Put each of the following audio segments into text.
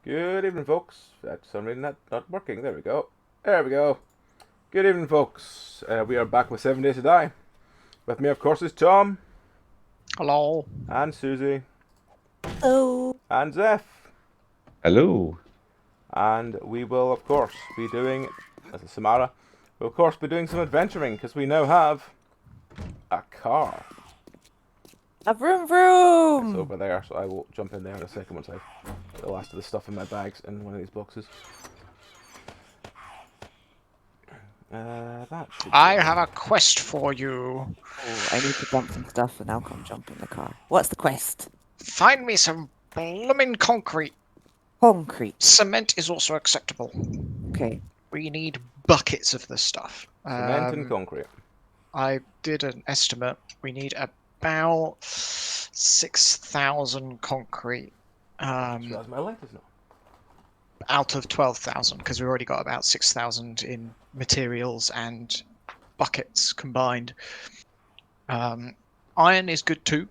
Good evening, folks. That's some reason that not working. There we go. There we go. Good evening, folks. We are back with 7 Days to Die. With me, of course, is Tom. Hello. And Susie. Hello. And Zeph. Hello. And we will, of course, be doing, as a Samara, we'll, of course, be doing some adventuring, because we now have a car. A vroom vroom. It's over there, so I will jump in there in a second once I get the last of the stuff in my bags in one of these boxes. I have a quest for you. Oh, I need to dump some stuff and I'll come jump in the car. What's the quest? Find me some blooming concrete. Concrete. Cement is also acceptable. Okay. We need buckets of this stuff. Cement and concrete. I did an estimate. We need about 6,000 concrete. That's my light is not. Out of 12,000, because we already got about 6,000 in materials and buckets combined. Iron is good too,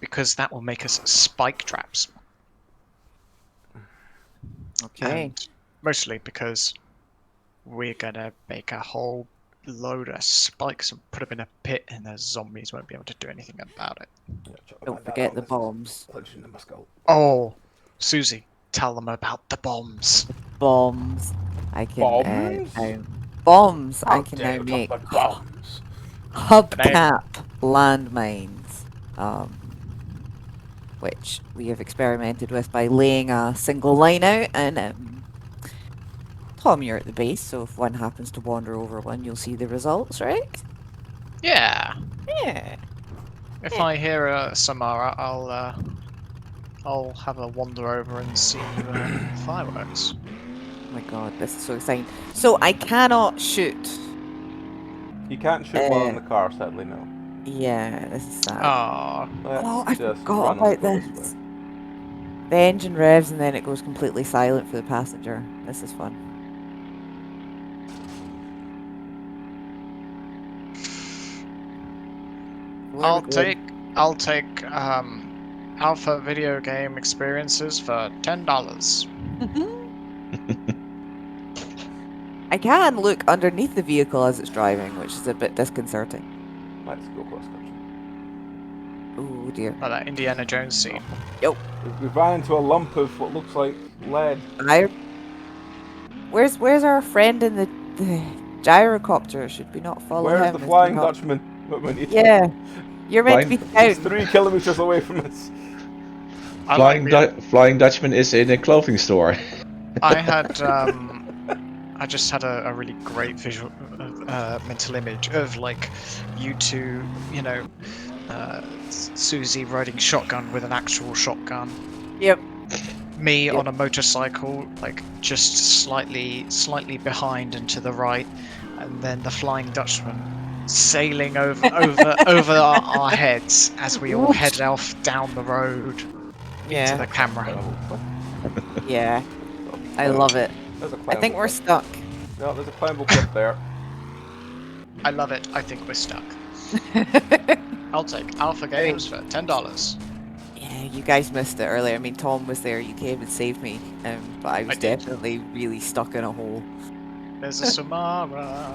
because that will make us spike traps. Okay. And mostly because we're gonna make a whole load of spikes and put them in a pit, and the zombies won't be able to do anything about it. Yeah, Don't forget the bombs. Punching in my skull. Oh, Susie, tell them about the bombs. Bombs. I can Bombs? bombs. How I can dare now you make talk about bombs? hubcap landmines. Which we have experimented with by laying a single line out, and Tom, you're at the base, so if one happens to wander over one, you'll see the results, right? Yeah. Yeah. If I hear a Samara, I'll have a wander over and see fireworks. Oh my god, this is so exciting. So I cannot shoot. You can't shoot while in the car, sadly, no. Yeah, this is sad. Ah, Oh, I just forgot run about and go this. The engine revs and then it goes completely silent for the passenger. This is fun. Where are I'll we going? take alpha video game experiences for $10. I can look underneath the vehicle as it's driving, which is a bit disconcerting. Let's go cross country. Oh dear. Like that Indiana Jones scene. We ran into a lump of what looks like lead. Where's our friend in the gyrocopter? Should we not follow him? Where's the Is he Flying not- Dutchman? What we need? Yeah. You're meant to be He's scouting. 3 kilometers away from us. Flying Dutchman is in a clothing store. I had I just had a really great visual mental image of like you two, you know, Susie riding shotgun with an actual shotgun. Yep. Me Yep. on a motorcycle, like just slightly behind and to the right, and then the Flying Dutchman sailing over our heads as we all head off down the road into Yeah. the camera. Yeah. I love it. There's a I think we're stuck. No, there's a climbable cliff there. I love it. I think we're stuck. I'll take Alpha Games for $10. Yeah, you guys missed it earlier. I mean, Tom was there. You came and saved me. But I was did. definitely really stuck in a hole. There's a Samara,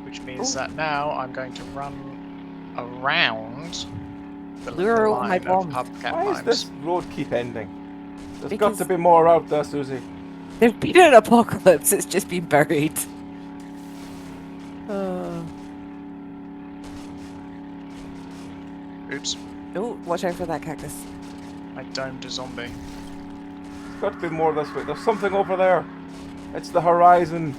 which means that now I'm going to run around the Lure little out my line of bombs. hubcap Why does mines. this road keep ending? There's Because- got to be more out there, Susie. There's been an apocalypse. It's just been buried. Oops, Oh, watch out for that cactus. I domed a zombie. There's got to be more this way. There's something over there. It's the horizon.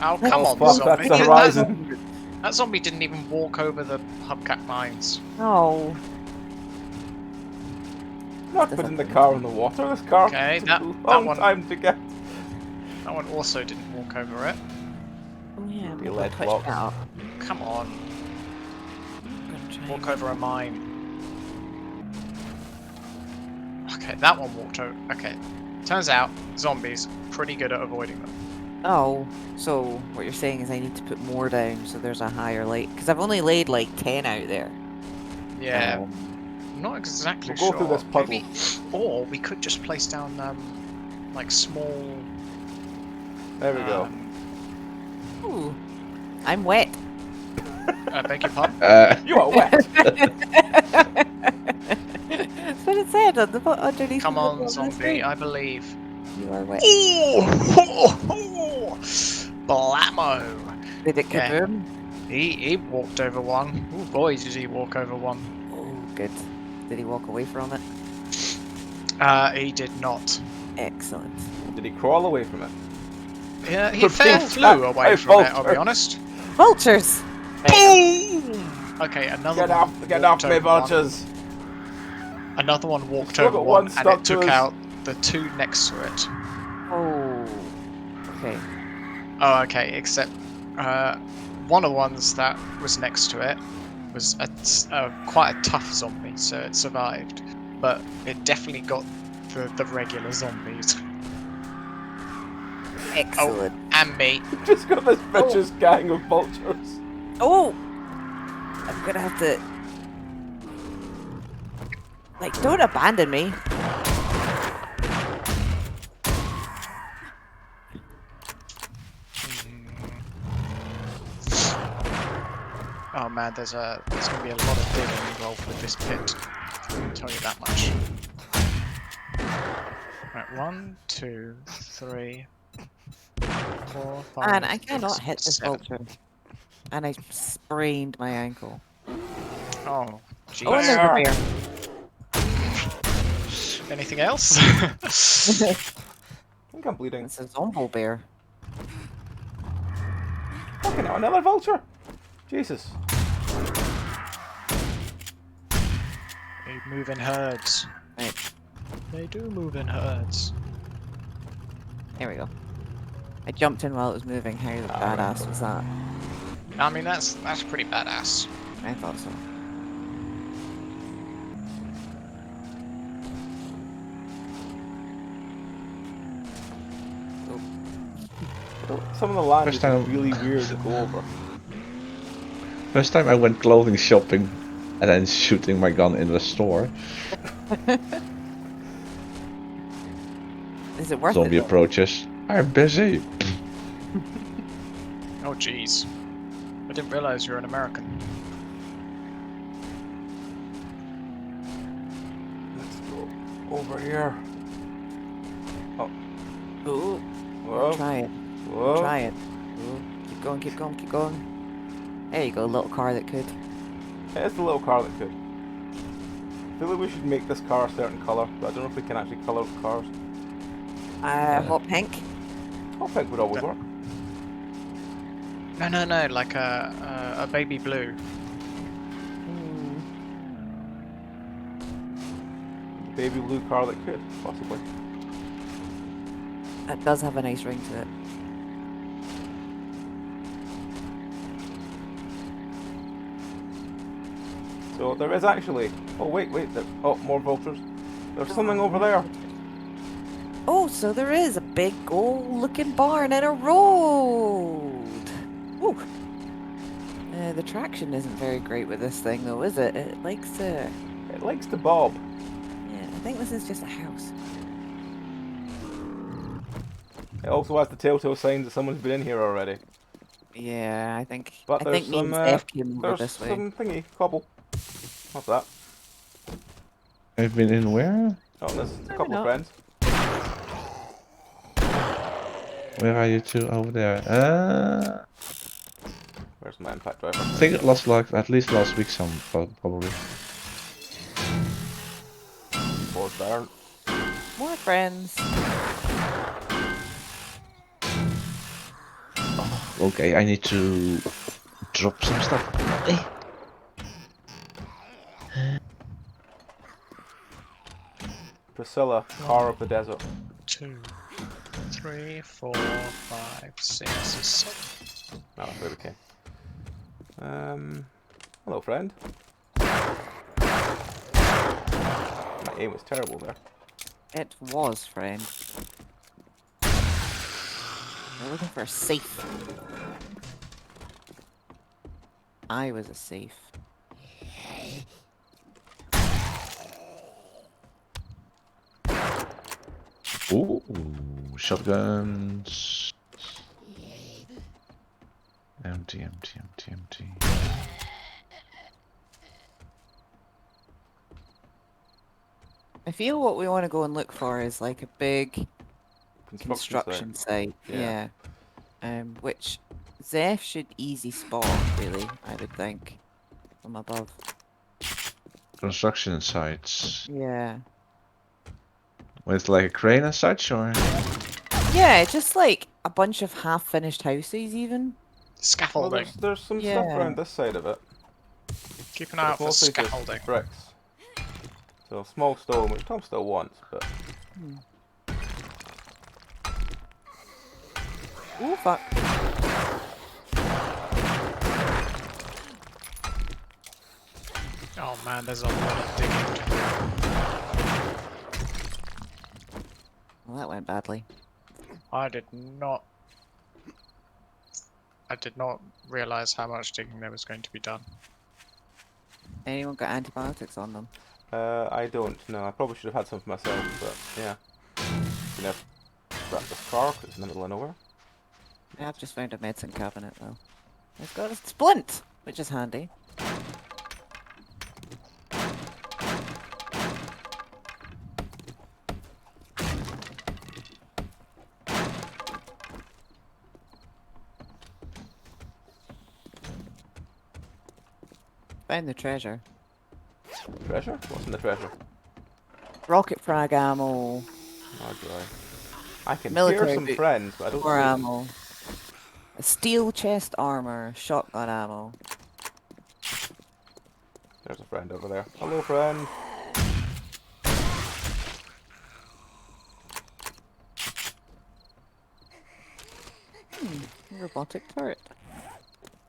Oh, come on, fuck, zombie. that's the horizon. That zombie didn't even walk over the hubcap mines. Oh. Not putting the car in the water. This car Okay, took that a long one- time to get. That one also didn't walk over it. Oh yeah, Be we'll lead twitch blocks. that up. Come on, I'm gonna try walk and- over a mine. Okay, that one walked over. Okay, turns out zombies pretty good at avoiding them. Oh, so what you're saying is I need to put more down so there's a higher light. Because I've only laid like 10 out there. Yeah, Um, not exactly We'll go sure. through this puddle. Maybe, or we could just place down like small. There we go. Ooh, I'm wet. I beg your pardon. You are wet. That's what it said on the underneath. Come the on, the zombie, screen. I believe. You are wet. Oh, blammo! Did it Yeah. kaboom? He walked over one. Oh boy, did he walk over one. Oh, good. Did he walk away from it? He did not. Excellent. Did he crawl away from it? Yeah, he We're fair being flew attacked away by from it, I'll be vultures. honest. Vultures! Boom! Okay, another Get one. off! Get off walked me, over one. vultures! Another one walked Still over got one, one and stuck it to took us. out the two next to it. Oh. Okay. Oh, okay, except one of the ones that was next to it was quite a tough zombie, so it survived. But it definitely got the regular zombies. Excellent. And me. Just got this vicious gang of vultures. Oh! I'm gonna have to... Like, don't abandon me. Oh man, there's gonna be a lot of digging involved with this pit. I'll tell you that much. Right, 1, 2, 3, 4, 5. Man, I cannot 6, hit this 7. vulture. And I sprained my ankle. Oh, jeez. Oh, and there's a bear. Anything else? I think I'm bleeding. It's a zombo bear. Fucking hell, another vulture! Jesus. They move in herds. Right, They do move in herds. there we go. I jumped in while it was moving. How badass was that? I mean, that's pretty badass. I thought so. Some of the land First is time- really weird to go over. First time I went clothing shopping and then shooting my gun in the store. Is it worth Zombie it? Though? approaches. I'm busy. Oh, jeez. I didn't realize you're an American. Let's go over here. Ooh, Whoa. try it. Whoa. Try it. Ooh, keep going, keep going, keep going. There you go, little car that could. Yeah, it's the little car that could. I feel like we should make this car a certain colour, but I don't know if we can actually colour the cars. Hot pink. Hot pink would always work. No, like a baby blue. Baby blue car that could, possibly. That does have a nice ring to it. So there is actually... Oh, wait. Oh, more vultures. There's something over there. Oh, so there is a big old-looking barn and a road. Ooh. The traction isn't very great with this thing, though, is it? It likes to... It likes to bob. Yeah, I think this is just a house. It also has the telltale signs that someone's been in here already. Yeah, I think. But I there's think me and some, Steph came over There's this way. some thingy, cobble. What's that? I've been in where? Oh, there's a couple know. of friends. Where are you two over there? Where's my impact driver? I think it lost like at least last week some probably. Poor Darren. More friends. Okay, I need to drop some stuff. Priscilla, car of the desert. 2, 3, 4, 5, 6, 7. No, that's where we came. Hello, friend. My aim was terrible there. It was, friend. We're looking for a safe. I was a safe. Ooh, shotguns. Empty, empty, empty, empty. I feel what we want to go and look for is like a big Construction construction site. Yeah. Yeah. Which Zeph should easy spot, really, I would think, from above. Construction sites. Yeah. With like a crane and such, or? Yeah, just like a bunch of half-finished houses, even. Well, Scaffolding. there's some stuff Yeah. around this side of it. Keep an But eye it's out for mostly just scaffolding. bricks. So small stone, which Tom still wants, but Oh, fuck. Oh man, there's a lot of digging. Well, that went badly. I did not realize how much digging there was going to be done. Anyone got antibiotics on them? I don't know. I probably should have had some for myself, but yeah. Gonna grab this car 'cause it's in the middle of nowhere. I've just found a medicine cabinet, though. It's got a splint, which is handy. Found the treasure. Treasure? What's in the treasure? Rocket frag ammo, Oh joy. I can Military hear some boot friends, but I don't see or them. ammo, a steel chest armor, shotgun ammo. There's a friend over there. Hello, friend. Robotic turret.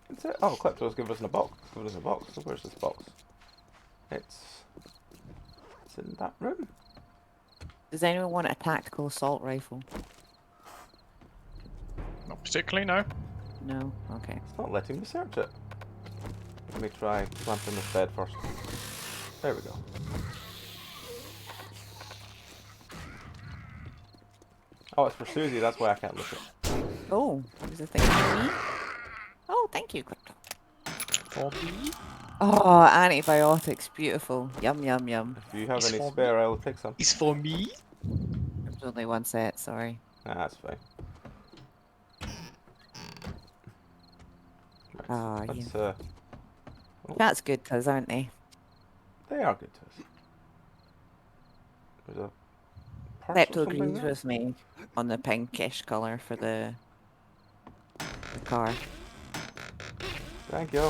That's it. Oh, Klepto's given us a box. Given us a box. So where's this box? It's in that room. Does anyone want a tactical assault rifle? Not particularly, no. No? Okay. It's not letting me search it. Let me try planting this bed first. There we go. Oh, it's for Susie. That's why I can't look at it. Oh, there's a thing for me? Oh, thank you, Crypto. For me? Oh, antibiotics. Beautiful. Yum, yum, yum. If you have It's any for spare, I'll take some. It's for me? There's only one set, sorry. Ah, that's fine. Right, Ah, let's, yeah. That's good, cuz, aren't they? they are good to us. There's a purse or Klepto something agrees there. with me on the pinkish colour for the car. Thank you.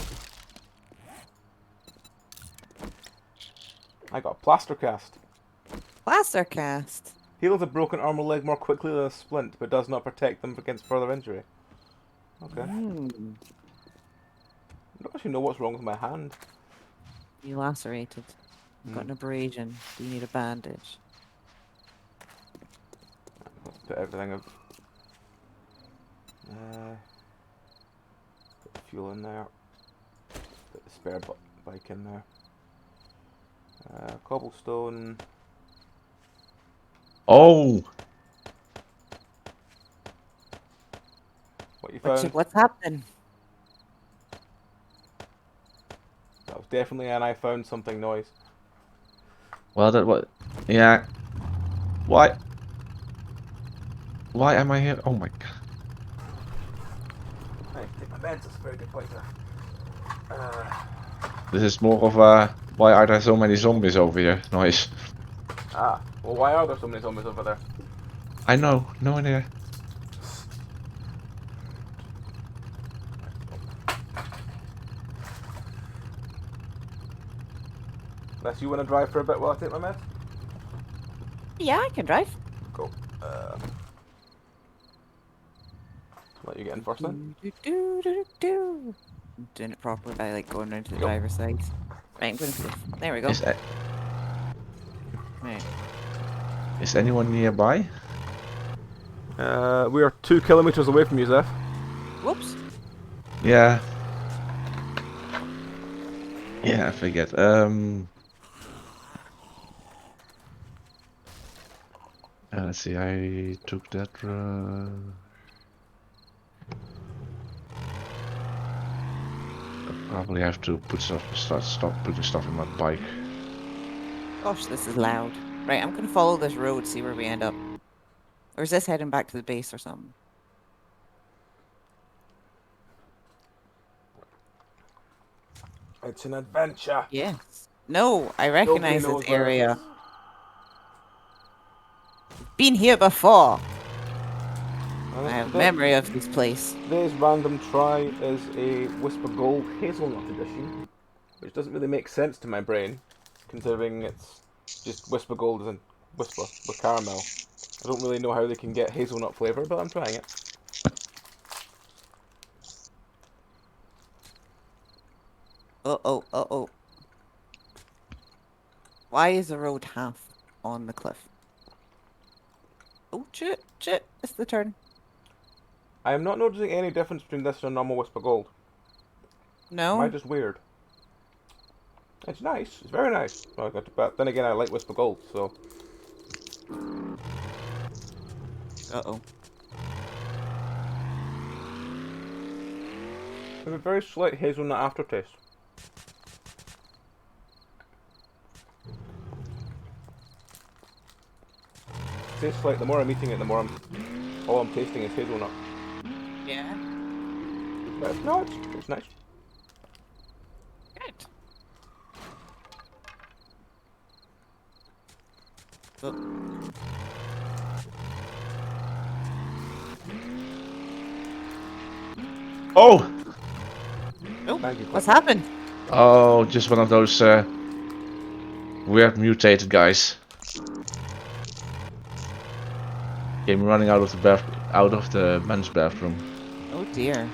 I got a plaster cast. Plaster cast. Heals a broken arm or leg more quickly than a splint, but does not protect them against further injury. Okay. Mm. I don't actually know what's wrong with my hand. You lacerated. You've got an abrasion. Do you need a bandage? Let's put everything of put the fuel in there. Put the spare bike in there. Cobblestone. Oh, What you found? What's happening? That was definitely an I found something noise. well, that what? Yeah. Why? Why am I here? Oh my god. Hey, take my meds, that's a very good point there. This is more of a why are there so many zombies over here noise. Well, why are there so many zombies over there? I know, no idea. Unless you want to drive for a bit while I take my meds? Yeah, I can drive. Cool. Let you get in first then. I'm doing it properly by like going round to the driver's side. Right, I'm going to. There we go. Right. Is anyone nearby? We are 2 kilometers away from you, Zeph. Whoops. Yeah. Yeah, I forget. Let's see, I took that. Probably have to put stop putting stuff in my bike. Gosh, this is loud. Right, I'm gonna follow this road, see where we end up. Or is this heading back to the base or something? It's an adventure. Yes. No, I Nobody recognize this knows where it area. is. Been here before. And I have memory of this place. Today's random try is a Whisper Gold Hazelnut edition, which doesn't really make sense to my brain, considering it's just Whisper Gold and Whisper with caramel. I don't really know how they can get hazelnut flavour, but I'm trying it. Uh-oh, uh-oh. Why is the road half on the cliff? Oh, shit, shit, it's the turn. I am not noticing any difference between this and a normal Whisper Gold. Am I No? just weird? It's nice. It's very nice. But then again, I like Whisper Gold, so... Uh-oh. There's a very slight hazelnut aftertaste. It tastes like the more I'm eating it, the more all I'm tasting is hazelnut. Yeah. But no, it's nice. Good. Oh. Oh! Oh, Thank you, what's Cliff. happened? Oh, just one of those weird mutated guys. Came running out of the men's bathroom. Oh dear.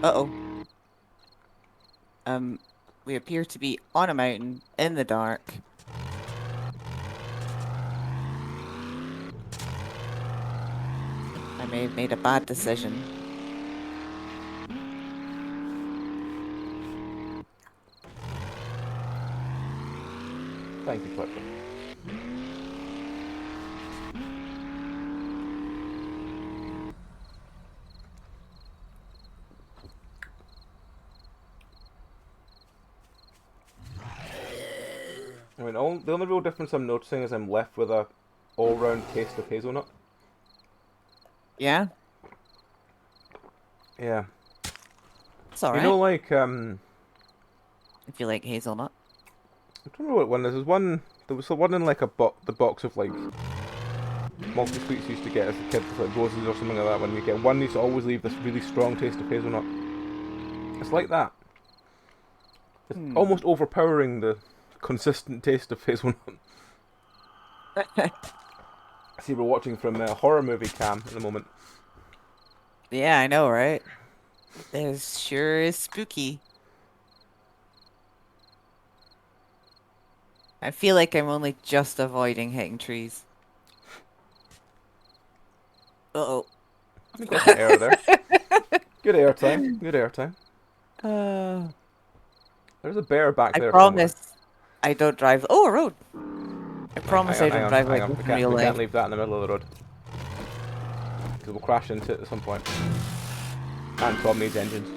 Uh-oh. We appear to be on a mountain in the dark. I may have made a bad decision. Thank you, Cliff. I mean, the only real difference I'm noticing is I'm left with a all-round taste of hazelnut. Yeah? Yeah. It's alright. You know, like, If you like hazelnut. I don't know what one is. There was the one in like the box of like multi-sweets used to get as a kid, like roses or something like that. When you get one, used to always leave this really strong taste of hazelnut. It's like that. It's almost overpowering the consistent taste of hazelnut. See, we're watching from a horror movie cam at the moment. Yeah, I know, right? This sure is spooky. I feel like I'm only just avoiding hitting trees. Uh-oh. Got some air there. Good air time. Good air time. There's a bear back I there promise somewhere. I don't drive. Oh, a road. I promise I Hang don't on, drive hang like on. this in real We can't life. leave that in the middle of the road. Because we'll crash into it at some point. And Tom needs engines.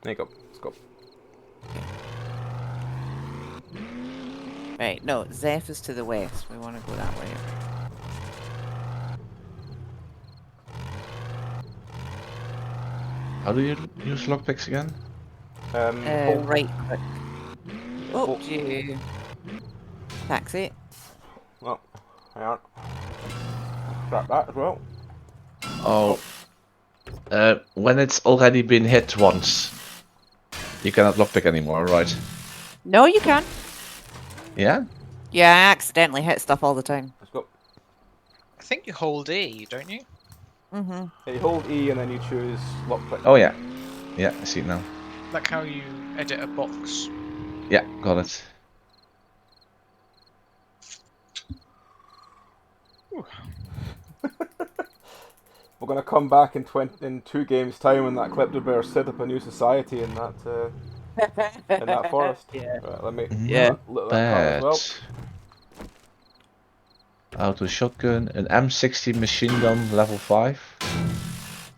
There you go. Let's go. Right, no, Zeph is to the west. We want to go that way. How do you use lockpicks again? Hold. Right click. Oh, Hold. gee. Taxi. Oh, hang on. Grab that as well. Oh. When it's already been hit once, you cannot lockpick anymore, right? No, you can. Yeah? Yeah, I accidentally hit stuff all the time. Let's go. I think you hold E, don't you? Mm-hmm. Yeah, you hold E and then you choose lockpick. Oh yeah. Yeah, I see it now. Like how you edit a box. Yeah, got it. We're gonna come back in 2 games time when that Klepto Bear set up a new society and that in that forest. Yeah. Right, let me Yeah. look at that car as well. Auto shotgun, an M60 machine gun level 5.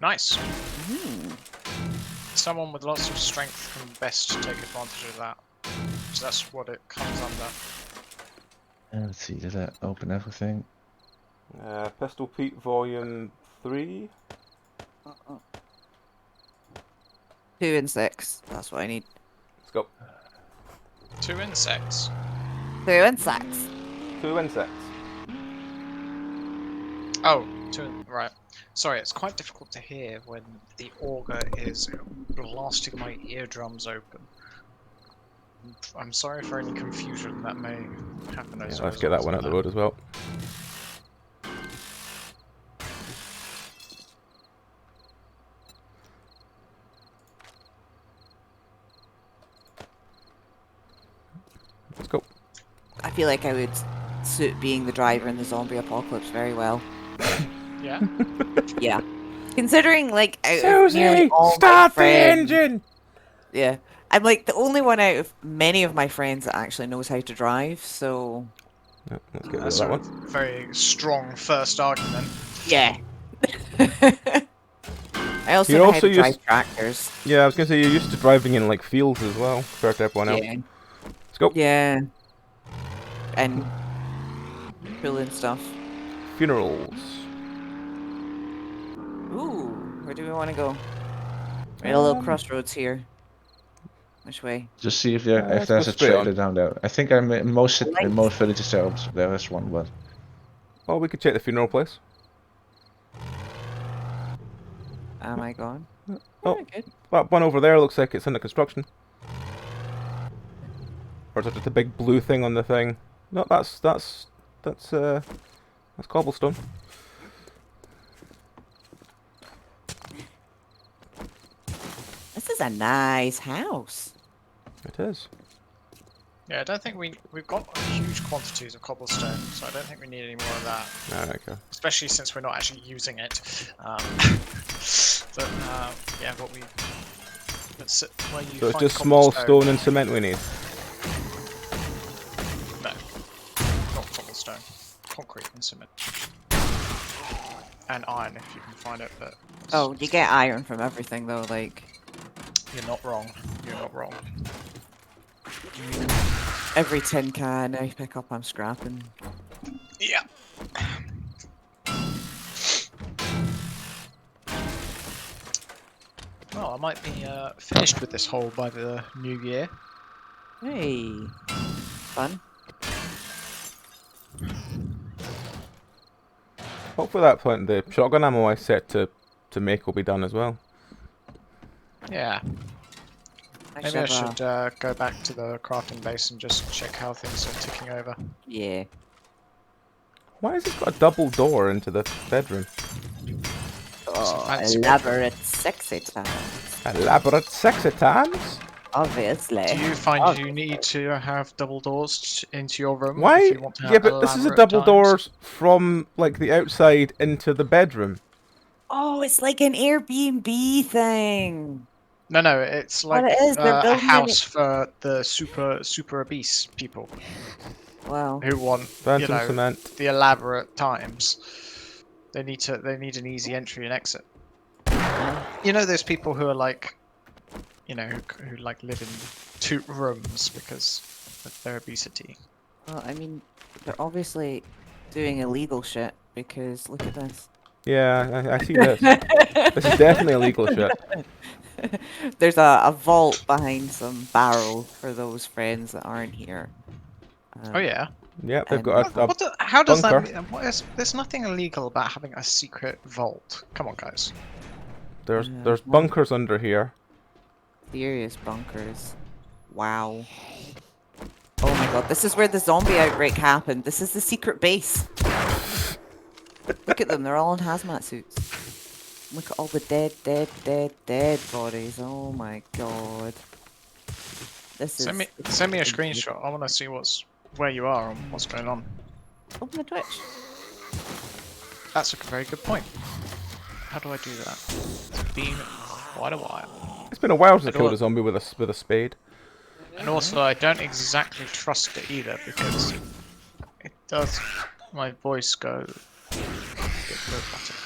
Nice. Hmm. Someone with lots of strength can best take advantage of that. So that's what it comes under. Let's see, did that open everything? Pistol Pete Volume 3. 2 and 6. That's what I need. Let's go. 2 insects. 2 and 6. 2 insects. Oh, right. Sorry, it's quite difficult to hear when the auger is blasting my eardrums open. I'm sorry for any confusion that may happen as Yeah, a let's get that result one of out the road as well. Let's go. I feel like I would suit being the driver in the zombie apocalypse very well. Yeah? Yeah. Considering, like, out of nearly Susie, all my start the friends, engine! yeah, I'm like the only one out of many of my friends that actually knows how to drive. So Yeah, let's get rid of That's that a one. very strong first argument. yeah. I also You're know how also to drive used- tractors. Yeah, I was gonna say you're used to driving in like fields as well, compared to everyone else. Yeah. Let's go. Yeah. And pulling stuff. Funerals. Ooh, where do we want to go? We're at a little crossroads here. Which way? Just see if let's there's go a straight trailer on. down there. I think I'm in most Lights. villages there is one, but Well, we could check the funeral place. Am I gone? Oh. Good. That one over there looks like it's under construction. Or is it just a big blue thing on the thing? No, that's cobblestone. This is a nice house. It is. Yeah, I don't think we've got huge quantities of cobblestone, so I don't think we need any more of that. Alright, okay. Especially since we're not actually using it. Yeah, what we. Where you So it's find just small cobblestone- stone and cement we need. No, not cobblestone. Concrete and cement. And iron if you can find it, but Oh, you get iron from everything though, like you're not wrong. You're not wrong. every tin can I pick up I'm scrapping. Yeah. Well, I might be finished with this hole by the new year. Hey. Fun. Hopefully that point the shotgun ammo I set to make will be done as well. Yeah. Maybe I Actually, should go back to the crafting base and just check how things are ticking over. yeah. Why has it got a double door into the bedroom? Oh, fancy elaborate sexy time. Elaborate sexy times? Obviously. Do you find you need to have double doors into your room? Why? If you want to have Yeah, but this is a elaborate double times? doors from like the outside into the bedroom. Oh, it's like an Airbnb thing. No, it's like What it is, they're a building house for the super obese people Wow. who want Burnt you some know cement. the elaborate times. They need an easy entry and exit. You know those people who are like, you know, who like live in 2 rooms because of their obesity. Well, I mean, they're obviously doing illegal shit because look at this. Yeah, I see this. This is definitely illegal shit. There's a vault behind some barrel for those friends that aren't here. Oh yeah. Yep, they've And- got How does bunker. that? There's nothing illegal about having a secret vault. Come on, guys. there's Yeah. bunkers under here. Serious bunkers. Wow. Oh my god, this is where the zombie outbreak happened. This is the secret base. Look at them, they're all in hazmat suits. Look at all the dead bodies. Oh my god. This is... Send me a screenshot. I want to see where you are and what's going on. Open the Twitch. That's a very good point. How do I do that? It's been quite a while. It's been a while since I I killed don't- a zombie with a spade. And also, I don't exactly trust it either because it does. My voice go a bit robotic.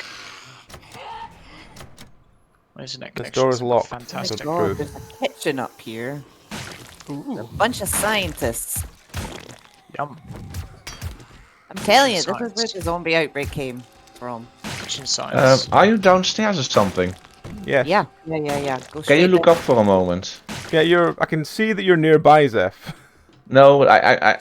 Where's the net This connection? door is locked. Oh my Fantastic. Go god, through. there's a kitchen up here. A Ooh, bunch of scientists. yum. I'm telling you, this is Science. where the zombie outbreak came from. Kitchen science. Are you downstairs or something? Yes. Yeah. Go Can you straight look down. up for a moment? Yeah, I can see that you're nearby, Zeph. No,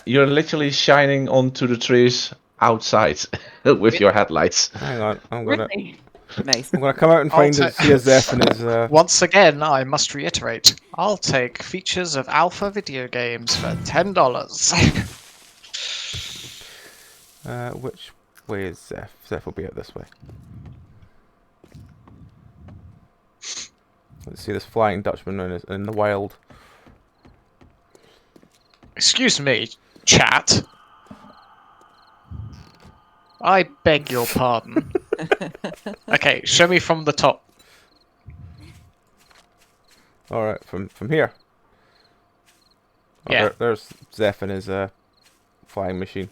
you're literally shining onto the trees outside with your headlights. Hang on, Really? Nice. I'm gonna come out and I'll find see a Zeph and his. Once again, I must reiterate, I'll take features of alpha video games for $10. Which way is Zeph? Zeph will be out this way. Let's see this Flying Dutchman in the wild. Excuse me, chat. I beg your pardon. Okay, show me from the top. All right, from here. Oh, Yeah. there's Zeph and his flying machine.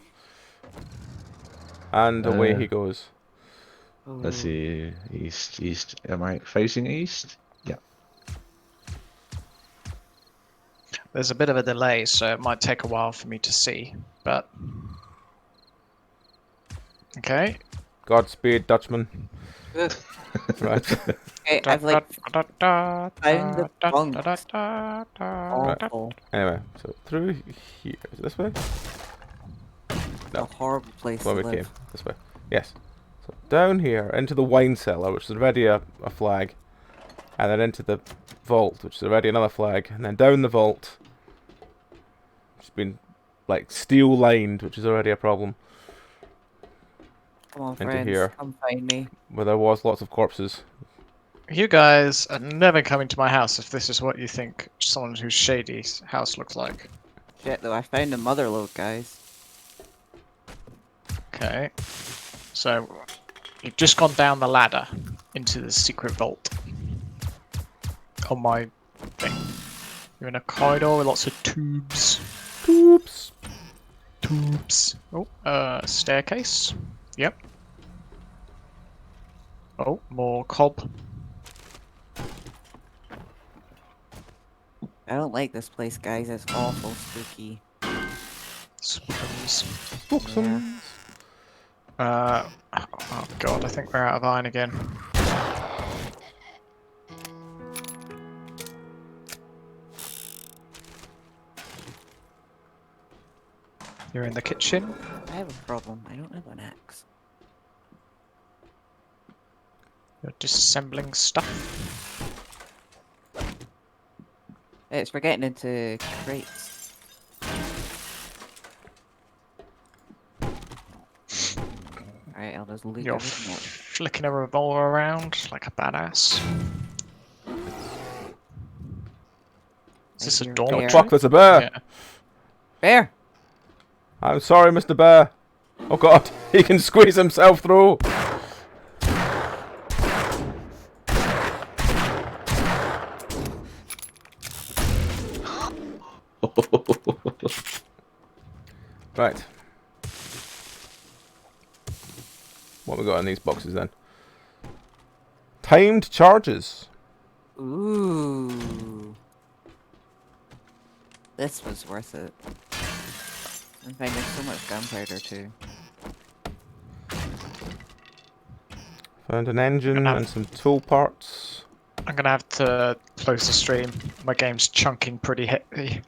And away he goes. Let's see, east. Am I facing east? Yeah. There's a bit of a delay, so it might take a while for me to see, but... Okay. Godspeed, Dutchman. Ugh. Right. Okay, I've like found the bunks. Awful. Anyway, so through here. Is it this way? A horrible place That's to where we live. came. This way. Yes. So down here, into the wine cellar, which is already a flag. And then into the vault, which is already another flag. And then down the vault. It's been, like, steel lined, which is already a problem. Come on, Into friends. here. Come find me. Where there was lots of corpses. You guys are never coming to my house if this is what you think someone who's shady's house looks like. Shit, though. I found a mother lode, guys. Okay. So, you've just gone down the ladder into the secret vault. On my thing. You're in a corridor with lots of tubes. Oops. Tubes. Oh, staircase. Yep. Oh, more cob. I don't like this place, guys. It's awful spooky. Suppose. Spooksums. Oh god, I think we're out of iron again. You're in the kitchen. I have a problem. I don't have an axe. You're disassembling stuff. It's we're getting into crates. Alright, I'll just loot You're everything up. flicking a revolver around like a badass. Is this a You're dormitory? there. Fuck, there's a bear. Yeah. Bear! I'm sorry, Mr. Bear. Oh god, he can squeeze himself through. Right. What we got in these boxes then? Timed charges. Ooh. This was worth it. I'm finding so much gunpowder too. Found an engine and some tool parts. I'm gonna have to close the stream. My game's chunking pretty heavy.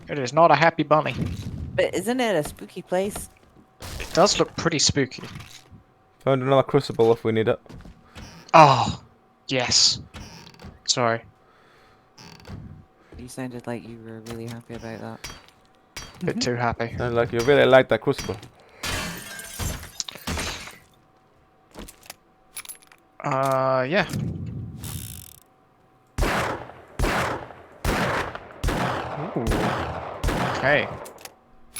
It is not a happy bunny. But isn't it a spooky place? It does look pretty spooky. Found another crucible if we need it. Oh, yes. Sorry. You sounded like you were really happy about that. Bit too happy. Sounded like you really like that crucible. Yeah. Ooh. Okay.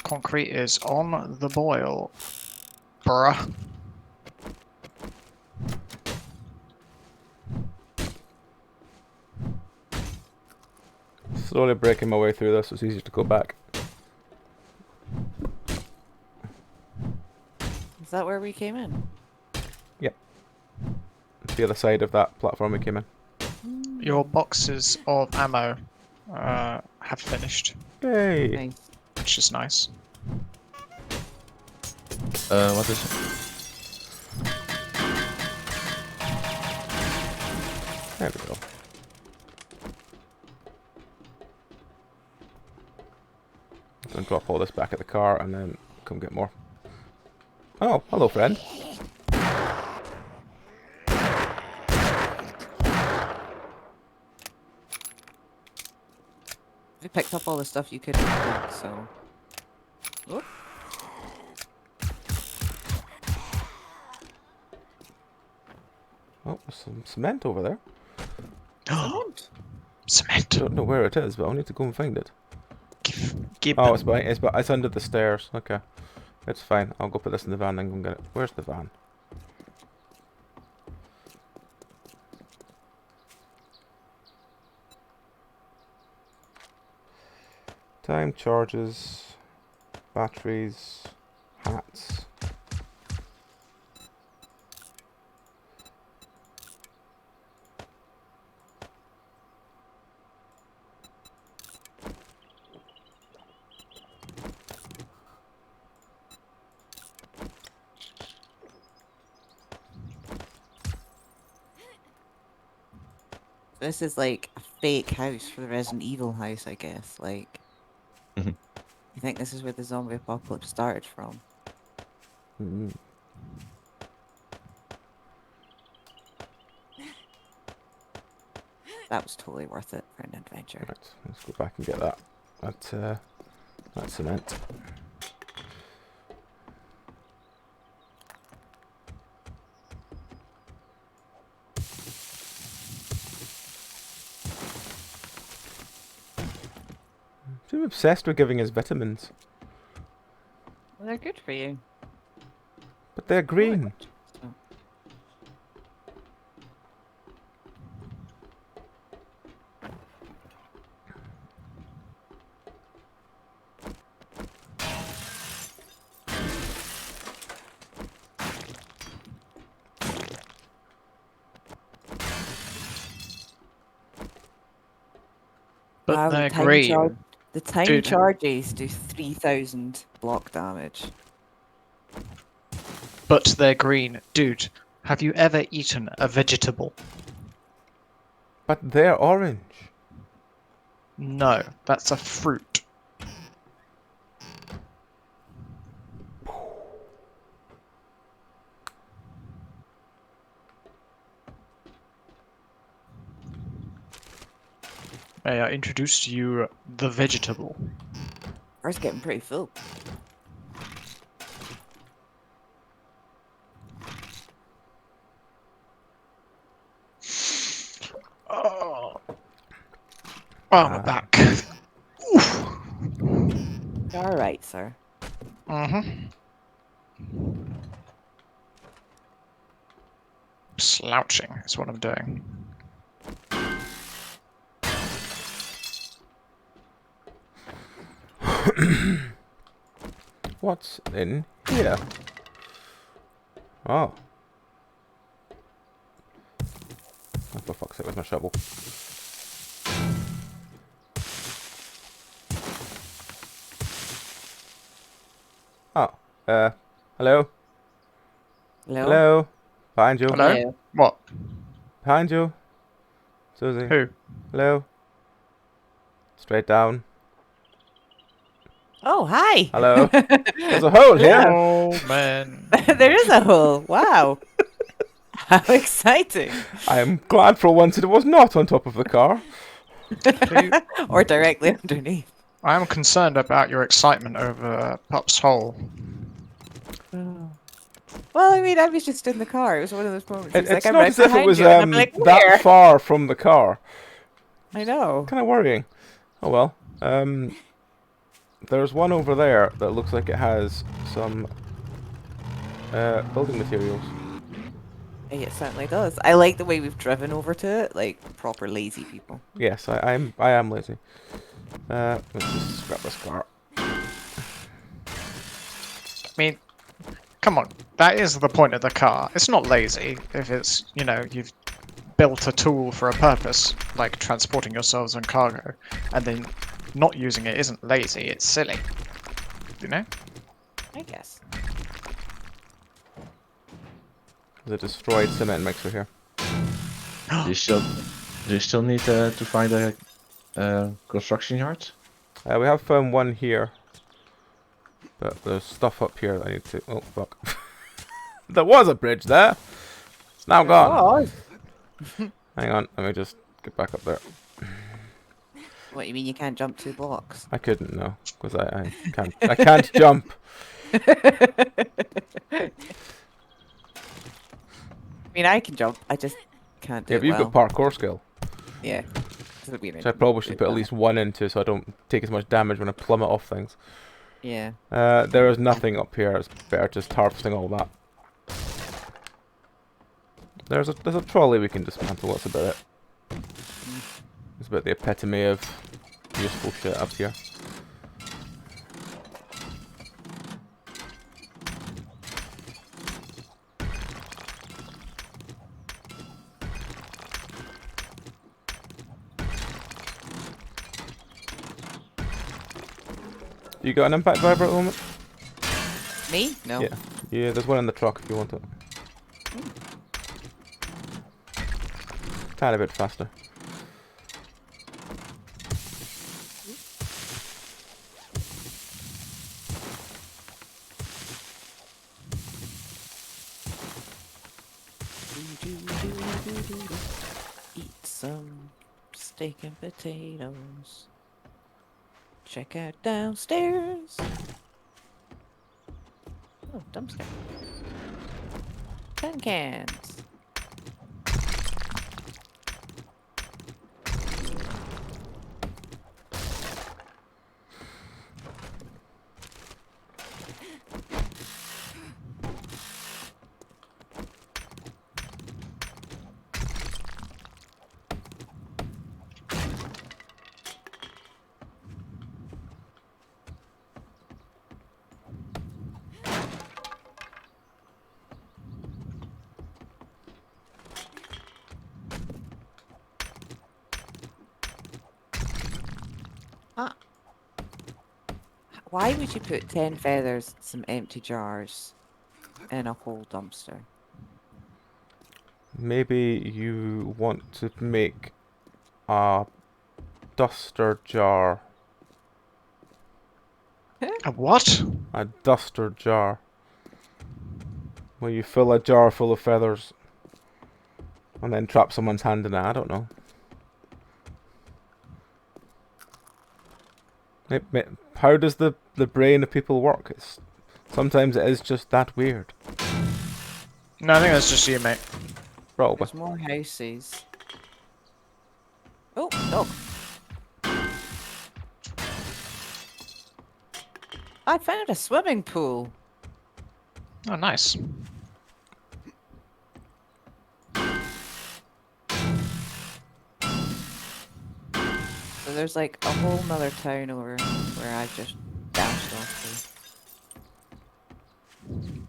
Concrete is on the boil. Bruh. slowly breaking my way through this, so it's easier to go back. Is that where we came in? It's the other side of that platform we came in. Your boxes of ammo have finished, Yay! Nice. which is nice. What is it? There we go. I'm gonna drop all this back at the car and then come get more. Oh, hello, friend. We picked up all the stuff you could pick, so. Oh, Oh, there's some cement over there. cement. Cement. Don't know where it is, but I'll need to go and find it. Give Oh, it's under the stairs. Okay, it's fine. I'll go put this in the van and go and get it. Where's the van? Time charges, batteries, hats. This is like a fake house for the Resident Evil house, I guess. Like, Mhm. you think this is where the zombie apocalypse started from? Mm. That was totally worth it for an adventure. Right, let's go back and get that cement. I'm obsessed with giving us vitamins, Well, they're good for you. but they're green. So, But wow, they're the time green. the time Dude. charges do 3,000 block damage. But they're green. Dude, have you ever eaten a vegetable? But they're orange. No, that's a fruit. May I introduce to you the vegetable? Ours getting pretty full. Oh, my back. All right, sir. Slouching is what I'm doing. What's in here? Oh. Oh, for fuck's sake, with my shovel. Oh, hello? Hello? Hello? Behind you. Hello? What? Behind you. Susie. Who? Hello? Straight down. Oh, hi. Hello? There's a hole here. Oh, man. There is a hole. Wow. How exciting. I am glad for once it was not on top of the car. Or directly underneath. I am concerned about your excitement over Pup's hole. Well, I mean, I was just in the car. It was one of those moments. It's It's like, I'm not right as if it behind was you, and I'm like, that where? far from the car. I know. Kind of worrying. Oh well. There's one over there that looks like it has some building materials. It certainly does. I like the way we've driven over to it, like proper lazy people. Yes, I am lazy. Let's just scrap this car. I mean, come on. That is the point of the car. It's not lazy if it's, you know, you've built a tool for a purpose, like transporting yourselves and cargo, and then not using it isn't lazy, it's silly. You know? I guess. There's a destroyed cement mixer here. Do you still need to find a construction yard? We have found one here. But there's stuff up here that I need to... Oh, fuck. There was a bridge there! It's now gone! Hang on, let me just get back up there. What, you mean you can't jump 2 blocks? I couldn't, no. Because I can't jump! I mean, I can jump. I just can't do Yeah, it but you've well. got parkour skill. Yeah. So Which I probably should put at least 1 into so I don't take as much damage when I plummet off things. Yeah. There is nothing up here. It's better just harvesting all that. There's a trolley we can dismantle. That's about it. It's about the epitome of useful shit up here. You got an impact driver at the moment? Me? No. Yeah. Yeah, there's one in the truck if you want it. Tiny bit faster. Eat some steak and potatoes. Check out downstairs. Oh, dumpster. Tin cans. Why would you put 10 feathers, some empty jars, in a whole dumpster? Maybe you want to make a duster jar. A what? A duster jar. Where you fill a jar full of feathers and then trap someone's hand in it. I don't know. How does the brain of people work? Sometimes it is just that weird. No, I think that's just you, mate. Probably. There's more houses. Oh, dog. I found a swimming pool. Oh, nice. So there's like a whole nother town over where I've just dashed off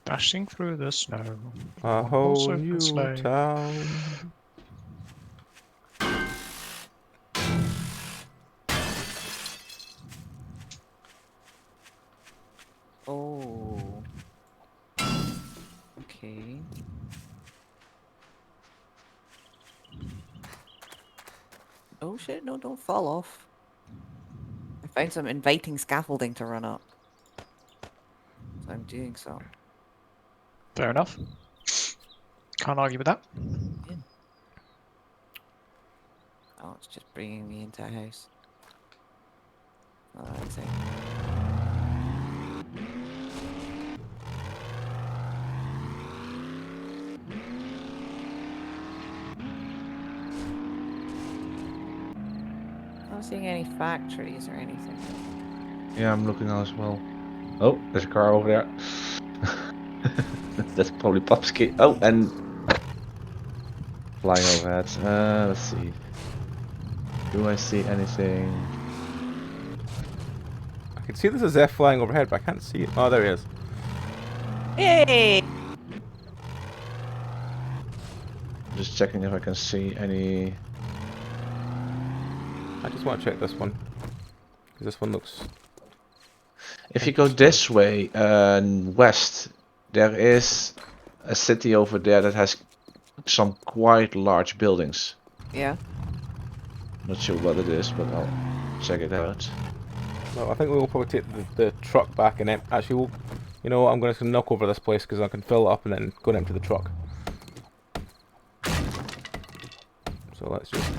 Dashing through the snow. A whole Also new sleigh. town. to. Oh. Okay. Oh shit, no, don't fall off. I found some inviting scaffolding to run up. So I'm doing so. Fair enough. Can't argue with that. Oh, it's just bringing me into a house. Oh, that's it. Not seeing any factories or anything. Yeah, I'm looking as well. Oh, there's a car over there. That's probably Pop's kid. Oh, and flying overhead. Let's see. Do I see anything? I can see there's a Zeph flying overhead, but I can't see it. Oh, there he is. Yay! Just checking if I can see any. I just want to check this one. Because this one looks... If you go this way, west, there is a city over there that has some quite large buildings. Yeah. Not sure what it is, but I'll check it out. Well, I think we'll probably take the truck back and actually we'll... You know what, I'm going to knock over this place because I can fill it up and then go and empty the truck. So let's just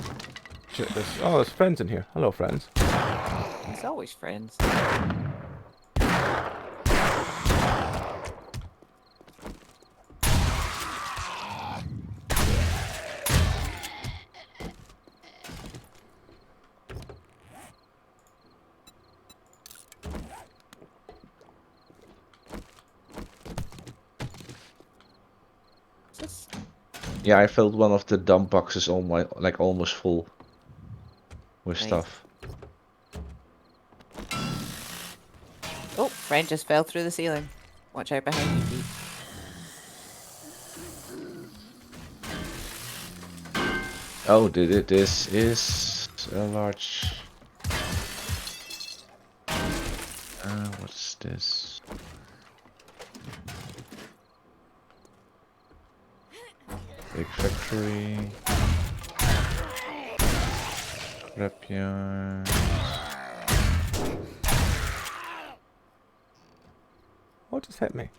check this. Oh, there's friends in here. Hello, friends. It's always friends. Yeah, I filled one of the dump boxes almost full with Nice. stuff. Oh, friend just fell through the ceiling. Watch out behind you, Pete. Oh, this is a large. What's this? Big factory. Scrapyard. What just hit me?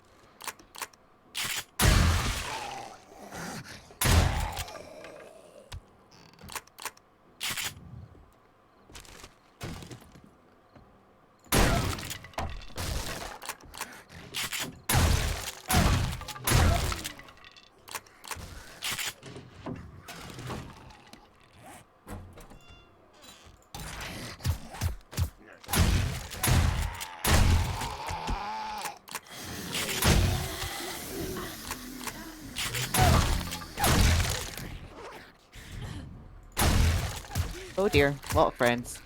Oh dear, a lot of friends.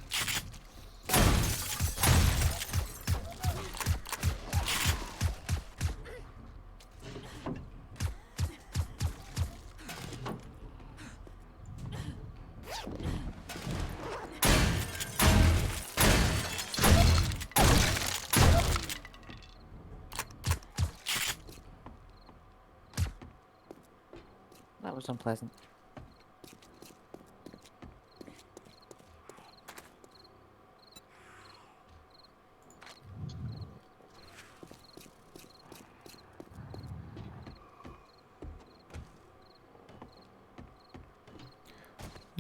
That was unpleasant.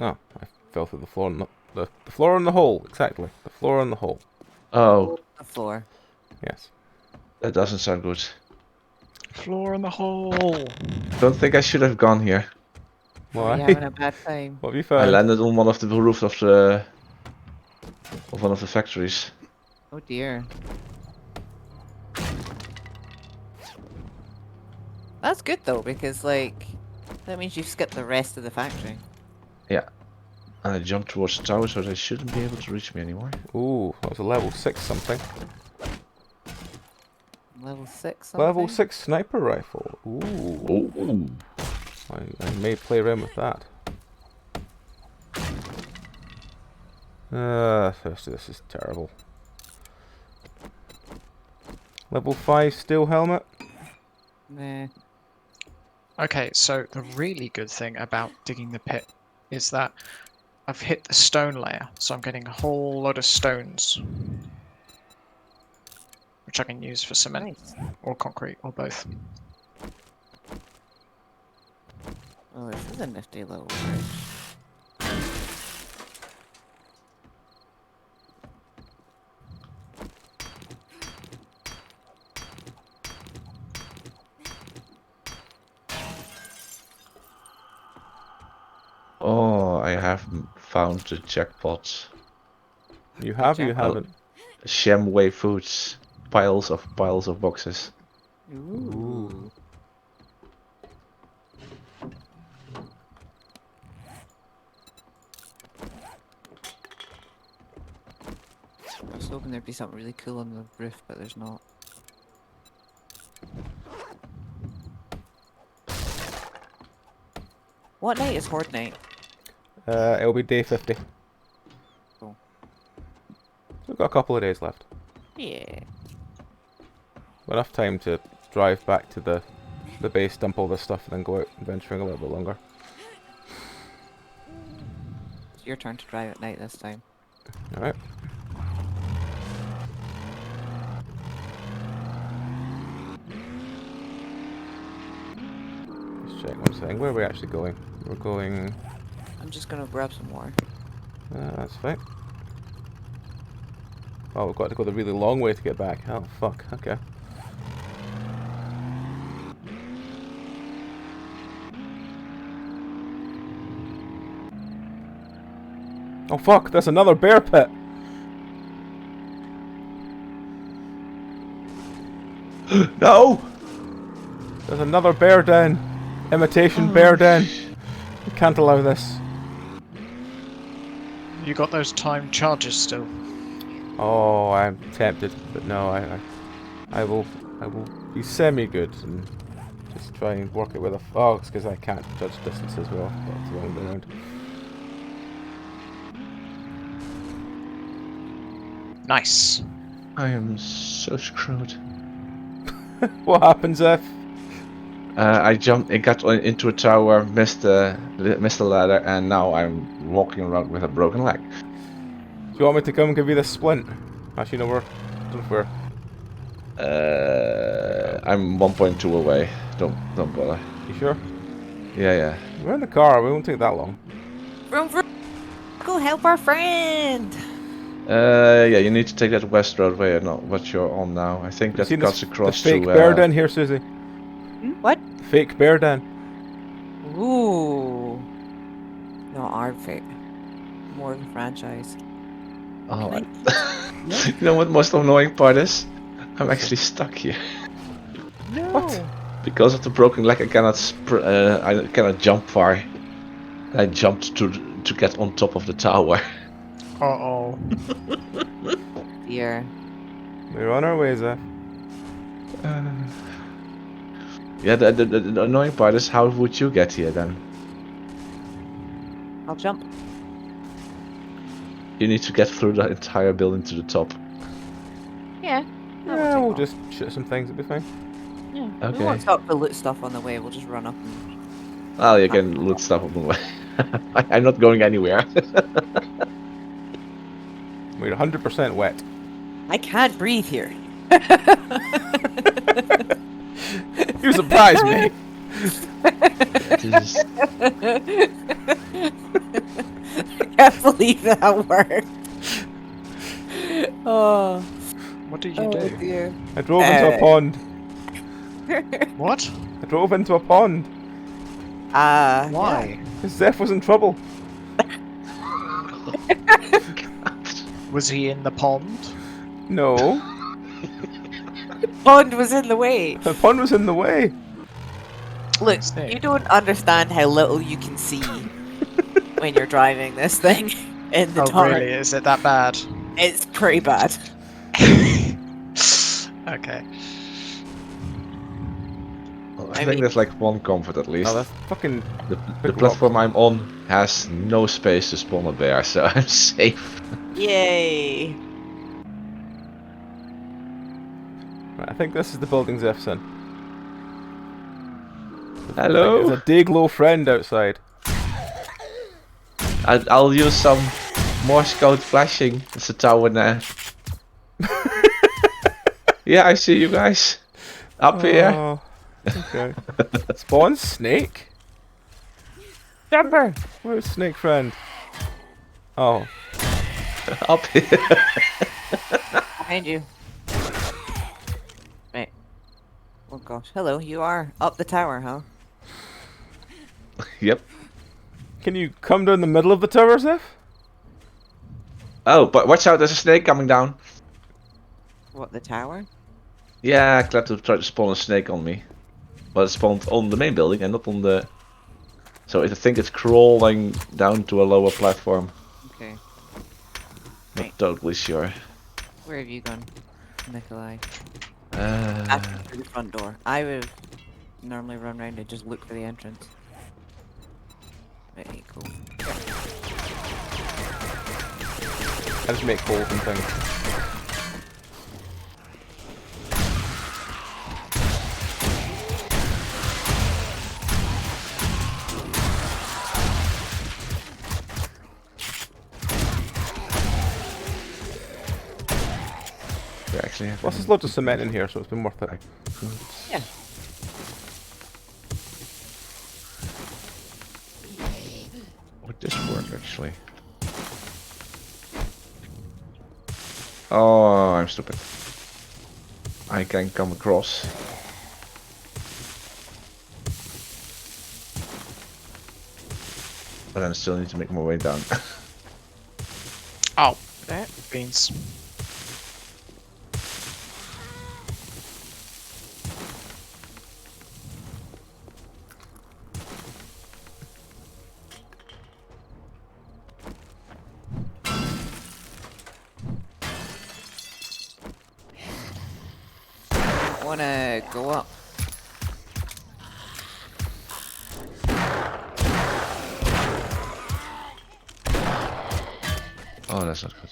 Oh, I fell through the floor in the floor in the hole, exactly. The floor in the hole. Oh, The floor. Yes. that doesn't sound good. Floor in the hole. Don't think I should have gone here. Are Why? you having a bad time? What have you I found? landed on one of the roofs of one of the factories. Oh dear. That's good though, because like that means you've skipped the rest of the factory. Yeah. And I jumped towards the tower, so they shouldn't be able to reach me anymore. Ooh, that was a level 6 something. Level 6 something? Level 6 sniper rifle. Ooh. Oh. I may play around with that. This is terrible. Level 5 steel helmet. Nah. Okay, so the really good thing about digging the pit is that I've hit the stone layer, so I'm getting a whole lot of stones, which I can use for cement Nice. or concrete or both. Well, this is a nifty little bridge. Oh, I have found the jackpot. You have or you jackpot. haven't? Shamway foods. Piles of boxes. Ooh. I was hoping there'd be something really cool on the roof, but there's not. What night is Horde night? It'll be day 50. Cool. We've got a couple of days left. Yeah. Enough time to drive back to the base, dump all this stuff, and then go out adventuring a little bit longer. It's your turn to drive at night this time. Alright. Let's check one thing. Where are we actually going? We're going... I'm just gonna grab some more. that's fine. Oh, we've got to go the really long way to get back. Oh, fuck. Okay. Oh, fuck. There's another bear pit. No! There's another bear den. Imitation bear den. We can't allow this. You got those timed charges still? Oh, I'm tempted, but no, I will be semi-good and just try and work it with a... Oh, it's because I can't judge distance as well. That's the wrong way around. Nice. I am so screwed. What happens if... I got into a tower, missed the ladder, and now I'm walking around with a broken leg. Do you want me to come and give you this splint? Actually, no, don't worry. I'm 1.2 away. Don't bother. You sure? Yeah. We're in the car. We won't take that long. Vroom, vroom. Go help our friend. Yeah, you need to take that west roadway and not what you're on now. I think that cuts across the fake to... bear den here, Susie. What? Fake bear den. Ooh. No, our fake. More of a franchise. Oh, Can you know what the most annoying part is? I'm actually stuck here. No. What? Because of the broken leg, I cannot jump far. I jumped to get on top of the tower. Uh-oh. Dear. We're on our way, Zeph. Yeah, the annoying part is, how would you get here then? I'll jump. You need to get through the entire building to the top. Yeah. Yeah, we'll just shoot some things. It'll be fine. Yeah. Okay. We won't stop to loot stuff on the way. We'll just run up. And... Oh, you can loot stuff on the way. I'm not going anywhere. We're 100% wet. I can't breathe here. You surprised me. Jesus. I can't believe that worked. Oh. What did you Oh do? dear. I drove into a pond. What? I drove into a pond. Why? Because Zeph was in trouble. Was he in the pond? No. The pond was in the way. The pond was in the way. Look, Snake. you don't understand how little you can see when you're driving this thing in the Oh, dark. really? Is it that bad? It's pretty bad. Okay. Well, I I think mean- there's like one comfort at least. Oh, that's fucking... The big platform I'm on has no space to spawn a bear, so I'm safe. Yay. Right, I think this is the building Zeph's in. Hello? There's a Dayglow friend outside. I'll use some Morse code flashing. It's a tower there. Yeah, I see you guys. Up here. Oh, okay. Spawn snake? Jumper. Where's snake friend? Oh. Up here. Behind you. Wait. Oh gosh. Hello, you are up the tower, huh? Yep. Can you come down the middle of the tower, Zeph? Oh, but watch out, there's a snake coming down. What, the tower? Yeah, Clap tried to spawn a snake on me. But it spawned on the main building and not on the... So I think it's crawling down to a lower platform. Okay. Not totally sure. Where have you gone, Nikolai? Uh, Through the front door. I would normally run around and just look for the entrance. Very cool. I just make holes and things. we actually have. Plus, there's loads of cement in here, so it's been worth it. Yeah. Would this work actually? Oh, I'm stupid. I can come across. But then I still need to make my way down. Oh, There. beans. Wanna go up? Oh, that's not good.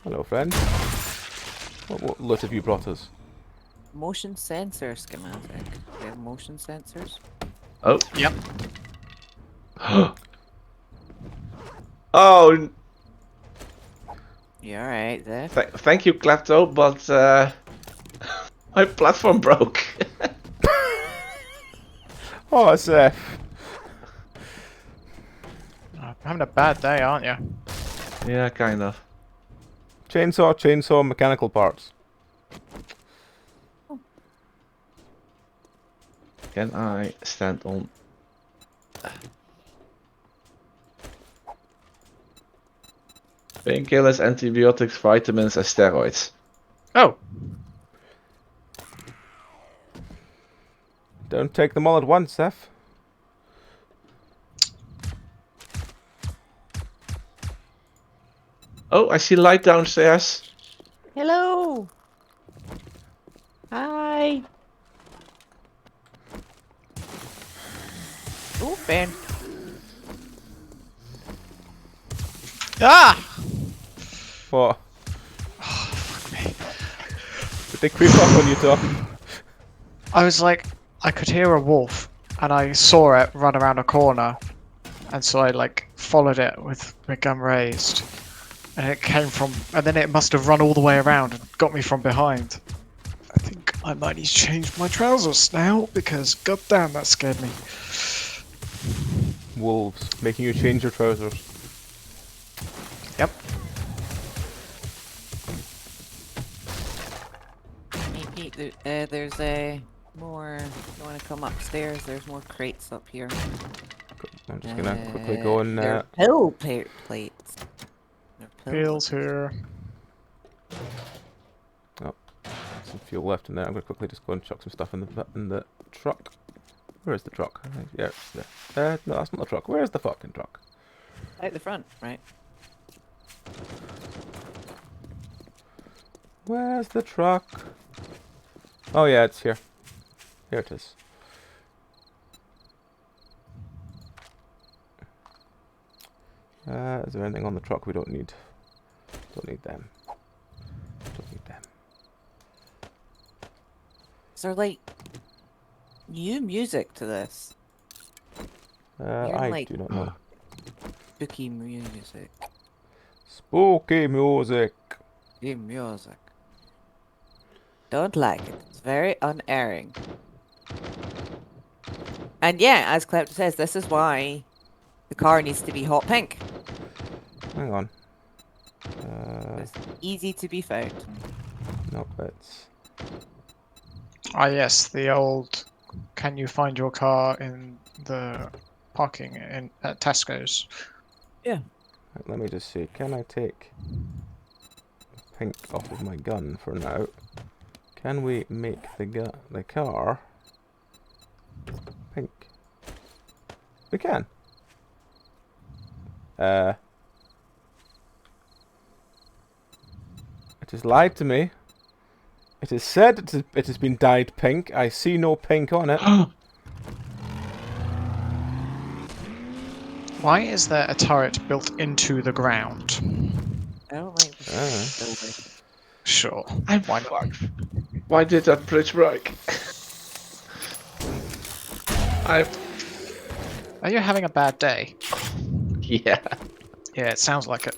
Hello, friend. What loot have you brought us? Motion sensor schematic. We have motion sensors. Oh. Yep. Oh, You alright there? thank you, Klepto, but my platform broke. Oh, Seth. Having a bad day, aren't you? Yeah, kind of. Chainsaw, mechanical parts. Can I stand on? Painkillers, antibiotics, vitamins, and steroids. Oh, Don't take them all at once, Seth. Oh, I see light downstairs. Hello! Hi! Oh, Ben. ah! What? Oh, fuck me. Did they creep up on you, Tom? I was like, I could hear a wolf, and I saw it run around a corner, and so I like followed it with my gun raised, and it came from, and then it must have run all the way around and got me from behind. I think I might need to change my trousers now because goddamn that scared me. Wolves, making you change your trousers. Yep. Hey, Pete, there's more. You want to come upstairs? There's more crates up here. I'm just gonna quickly go and They're pill plates. They're Feels here. some fuel left in there. I'm gonna quickly just go and chuck some stuff in the truck. Where is the truck? Yeah, it's there. No, that's not the truck. Where is the fucking truck? Out the front, right? Where's the truck? Oh yeah, it's here. Here it is. Is there anything on the truck we don't need? Don't need them. Don't need them. Is there like new music to this? I like- do not know. Spooky music. Spooky music. Spooky music. Don't like it. It's very unerring. And yeah, as Clep says, this is why the car needs to be hot pink. Hang on. It's easy to be found. No, it's Ah yes, the old. Can you find your car in the parking in at Tesco's? Yeah. right, let me just see. Can I take pink off of my gun for now? Can we make the car pink? We can. has lied to me. It has said it has been dyed pink. I see no pink on it. Why is there a turret built into the ground? I don't like this building. Sure. I'm Why not? fucked. Why did that bridge break? I'm... Are you having a bad day? Yeah. Yeah, it sounds like it.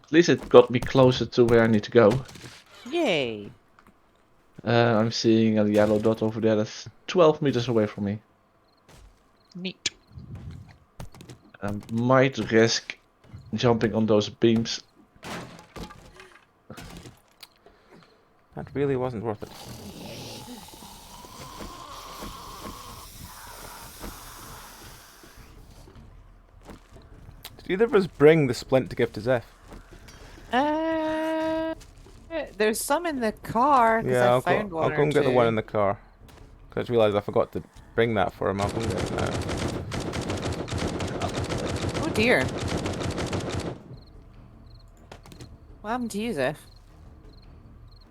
At least it got me closer to where I need to go. Yay! I'm seeing a yellow dot over there that's 12 meters away from me. Neat. I might risk jumping on those beams. That really wasn't worth it. Did either of us bring the splint to give to Zeph? There's some in the car because Yeah, I found one I'll or go and get the one two. in the car. Because I just realised I forgot to bring that for him. I'll go and get it now. Oh dear. What happened to you, Zeph?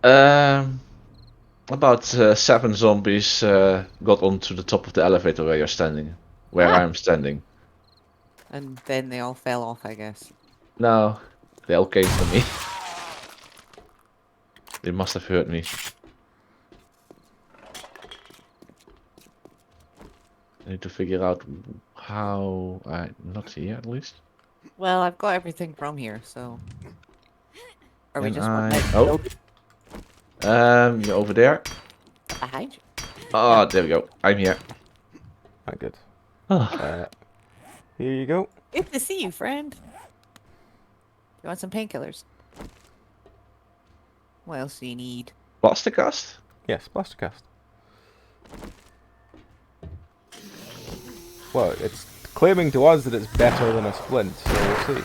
About 7 zombies got onto the top of the elevator where you're standing. Where Ah! I'm standing. And then they all fell off, I guess. No, they all came for me. They must have hurt me. I need to figure out how... not here at least. Well, I've got everything from here, so... Are we Can just I... one night Oh! You're over there. behind you? Oh, there we go. I'm here. Ah, good. Oh. Here you go. Good to see you, friend. You want some painkillers? What else do you need? Plasticast? Yes, Plastercast. Well, it's claiming to us that it's better than a splint, so we'll see.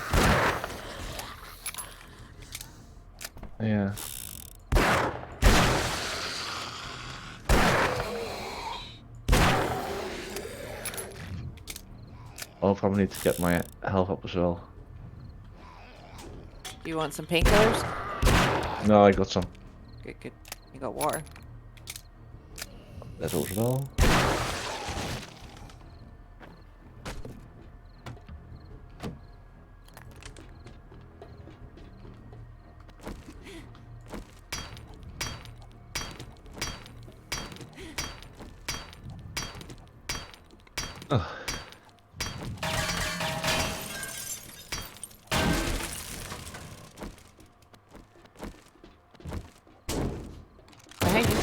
Yeah. I'll probably need to get my health up as well. Do you want some painkillers? No, I got some. Good, good. You got water. That as well. Oh. Behind you.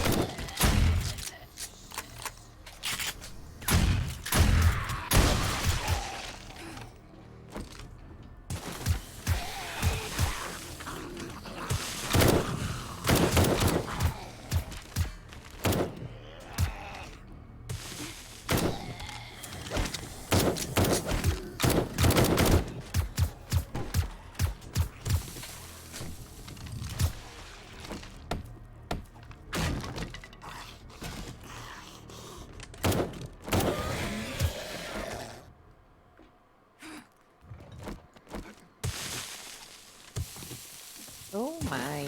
Oh my.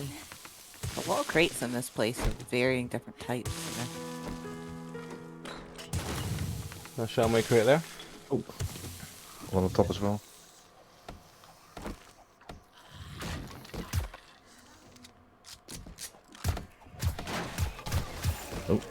A lot of crates in this place of varying different types. A Shelmway crate there. Oh. One on top as well. Oh.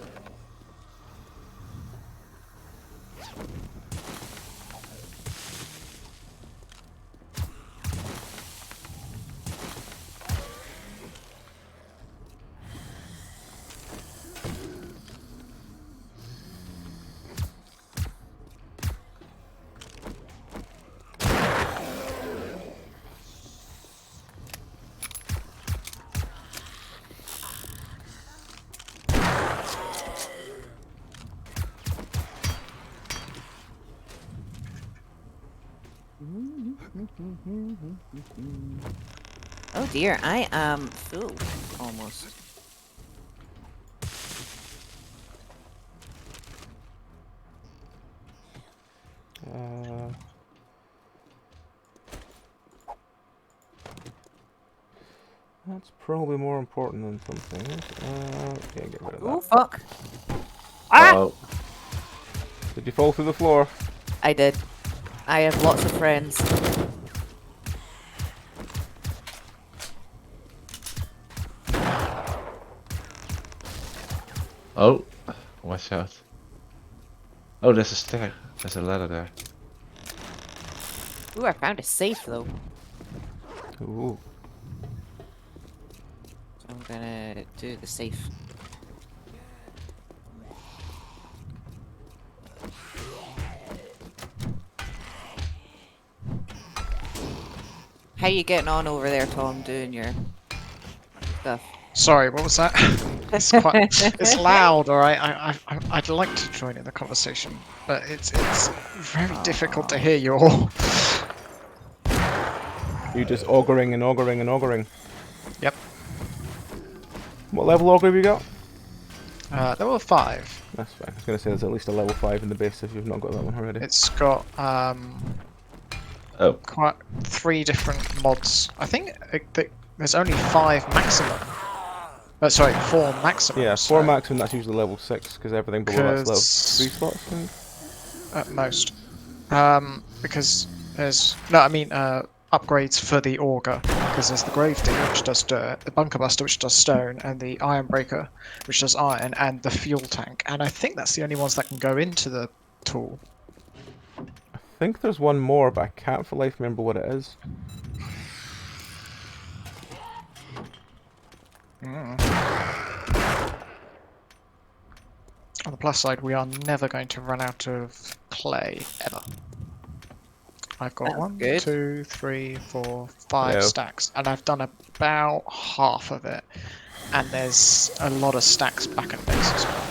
Oh dear, I am full almost. It's probably more important than some things. Okay, get rid of Oh that. fuck! Ah! Uh-oh. Did you fall through the floor? I did. I have lots of friends. Oh, watch out. Oh, there's a stair. There's a ladder there. Ooh, I found a safe though. Ooh. So I'm gonna do the safe. How you getting on over there, Tom, doing your stuff? Sorry, what was that? It's quite. It's loud, all right. I'd like to join in the conversation, but it's very difficult to hear you all. You just auguring and auguring and auguring. Yep. What level augur have you got? There were 5. That's fine. I was going to say there's at least a level 5 in the base if you've not got that one already. It's got Oh, quite 3 different mods. I think there's only 5 maximum. Sorry, 4 maximum. Yeah, 4 maximum, that's usually level 6, because everything below that's level 3 slots, I think. At most. Because there's... No, I mean, upgrades for the auger. Because there's the gravedigger, which does dirt, the bunker buster, which does stone, and the iron breaker, which does iron, and the fuel tank. And I think that's the only ones that can go into the tool. I think there's one more, but I can't for life remember what it is. On the plus side, we are never going to run out of clay, ever. I've got That's 1, good. 2, 3, 4, 5 Yeah. stacks, and I've done about half of it. And there's a lot of stacks back at base as well.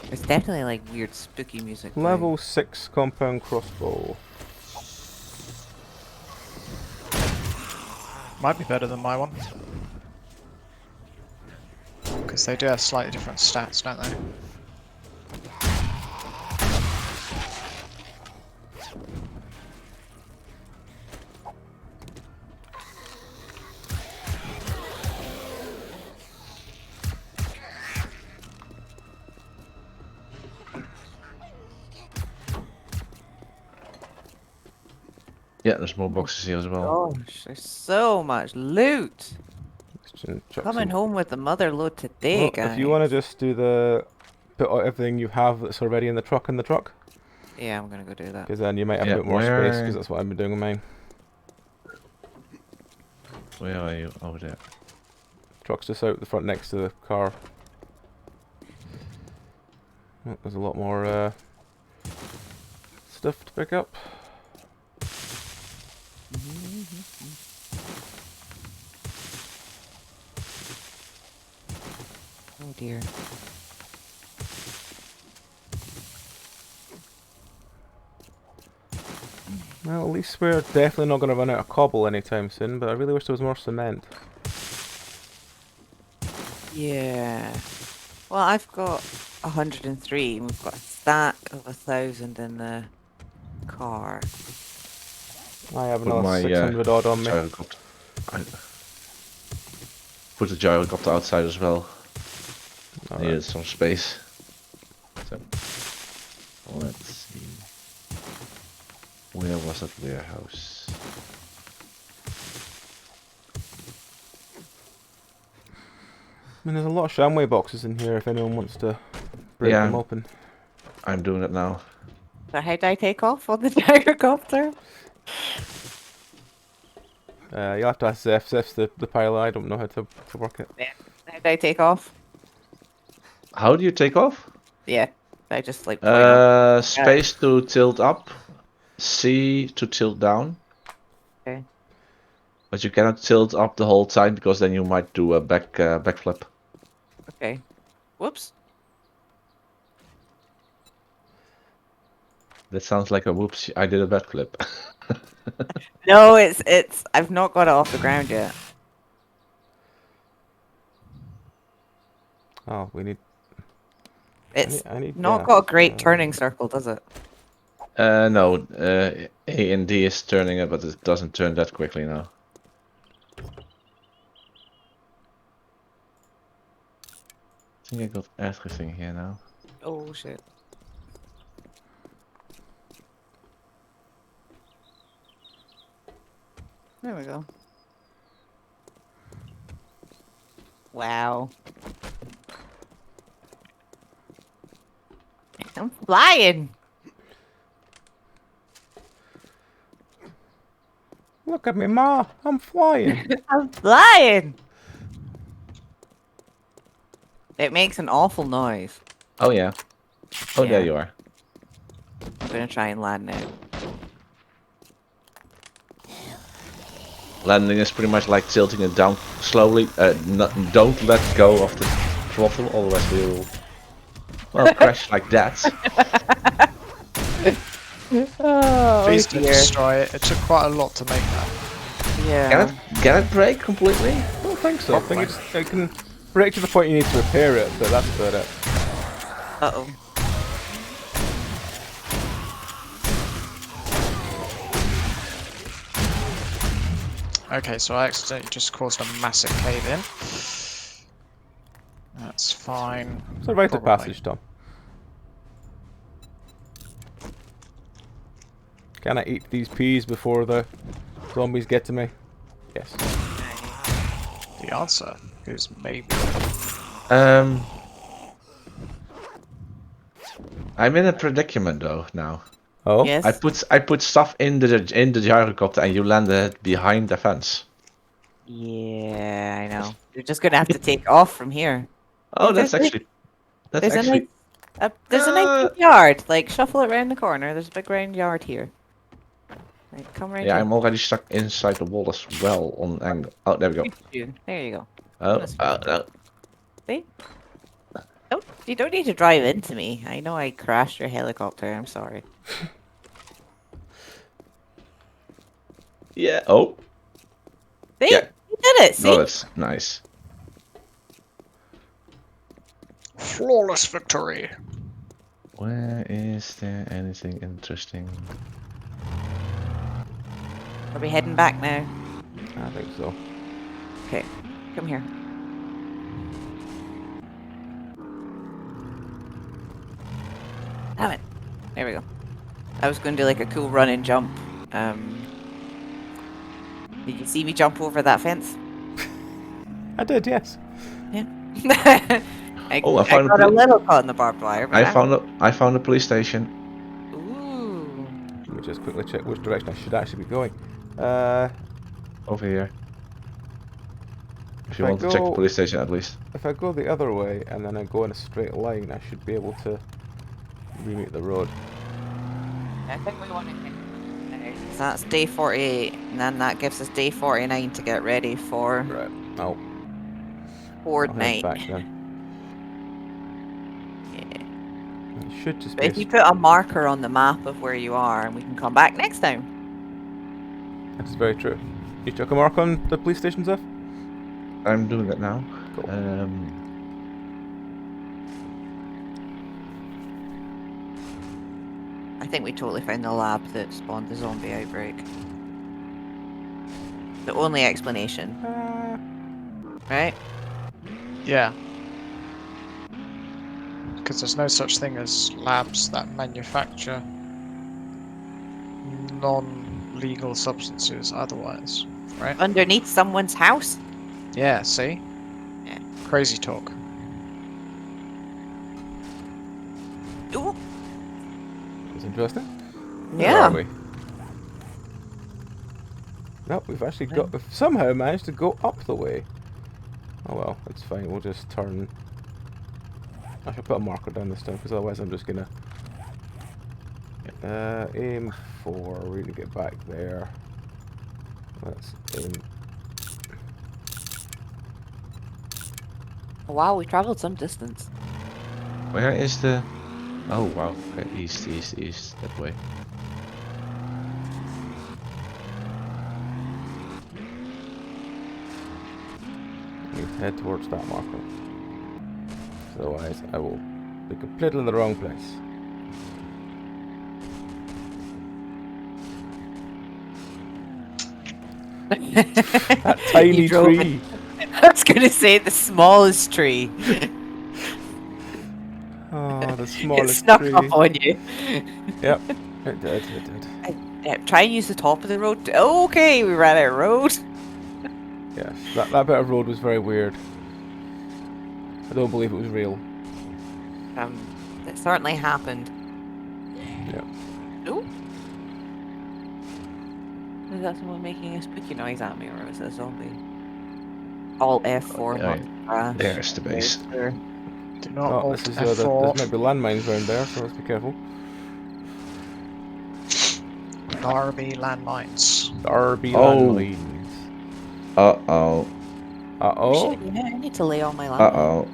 There's definitely like weird spooky music. playing. Level 6 compound crossbow. Might be better than my one. Because they do have slightly different stats, don't they? yeah, there's more boxes here as well. Gosh, there's so much loot. Chuck Coming some- home with the mother load today, Well, guys. if you want to just do the... put everything you have that's already in the truck, Yeah, I'm gonna go do that. because then you might have Yeah, a bit more space, where- because that's what I've been doing with mine. Where are you? Over there. Truck's just out the front next to the car. Oh, there's a lot more stuff to pick up. Oh dear. Well, at least we're definitely not going to run out of cobble anytime soon, but I really wish there was more cement. Yeah. Well, I've got 103, and we've got a stack of 1,000 in the car. I have Put another my 600 odd on me. gyrocopter. Put the gyrocopter outside as well. Alright. Needed some space. So, let's see. Where was that warehouse? I mean, there's a lot of Shamway boxes in here if anyone wants to break Yeah. them open. I'm doing it now. So how do I take off on the gyrocopter? You'll have to ask Zeph. Zeph's the pilot. I don't know how to work it. How do I take off? How do you take off? Yeah. I just like point up. Space to tilt up, C to tilt down. Okay. But you cannot tilt up the whole time because then you might do a backflip. Okay. Whoops. That sounds like a whoops, I did a bad clip. No, it's. I've not got it off the ground yet. Oh, we need. It's I need not gas. got a great turning circle, does it? No, A and D is turning it, but it doesn't turn that quickly now. I think I got everything here now. Oh shit. There we go. Wow. I'm flying. Look at me, Ma. I'm flying. I'm flying. It makes an awful noise. Oh yeah. Oh, there Yeah. you are. I'm gonna try and land now. Landing is pretty much like tilting it down slowly. Don't let go of the throttle, otherwise we will, well, crash like that. Oh, Please don't destroy it. It took quite a lot to make that. Yeah. Can it break completely? I don't think so. I think it can break to the point you need to repair it, but that's about it. Uh-oh. Okay, so I accidentally just caused a massive cave in. That's fine. It's a rite of Probably. passage, Tom. Can I eat these peas before the zombies get to me? Yes. The answer is maybe. I'm in a predicament though now. Oh? Yes. I put stuff in the gyrocopter and you landed behind the fence. Yeah, I know. You're just gonna have to take off from here. Oh, Oh, that's there's actually There's a nice, there's a nice Uh, big yard. Like shuffle it round the corner. There's a big round yard here. Like, come right yeah. here. I'm already stuck inside the wall as well on angle. Oh, there we go. There you go. Oh, no. See? You don't need to drive into me. I know I crashed your helicopter. I'm sorry. Yeah. Oh, See? Yeah. You did it. See? no, that's nice. Flawless victory. Where is there anything interesting? Are we heading back now? I think so. Okay. Come here. Damn it. There we go. I was going to do like a cool run and jump. Did you see me jump over that fence? I did, yes. Yeah. I Oh, I found a got a poli- little caught in the barbed wire. But I found a police station. Ooh. Let me just quickly check which direction I should actually be going. Over here. If you If I want to check the go- police station at least. If I go the other way and then I go in a straight line, I should be able to re-meet the road. I think we want to hit. So that's day 48, and then that gives us day 49 to get ready for Right. Oh, board I'll head night. back then. Yeah. It should just But be. if you put a marker on the map of where you are, and we can come back next time. That's very true. You took a mark on the police station, Zeph? I'm doing it now. Cool. I think we totally found the lab that spawned the zombie outbreak. The only explanation, right? Yeah. Because there's no such thing as labs that manufacture non-legal substances otherwise, right? Underneath someone's house? Yeah, see? Yeah. Crazy talk. Ooh. That's interesting. Yeah. Where are we? Nope, we've actually got. We've somehow managed to go up the way. Oh well, it's fine. We'll just turn. I should put a marker down this time because otherwise I'm just gonna aim for. We need to get back there. Let's aim. Wow, we traveled some distance. Where is the Oh wow. Okay, east, east, east, that way. I need to head towards that marker. Otherwise, I will be completely in the wrong place. That tiny You drove tree. I was gonna say the smallest tree. Oh, the It smallest snuck tree. up on you. Yep, it did, it did. Try and use the top of the road. Okay, we ran out of road. Yes, that bit of road was very weird. I don't believe it was real. It certainly happened. Yep. Oh, is that someone making a spooky noise at me, or is it a zombie? All F4, Yeah, not crash. there's the base. Sure. Do not Oh, alt this is F4. there might be landmines around there, so let's be careful. RB landmines. The RB Oh. landmines. Uh-oh. Uh-oh. Shit, yeah, I need to lay on my line. Uh-oh.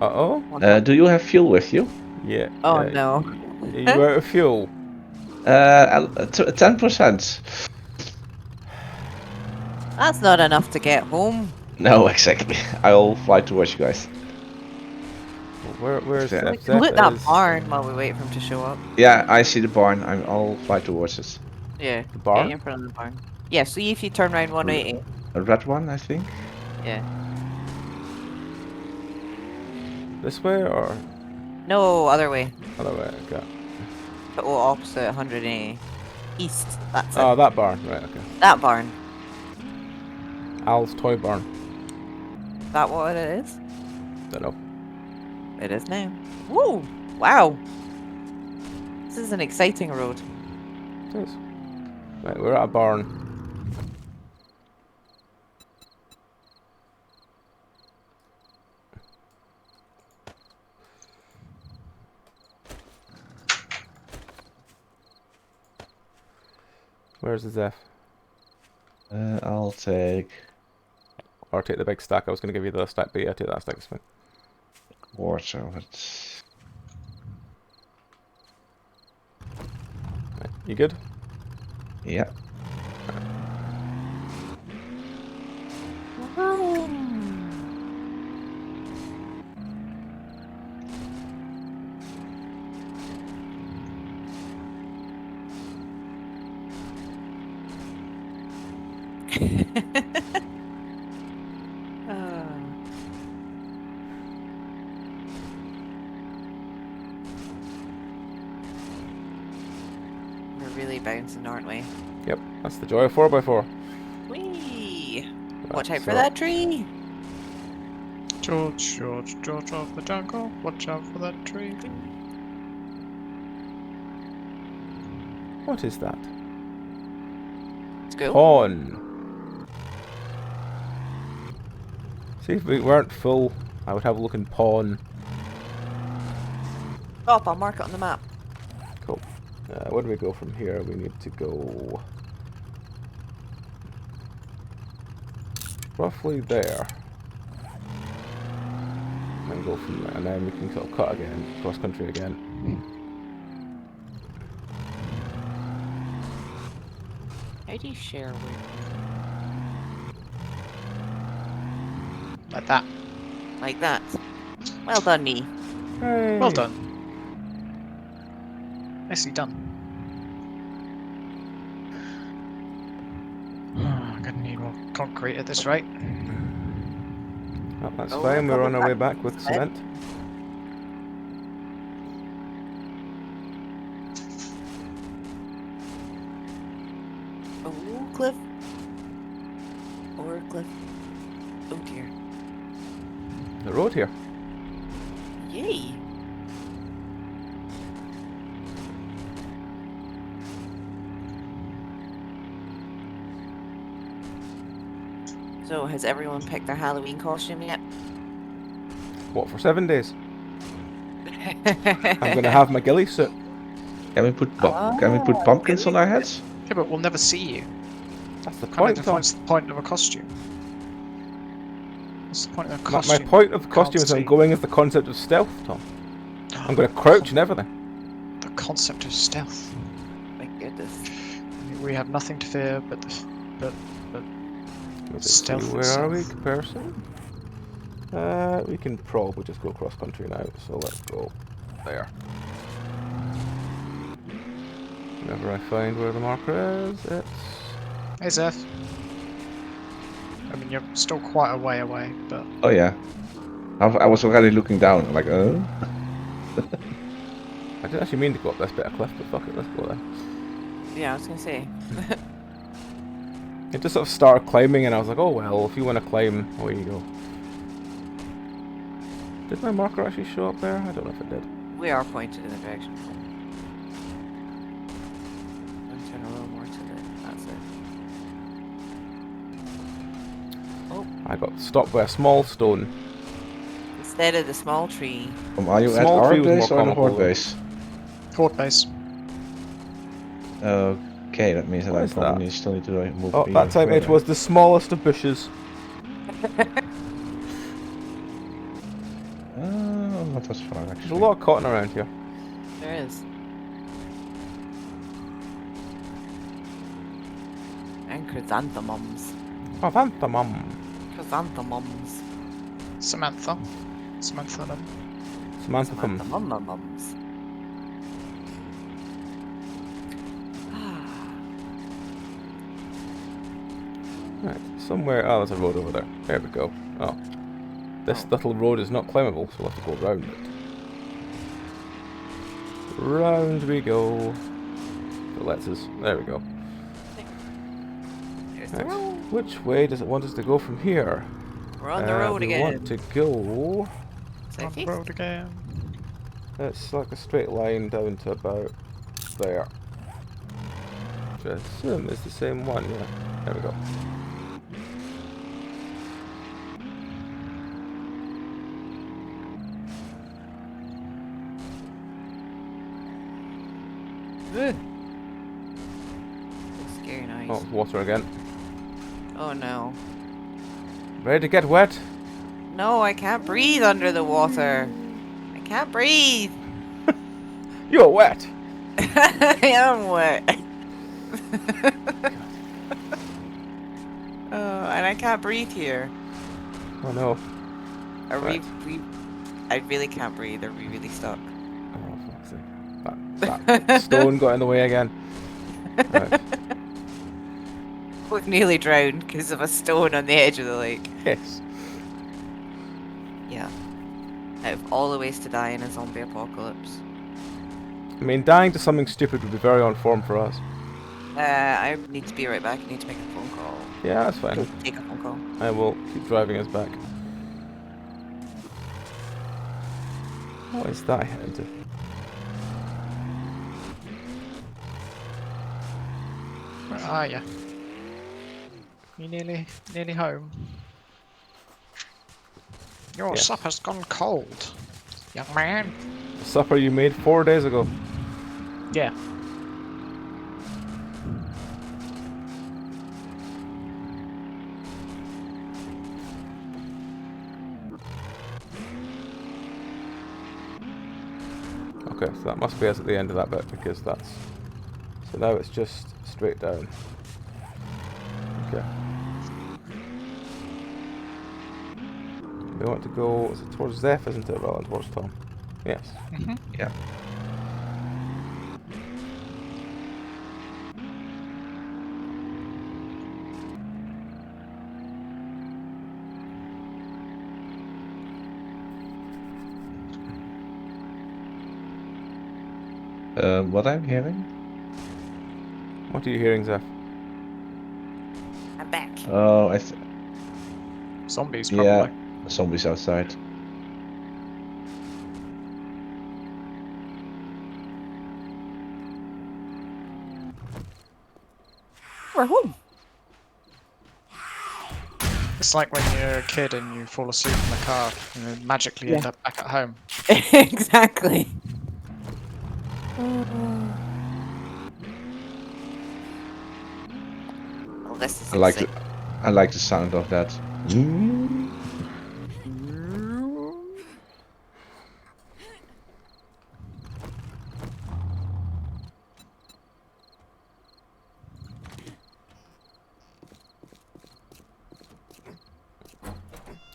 Uh-oh. Do you have fuel with you? Yeah. Oh no. Are you out of fuel? 10%. That's not enough to get home. No, exactly. I'll fly towards you guys. Where's Yeah. We Zeph? can loot Zeph that is barn while we wait for him to show up. Yeah, I see the barn. I'll fly towards it. Yeah. the Get barn? in front of the barn. Yeah, see if you turn around 180. A red one, I think. Yeah. This way or No, other way. other way? Okay. Total opposite 180. East. That's it. Oh, that barn. Right, okay. That barn. Al's toy barn. Is that what it is? Don't know. It is now. Woo! Wow! This is an exciting road. It is. Right, we're at a barn. Where's the Zeph? I'll take Or take the big stack. I was going to give you the stack, but yeah, take that stack. It's fine. water. But Right, you good? yeah. We're really bouncing, aren't we? Yep, that's the joy of 4x4. Whee! Right, Watch out for so- that tree! George, George, George of the jungle. Watch out for that tree. What is that? Let's go. Pawn. See, if we weren't full, I would have a look in pawn. Stop, I'll mark it on the map. Cool. Where do we go from here? We need to go roughly there. And go from there, and then we can sort of cut again, cross country again. How do you share with Like that. like that? Well done, me. Hey. Well done. Nicely done. I'm gonna need more concrete at this rate. Oh, that's Oh, fine, we're we're on our way back with cement. cement. Oh, cliff. Or cliff. Oh dear. The road here. Yay! So, has everyone picked their Halloween costume yet? What, for 7 days? I'm gonna have my ghillie suit. Can we put pumpkins on our heads? Yeah, but we'll never see you. That's the Kind point, of Tom. defines the point of a costume. What's the point of a My costume? point of You costume can't is I'm see. going with the concept of stealth, Tom. I'm going to crouch and everything. The concept of stealth. My goodness. We have nothing to fear but Let's see, stealth where are we, itself. person? We can probably just go cross country now, so let's go there. Whenever I find where the marker is, it's... Hey Zeph. I mean, you're still quite a way away, but Oh yeah. I was already looking down. I'm like, I didn't actually mean to go up this bit of cliff, but fuck it, let's go there. Yeah, I was gonna say. It just sort of started climbing, and I was like, oh well, if you want to climb, away you go. Did my marker actually show up there? I don't know if it did. We are pointed in the direction. I'll turn a little more to the. That's it. Oh, I got stopped by a small stone. instead of the small tree. are you at Small our tree was base more or the comical, horde though. base? Horde base. Okay, that means that What I is probably that? still need to move. Oh, that time it was the smallest of bushes. Not as far There's a actually. lot of cotton around here. There is. And chrysanthemums. Oh, Phantomum. Chrysanthemums. Samantha. Samantha. Samantha. Chrysanthemums. Right, somewhere. Oh, there's a road over there. There we go. Oh. This little road is not climbable, so we'll have to go round it. Round we go. If it lets us. There we go. There's the Right. road. Which way does it want us to go from here? We're on the road we again. want to go... On the Southeast. road again. It's like a straight line down to about there. Which I assume is the same one, yeah. There we go. Ugh. Scary noise. Oh, water again. Oh no. Ready to get wet? No, I can't breathe under the water. I can't breathe. You're wet! I am wet. Oh, and I can't breathe here. Oh no. Are Right. I really can't breathe. Are we really stuck? Oh, fuck's sake. That stone got in the way again. Right. We've nearly drowned because of a stone on the edge of the lake. Yes. Yeah. Out of all the ways to die in a zombie apocalypse. I mean, dying to something stupid would be very on form for us. I need to be right back. I need to make a phone call. Yeah, that's fine. Take a phone call. I will keep driving us back. What is that heading to? Where are you? You nearly home. Your Yes. supper's gone cold, young man. The supper you made 4 days ago. Yeah. Okay, so that must be us at the end of that bit because that's... So now it's just straight down. Okay. We want to go... Is it towards Zeph, isn't it? Rather than towards Tom. Yes. Mm-hmm. Yeah. What I'm hearing? What are you hearing, Zeph? I'm back. Oh, Zombies, probably. yeah, zombies outside. We're home. It's like when you're a kid and you fall asleep in the car and then magically end Yeah. up back at home. Exactly. Oh, this is I like insane. I like the sound of that.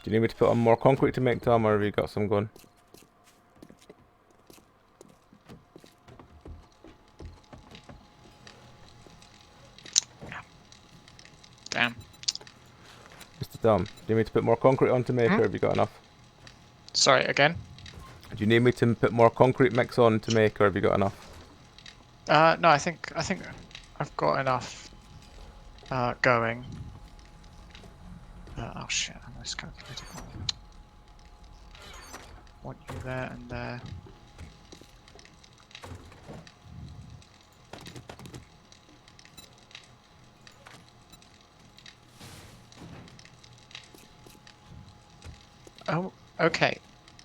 you need me to put on more concrete to make Tom, or have you got some going? Damn. Mr. Tom, do you need me to put more concrete on to make, or have you got enough? Sorry, again? Do you need me to put more concrete mix on to make, or have you got enough? No, I think I've got enough going. Oh shit, I miscalculated that one. Want you there and there. Oh, okay.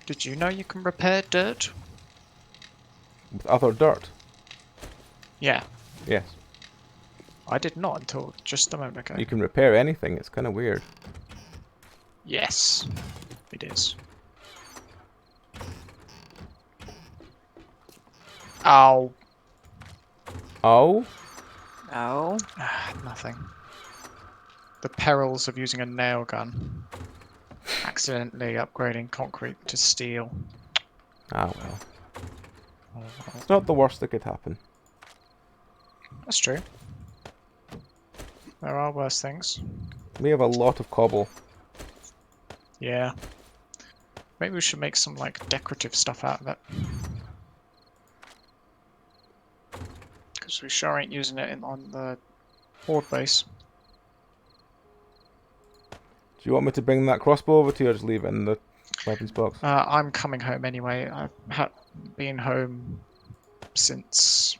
Did you know you can repair dirt? With other dirt? Yeah, Yes. I did not until just a moment ago. You can repair anything, it's kind of weird. Yes, it is. Ow. Oh? Oh. Nothing. The perils of using a nail gun. Accidentally upgrading concrete to steel. Ah well. Oh, well. It's not the worst that could happen. That's true. There are worse things. We have a lot of cobble. Yeah. Maybe we should make some like decorative stuff out of it. Because we sure ain't using it on the horde base. Do you want me to bring that crossbow over to you, or just leave it in the weapons box? I'm coming home anyway. I've been home since,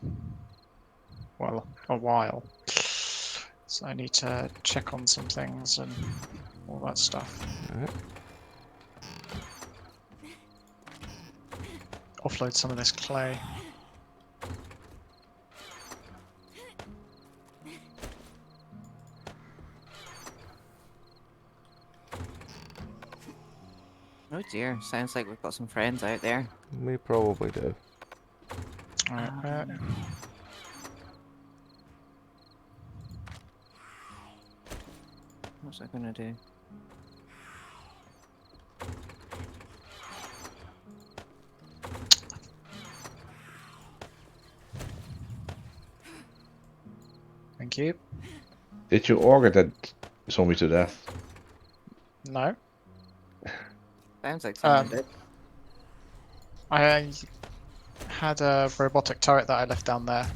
well, a while. So I need to check on some things and all that stuff. Alright. Offload some of this clay. Oh dear, sounds like we've got some friends out there. We probably do. Alright, What's that gonna do? thank you. Did you order that zombie to death? No. Sounds like someone Um, did. I had a robotic turret that I left down there.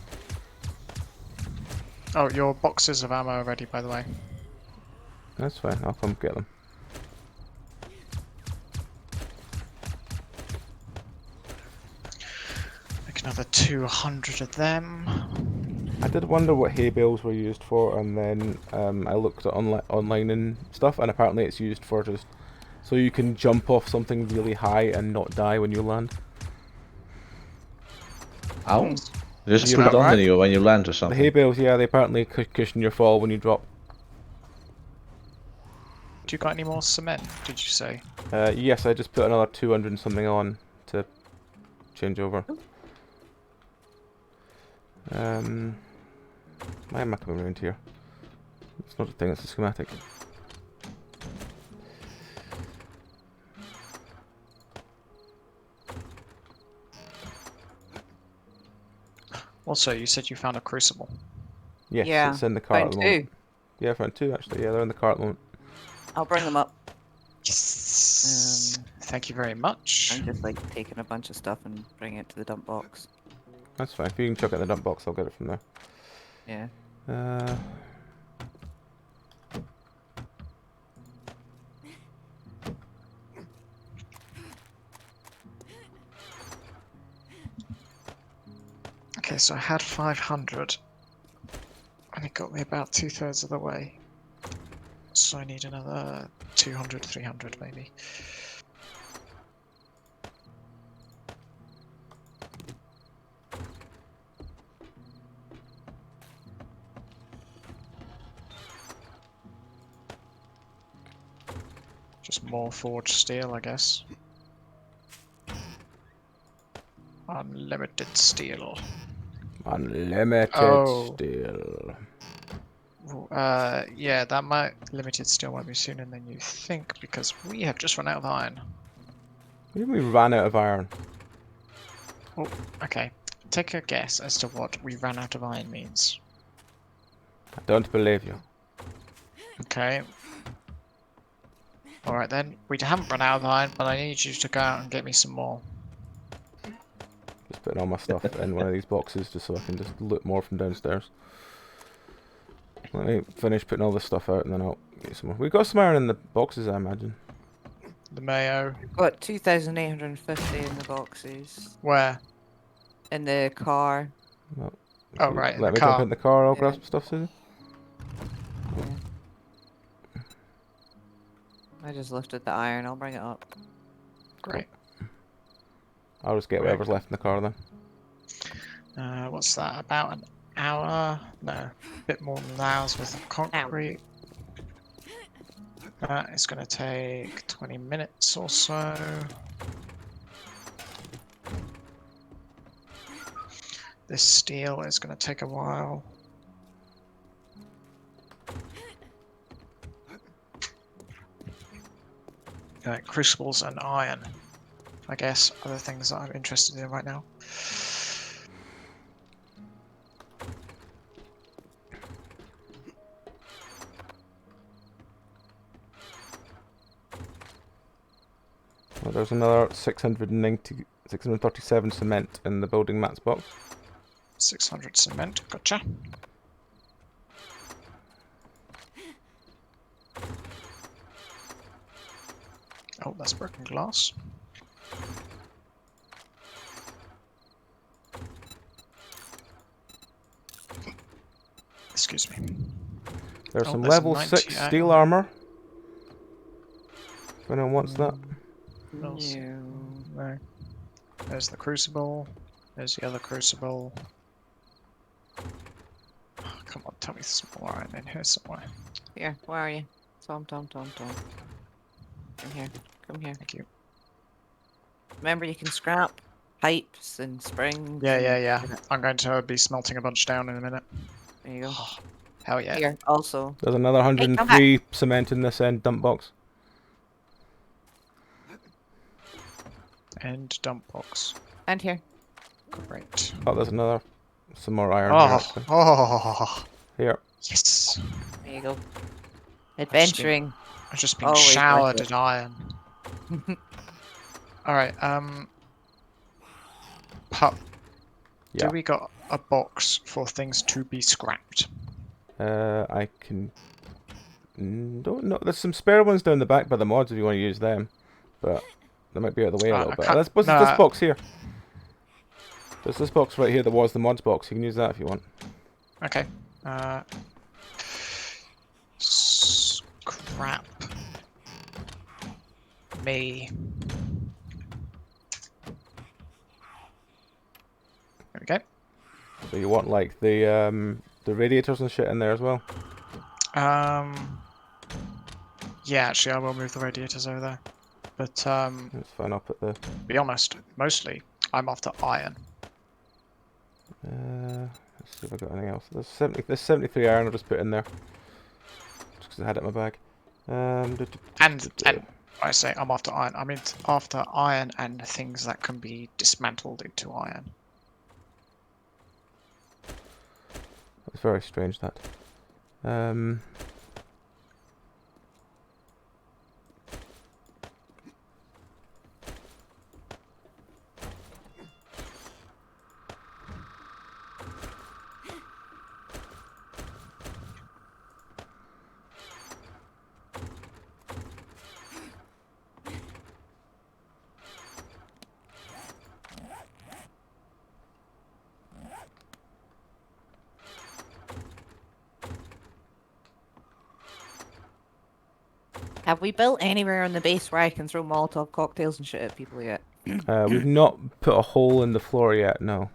Oh, your boxes of ammo are ready, by the way. That's fine, I'll come get them. Make another 200 of them. I did wonder what hay bales were used for, and then I looked at online and stuff, and apparently it's used for just so you can jump off something really high and not die when you land. Ow. Just Is put that it on right? you when you land or The something. hay bales, yeah, they apparently cushion your fall when you drop. Do you got any more cement, did you say? Yes, I just put another 200 and something on to change over. Why am I coming around here? It's not a thing, it's a schematic. Also, you said you found a crucible. Yes, Yeah, it's in the car at found the two. moment. Yeah, I found two actually. Yeah, they're in the car at the moment. I'll bring them up. Yes. Thank you very much. I'm just like taking a bunch of stuff and bringing it to the dump box. That's fine. If you can chuck it in the dump box, I'll get it from there. Yeah. Okay, so I had 500. And it got me about 2/3 of the way. So I need another 200, 300 maybe. Just more forged steel, I guess. Unlimited steel. Unlimited Oh. steel. Yeah, that might limited steel might be sooner than you think because we have just run out of iron. Maybe we ran out of iron. Okay, take a guess as to what we ran out of iron means. I don't believe you. Okay. Alright then, we haven't run out of iron, but I need you to go out and get me some more. Just putting all my stuff in one of these boxes just so I can just loot more from downstairs. Let me finish putting all this stuff out and then I'll get some more. We've got some iron in the boxes, I imagine. The mayo. Got 2,850 in the boxes. Where? In the car. Well, Oh, right, in let the me car. jump in the car, I'll grab Yeah. some stuff, Susie. Yeah. I just lifted the iron, I'll bring it up. Great. I'll just get whatever's left in the car then. What's that? About an hour? No, a bit more than an hour's worth of concrete. That is going to take 20 minutes or so. This steel is going to take a while. Crucibles and iron, I guess, are the things that I'm interested in right now. Well, there's another 637 cement in the building mats box. 600 cement, gotcha. Oh, that's broken glass. Excuse me. There's Oh, some there's level 6 98. steel armor. If anyone wants that. Else? No. No. There's the crucible. There's the other crucible. Oh, come on, tell me some more iron in here somewhere. Here, where are you? Tom. Come here. Come here. Thank you. Remember, you can scrap pipes and springs. Yeah. I'm going to be smelting a bunch down in a minute. There you go. Hell yeah. Here, also. There's another come 103 cement in this end dump box. And dump box. And here. Great. Oh, there's another. Some more iron here, Oh, actually. oh, Here. yes. There you go. Adventuring. I've just been Always worth showered it. in iron. Alright, Pup, Yeah. do we got a box for things to be scrapped? I can... don't know. There's some spare ones down the back by the mods if you want to use them. But they might be out of the way a little I bit. can't- What's no, this box here? There's this box right here that was the mods box. You can use that if you want. Okay. Scrap me. There we go. So you want like the radiators and shit in there as well. Yeah, actually, I will move the radiators over there. But Let's find up at the. to be honest, mostly I'm after iron. Let's see if I got anything else. There's 73 iron. I'll just put in there. Just 'cause I had it in my bag. And I say I'm after iron. I mean after iron and things that can be dismantled into iron. It's very strange that. Have we built anywhere on the base where I can throw Molotov cocktails and shit at people yet? We've not put a hole in the floor yet. No.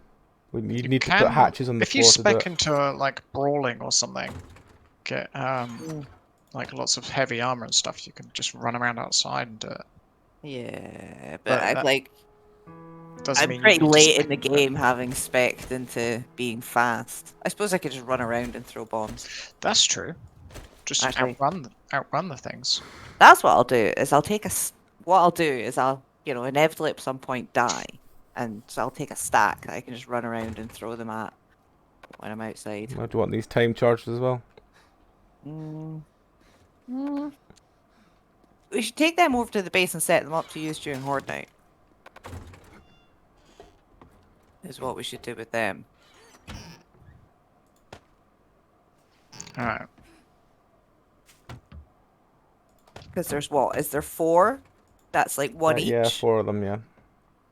You need to put hatches on the if you floor to do spec it. into like brawling or something, get like lots of heavy armor and stuff, you can just run around outside and do it. Yeah, but But I'd that- like... Doesn't I'm mean you pretty need to late stick in the with it. game having spec'd into being fast. I suppose I could just run around and throw bombs. That's true. Just Actually, outrun the things. that's what I'll do. Is I'll take a. What I'll do is I'll, inevitably at some point die, and so I'll take a stack that I can just run around and throw them at when I'm outside. I do want these time charges as well. Mm. Mm. We should take them over to the base and set them up to use during Horde Night. Is what we should do with them. All right. Because there's what? Is there 4? That's like one each. Yeah, 4 of them, yeah.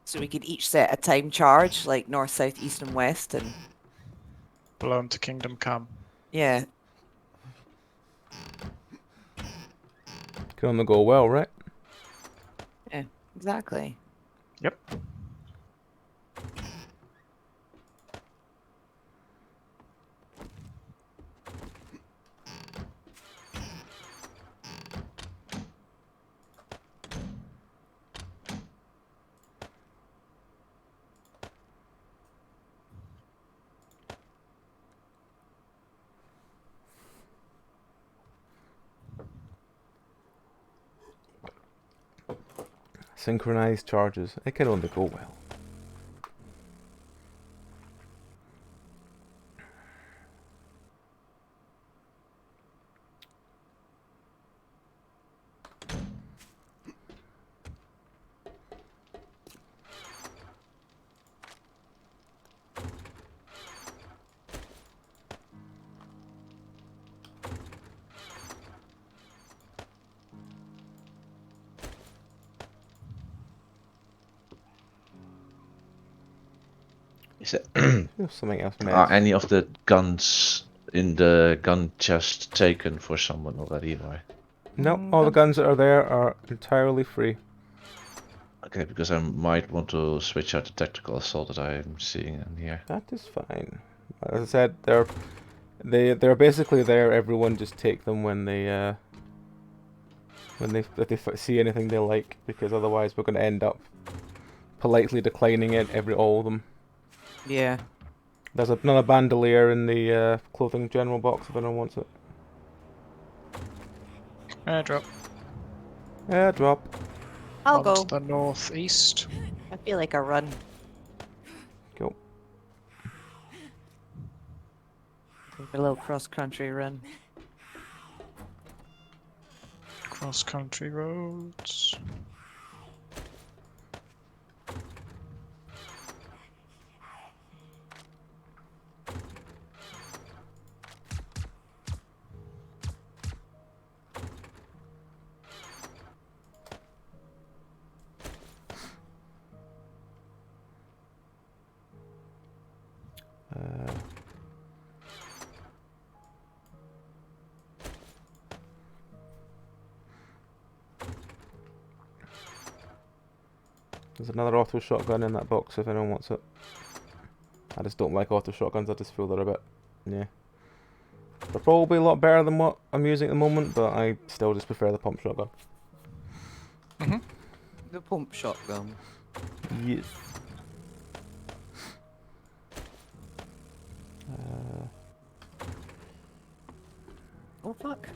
So we could each set a time charge, like north, south, east, and west, and Blow 'em to Kingdom Come. yeah. Can only go well, right? Yeah, exactly. Yep. Synchronized charges. It can only go well. Is it There's something else, are mad. any of the guns in the gun chest taken for someone already? Or? No, all the guns that are there are entirely free. Okay, because I might want to switch out the tactical assault that I am seeing in here. That is fine. As I said, they're basically there. Everyone just take them when they if they see anything they like, because otherwise we're going to end up politely declining it all of them. Yeah. There's another bandolier in the clothing general box if anyone wants it. Airdrop. Airdrop. I'll On go. to the northeast. I feel like a run. Go. Take a little cross-country run. Cross country roads. There's another auto shotgun in that box if anyone wants it. I just don't like auto shotguns. I just feel they're a bit, yeah. They're probably a lot better than what I'm using at the moment, but I still just prefer the pump shotgun. The pump shotgun. Yes. Oh fuck.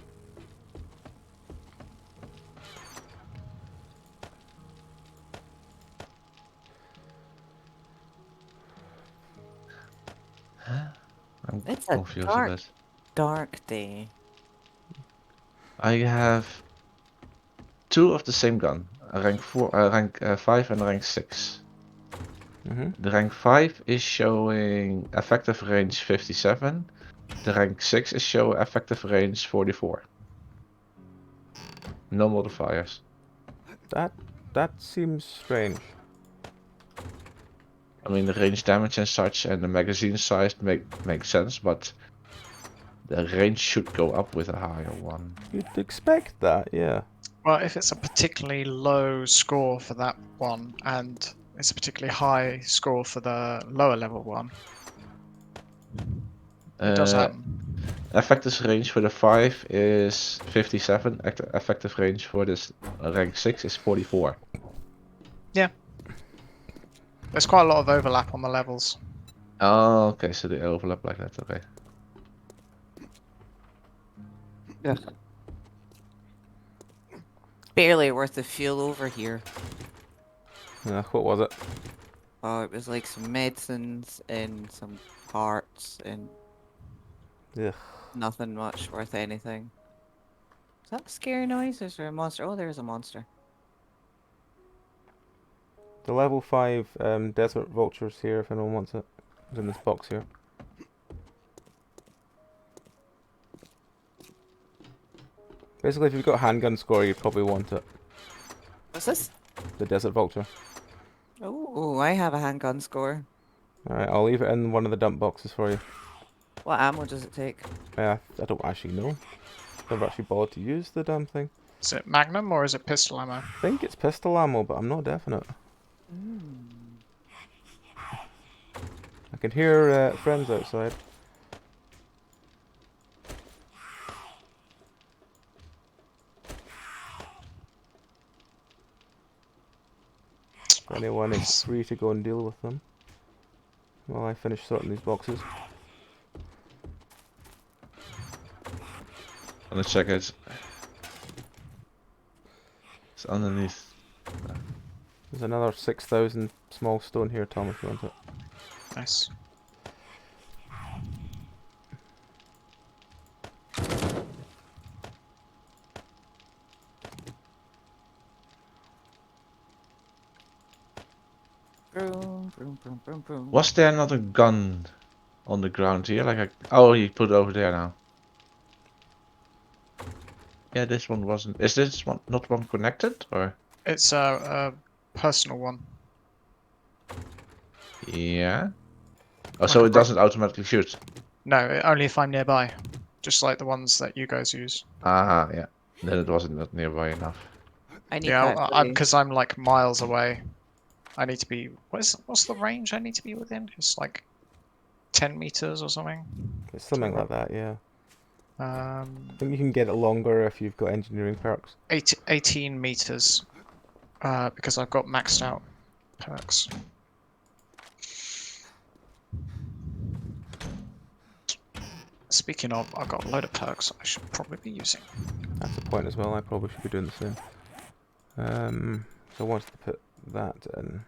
I'm It's a confused dark- a bit. Dark day. I have 2 of the same gun, a rank 4, rank 5 and a rank 6. The rank 5 is showing effective range 57. The rank 6 is showing effective range 44. No modifiers. That seems strange. I mean, the range damage and such and the magazine size make sense, but the range should go up with a higher one. You'd expect that, yeah. Well, if it's a particularly low score for that one, and it's a particularly high score for the lower level one, it does happen. Effective range for the 5 is 57. Effective range for this rank 6 is 44. Yeah. There's quite a lot of overlap on the levels. Oh, okay, so they overlap like that, okay. Ugh. Barely worth the fuel over here. Yeah, what was it? Oh, it was like some medicines and some parts and Ugh. nothing much worth anything. Is that a scary noise? Is there a monster? Oh, there's a monster. The level 5 desert vultures here if anyone wants it. It's in this box here. Basically, if you've got handgun score, you probably want it. What's this? The desert vulture. Oh, I have a handgun score. Alright, I'll leave it in one of the dump boxes for you. What ammo does it take? I don't actually know. Never actually bothered to use the damn thing. Is it Magnum or is it pistol ammo? I think it's pistol ammo, but I'm not definite. Mm. I can hear friends outside. If anyone is free to go and deal with them while I finish sorting these boxes. I'm gonna check it. It's underneath. There's another 6,000 small stone here, Tom, if you want it. Nice. Vroom, vroom, vroom, vroom, vroom. Was there another gun on the ground here? Like oh, you put it over there now. Yeah, this one wasn't. Is this one not one connected or? It's a personal one. Yeah. Oh, Like so a it doesn't automatically shoot. No, only if I'm nearby. Just like the ones that you guys use. Ah, yeah. Then it wasn't not nearby enough. I need Yeah, to I'm actually. because I'm like miles away. I need to be. What's the range I need to be within? It's like 10 meters or something. It's something like that, yeah. I Um, think you can get it longer if you've got engineering perks. 18 meters. Because I've got maxed out perks. Speaking of, I've got a load of perks I should probably be using. That's the point as well, I probably should be doing the same. So I wanted to put that in.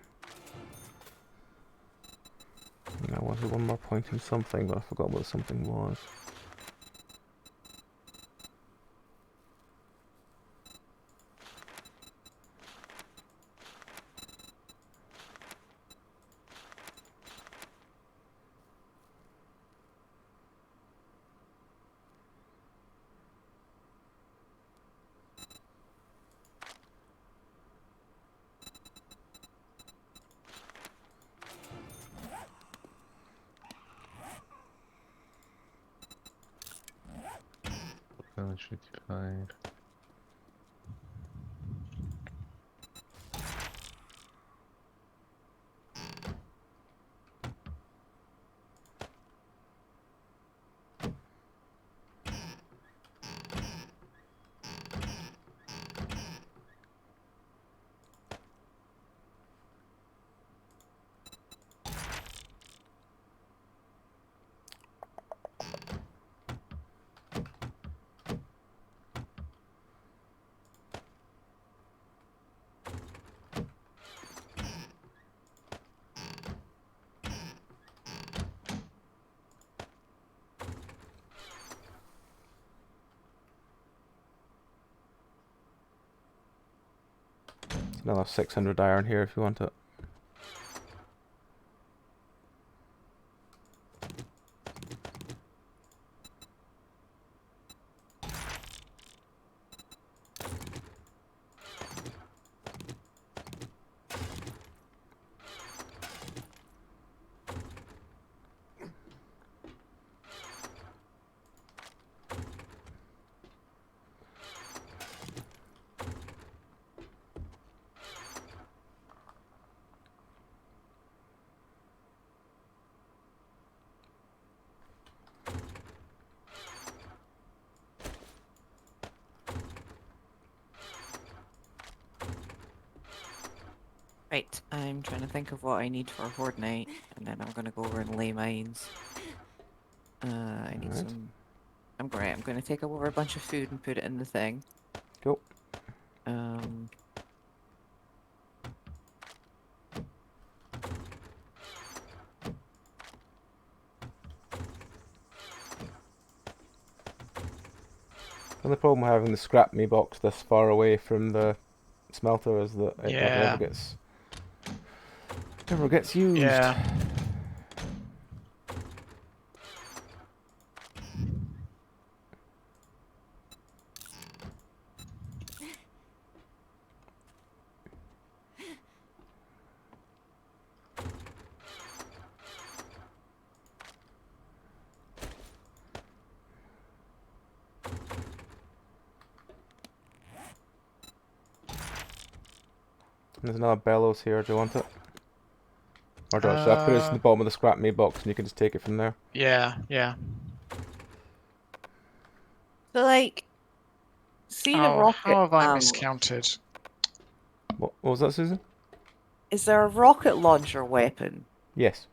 I wanted one more point in something, but I forgot what something was. Damage 55. There's another 600 iron here if you want it. Right, I'm trying to think of what I need for Horde Night, and then I'm gonna go over and lay mines. I need Alright. some... I'm gonna take over a bunch of food and put it in the thing. Cool. Um... The only problem with having the scrap me box this far away from the smelter is that it Yeah. never gets used. Yeah. There's another bellows here. Do you want it? Or do should I put it in the bottom of the scrap me box and you can just take it from there? Yeah. Yeah. So, like... See the Oh, rocket how have I ammo. miscounted? What was that, Susan? Is there a rocket launcher weapon? Yes.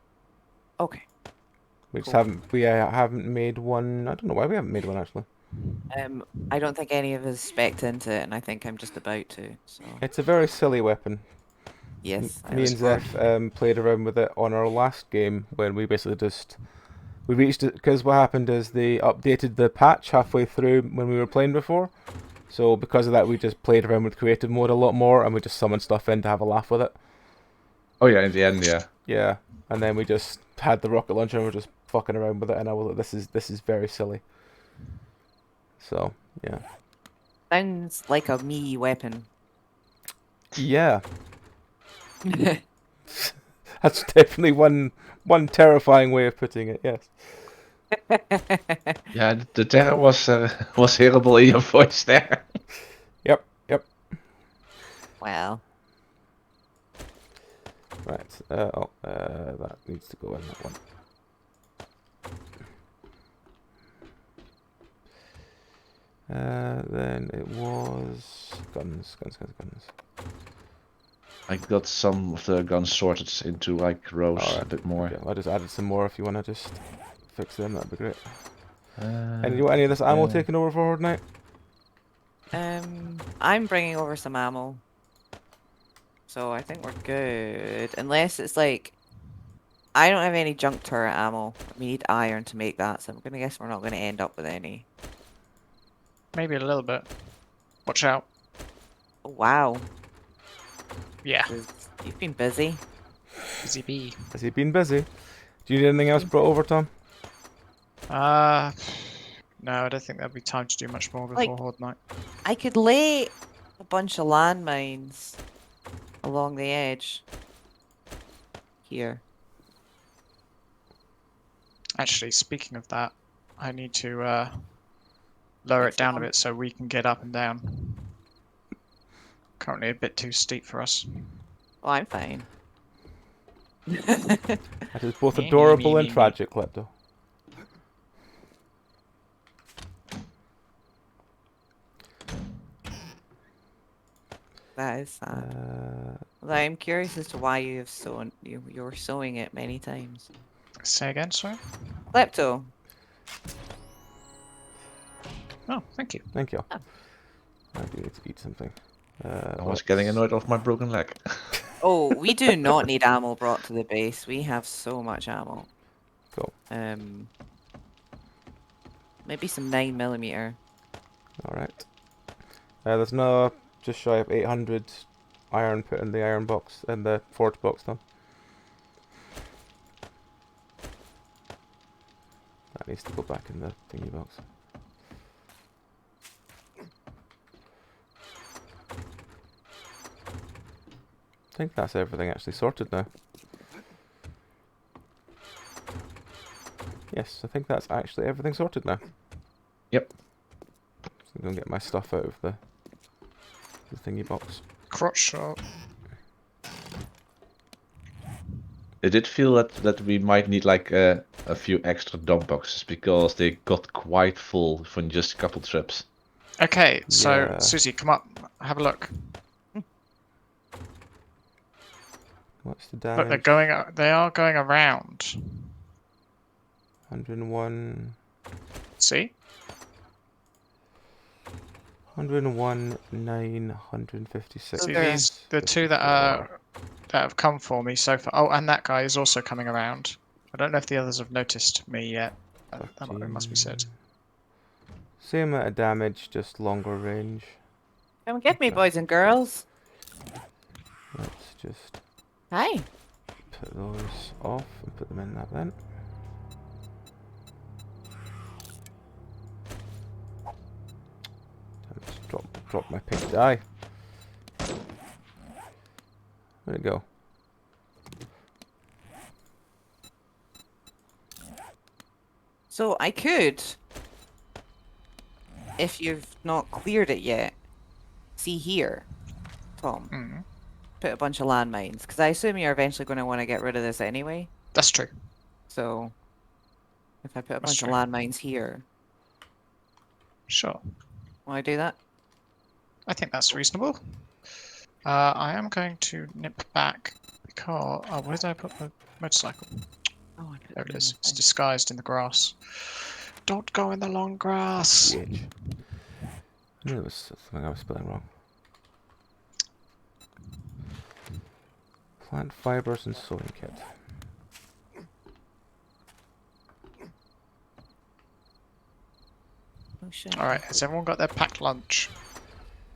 Okay. We just Cool. haven't made one. I don't know why we haven't made one actually. I don't think any of us spec'd into it, and I think I'm just about to, so... It's a very silly weapon. Yes, I Me was and Zeph played around with it on our last game when we basically just we reached it because what happened is they updated the patch halfway through when we were playing before. So because of that, we just played around with creative mode a lot more, and we just summoned stuff in to have a laugh with it. Oh yeah, in the end, yeah. Yeah, and then we just had the rocket launcher and we're just fucking around with it, and I was like, this is very silly. So yeah. Sounds like a me weapon. Yeah. That's definitely one terrifying way of putting it. Yes. Yeah, the terror was hearable in your voice there. Yep. Well, Right. That needs to go in that one. Then it was guns. I got some of the guns sorted into like rows a Alright, bit more. Okay, I just added some more if you want to just fix them, that'd be great. Uh, And you want any of this ammo taken over for Horde Night? I'm bringing over some ammo. So I think we're good. Unless it's like... I don't have any junk turret ammo. We need iron to make that, so I'm gonna guess we're not gonna end up with any. Maybe a little bit. Watch out. Oh, wow. Yeah. You've been busy. Busy bee. Has he been busy? Do you need anything else brought over, Tom? No, I don't think there'll be time to do much more before Like- Horde Night. I could lay a bunch of landmines along the edge. Here. Actually, speaking of that, I need to lower it down a bit so we can get up and down. Currently a bit too steep for us. Oh, I'm fine. That is both Me, adorable me, and me. tragic, Klepto. That is sad. Although I'm curious as to why you have sewn you're sewing it many times. Say again, sorry? Klepto. Oh, thank you. Thank you. Oh. I do need to eat something. I was getting annoyed of my broken leg. Oh, we do not need ammo brought to the base. We have so much ammo. Cool. Maybe some 9mm. Alright. There's no just shy of 800 iron put in the iron box, in the forge box now. That needs to go back in the thingy box. I think that's everything actually sorted now. Yes, I think that's actually everything sorted now. Yep. So I'm going to get my stuff out of the thingy box. Crotch shot. It did feel that we might need like a few extra dump boxes because they got quite full from just a couple trips. Okay, so Yeah. Susie, come up, have a look. What's the Look, damage? they are going around. 101. See? 101, 9, 156. So See they're- the two that have come for me so far. Oh, and that guy is also coming around. I don't know if the others have noticed me yet. It must be said. Same amount of damage, just longer range. Come get me, Okay. boys and girls. Let's just Hi. put those off and put them in that vent. Let's drop my pink die. Where'd it go? So I could, if you've not cleared it yet, see here, Tom, Mm, put a bunch of landmines, because I assume you're eventually going to want to get rid of this anyway. that's true. So if I put a That's bunch of true. landmines here, Sure. will I do that? I think that's reasonable. I am going to nip back because... Oh, where did I put my motorcycle? Oh, I put There them it in is. the It's thing. disguised in the grass. Don't go in the long grass. GH. I knew there was something I was spelling wrong. Plant fibers and sewing kit. Oh shit. All right, has everyone got their packed lunch?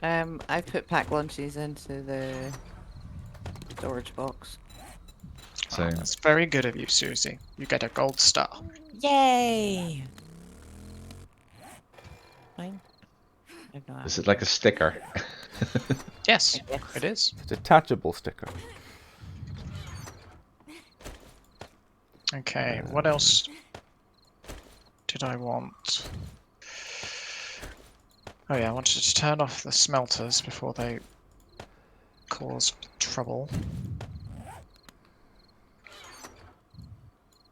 I've put packed lunches into the storage box. Oh, Same. that's very good of you, Susie. You get a gold star. Yay! Fine. I've not Is it like a sticker? Yes, Yes. it is. It's a detachable sticker. Okay, what else did I want? Oh yeah, I wanted to turn off the smelters before they cause trouble.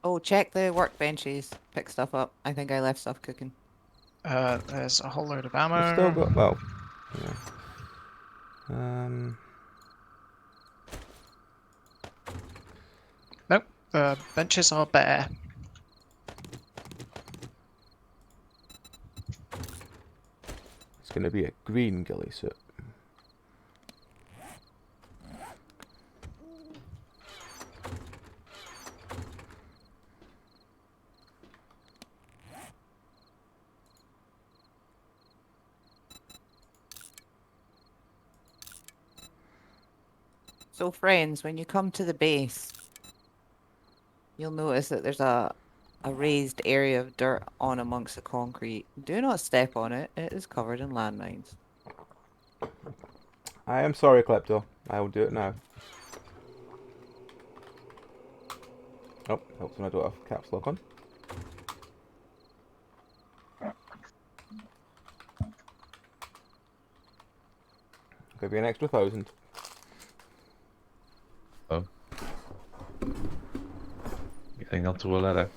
Oh, check the workbenches. Pick stuff up. I think I left stuff cooking. There's a whole load of We've ammo. still got, well, yeah. Nope, the benches are bare. It's going to be a green ghillie suit. So, friends, when you come to the base, you'll notice that there's a raised area of dirt on amongst the concrete. Do not step on it. It is covered in landmines. I am sorry, Klepto. I will do it now. Oh, helps when I don't have caps lock on. Could be an extra 1,000. Oh. Getting onto a ladder.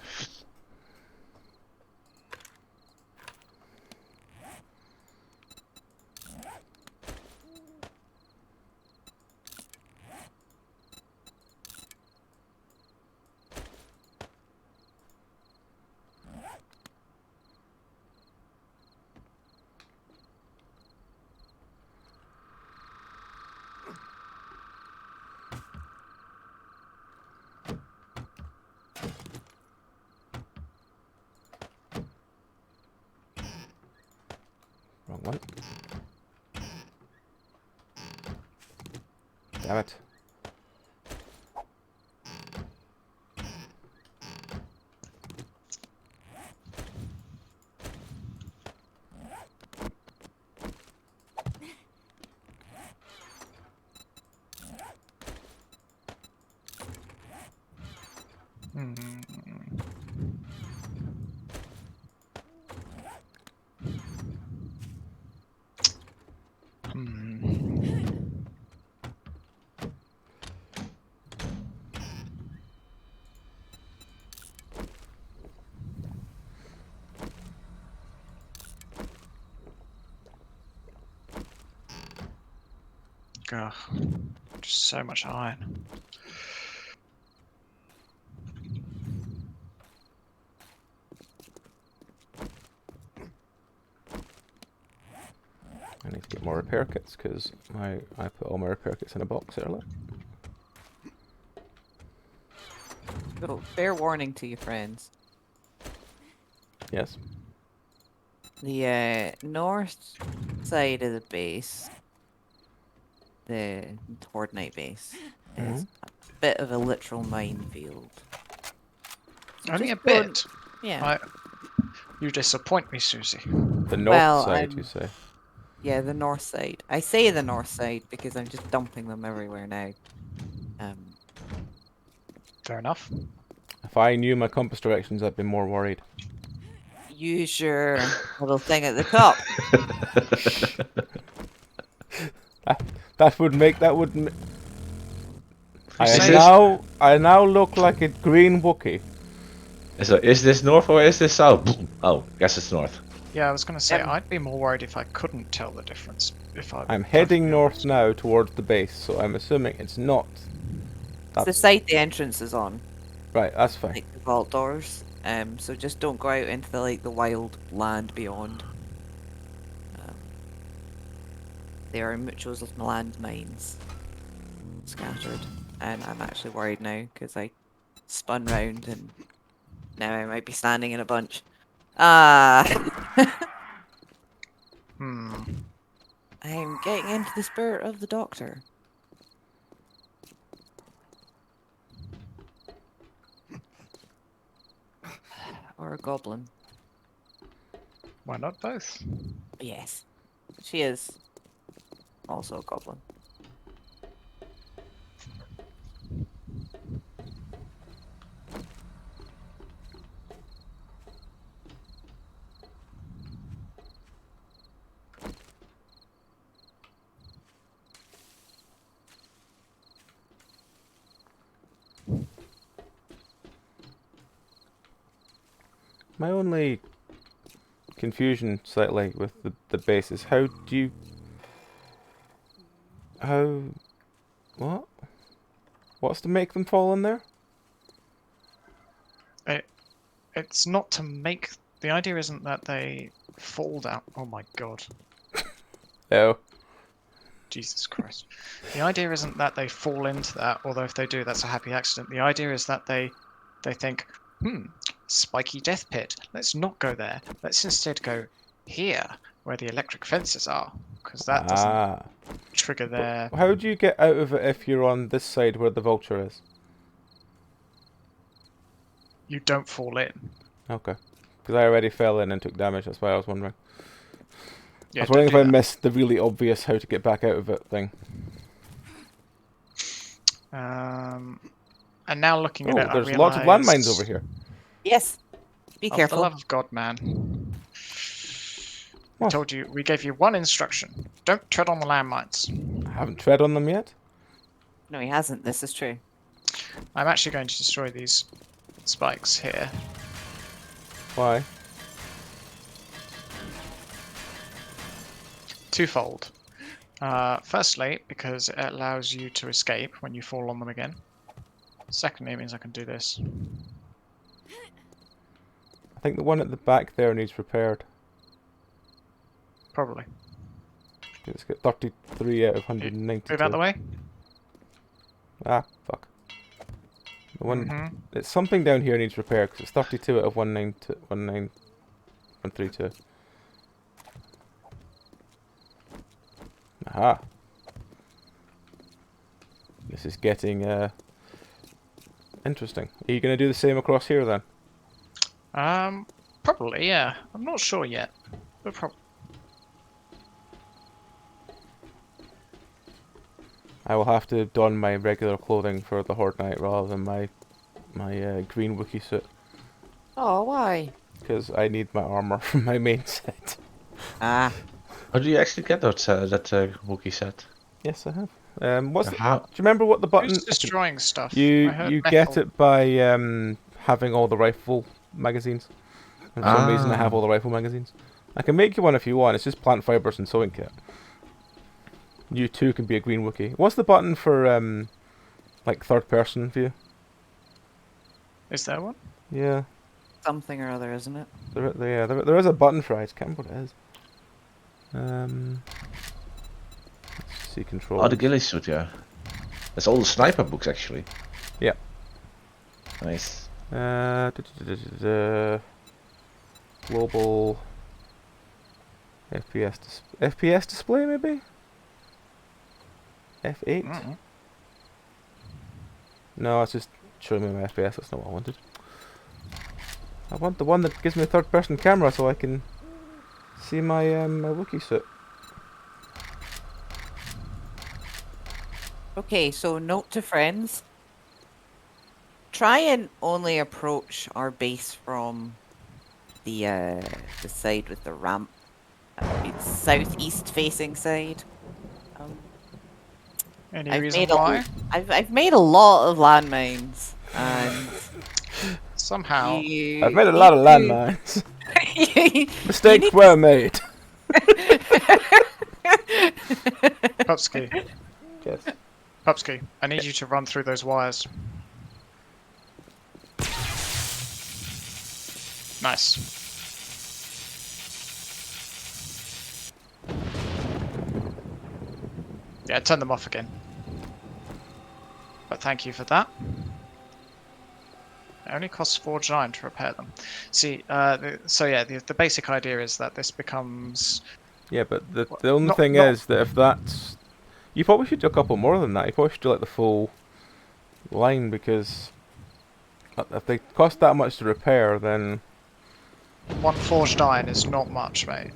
Wrong one. Damn it. Ugh, just so much iron. need to get more repair kits because I put all my repair kits in a box earlier. So, fair warning to you, friends. Yes. The north side of the base, the Horde Night base, is a bit of a literal minefield. So Only a just don't- bit. Yeah. You disappoint me, Susie. The north Well, side, you say? Yeah, the north side. I say the north side because I'm just dumping them everywhere now. Fair enough. If I knew my compass directions, I'd be more worried. Use your little thing at the top. That would make that would. say- I now look like a green Wookiee. So is this north or is this south? Oh, guess it's north. Yeah, I was going to say, Um, I'd be more worried if I couldn't tell the difference. I'm heading north now towards the base, so I'm assuming it's not. It's the side the entrance is on, Right, that's fine. like the vault doors. So just don't go out into the wild land beyond. There are muchos of landmines scattered, and I'm actually worried now because I spun round and now I might be standing in a bunch. Ah. I'm getting into the spirit of the Doctor. Or a goblin. Why not both? Yes. She is also a goblin. My only confusion slightly with the base is how do you... How... What? What's to make them fall in there? It's not to make... The idea isn't that they fall down... Oh my god. Oh. Jesus Christ. The idea isn't that they fall into that, although if they do, that's a happy accident. The idea is that they think, spiky death pit. Let's not go there. Let's instead go here, where the electric fences are, because that doesn't trigger their... How do you get out of it if you're on this side where the vulture is? You don't fall in. Okay. Because I already fell in and took damage, that's why I was wondering. Yeah, I was wondering if don't I do that. missed the really obvious how to get back out of it thing. And now looking at Oh, it, I there's lots of landmines over realise- here. Yes. Be For careful. the love of God, man. We What? told you, we gave you one instruction. Don't tread on the landmines. I haven't tread on them yet. No, he hasn't. This is true. I'm actually going to destroy these spikes here. Why? Twofold. Firstly, because it allows you to escape when you fall on them again. Secondly, it means I can do this. I think the one at the back there needs repaired. Probably. It's got 33 out of 192. Move out the way. Ah, fuck. The one... Mhm. It's something down here needs repair, because it's 32 out of 132. Aha. This is getting, interesting. Are you going to do the same across here, then? Probably, yeah. I'm not sure yet. But I will have to don my regular clothing for the Horde Night rather than my green Wookiee suit. Oh, why? Because I need my armor from my main set. Ah. How do you actually get that Wookiee set? Yes, I have. What's the, do How? you remember what the button... who's destroying stuff? I You heard get metal. it by having all the rifle magazines. And for some reason I have all the rifle magazines. I can make you one if you want. It's just plant fibers and sewing kit. You too can be a green Wookiee. What's the button for like third person view? Is there one? Yeah, Something or other, isn't it? there is a button for it. I just can't remember what it is. emergency controls. Oh, the ghillie suit, yeah. That's all the sniper books, actually. Yeah. Nice. Global FPS display maybe? F8? Mm. No, it's just showing me my FPS. That's not what I wanted. I want the one that gives me a third-person camera so I can see my my Wookiee suit. Okay, so note to friends. Try and only approach our base from the side with the ramp. It's southeast facing side. Any I've reason made why? I've made a lot of landmines, and Somehow. I've made a need lot of to- landmines. you Mistakes need were made. Pupsky, Yes. Pupsky, I need you to run through those wires. Nice. Yeah, turn them off again. But thank you for that. It only costs 4 to repair them. See, the basic idea is that this becomes... Yeah, but the only not- thing not- is that if that's... You probably should do a couple more than that. You probably should do like the full line, because if they cost that much to repair, then... 1 forged iron is not much, mate.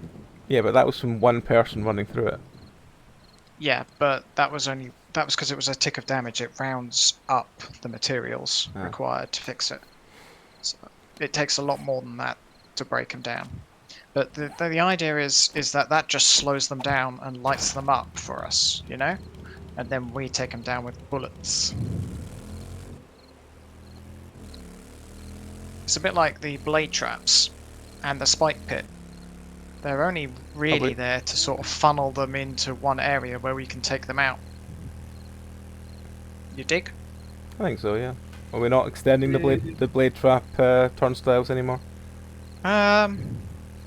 Yeah, but that was from one person running through it. Yeah, but that was because it was a tick of damage. It rounds up the materials Ah. required to fix it. So it takes a lot more than that to break them down. But the idea is that just slows them down and lights them up for us, you know? And then we take them down with bullets. It's a bit like the blade traps and the spike pit. They're only really Probably. there to sort of funnel them into one area where we can take them out. You dig? I think so, yeah. Are we not extending the blade trap turnstiles anymore?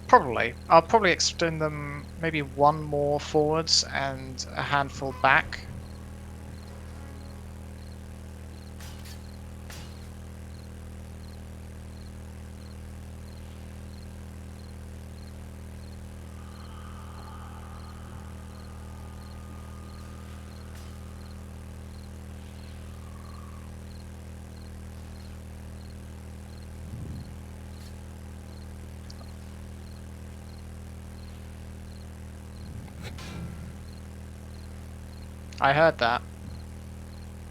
Probably. I'll probably extend them maybe 1 more forwards and a handful back. I heard that.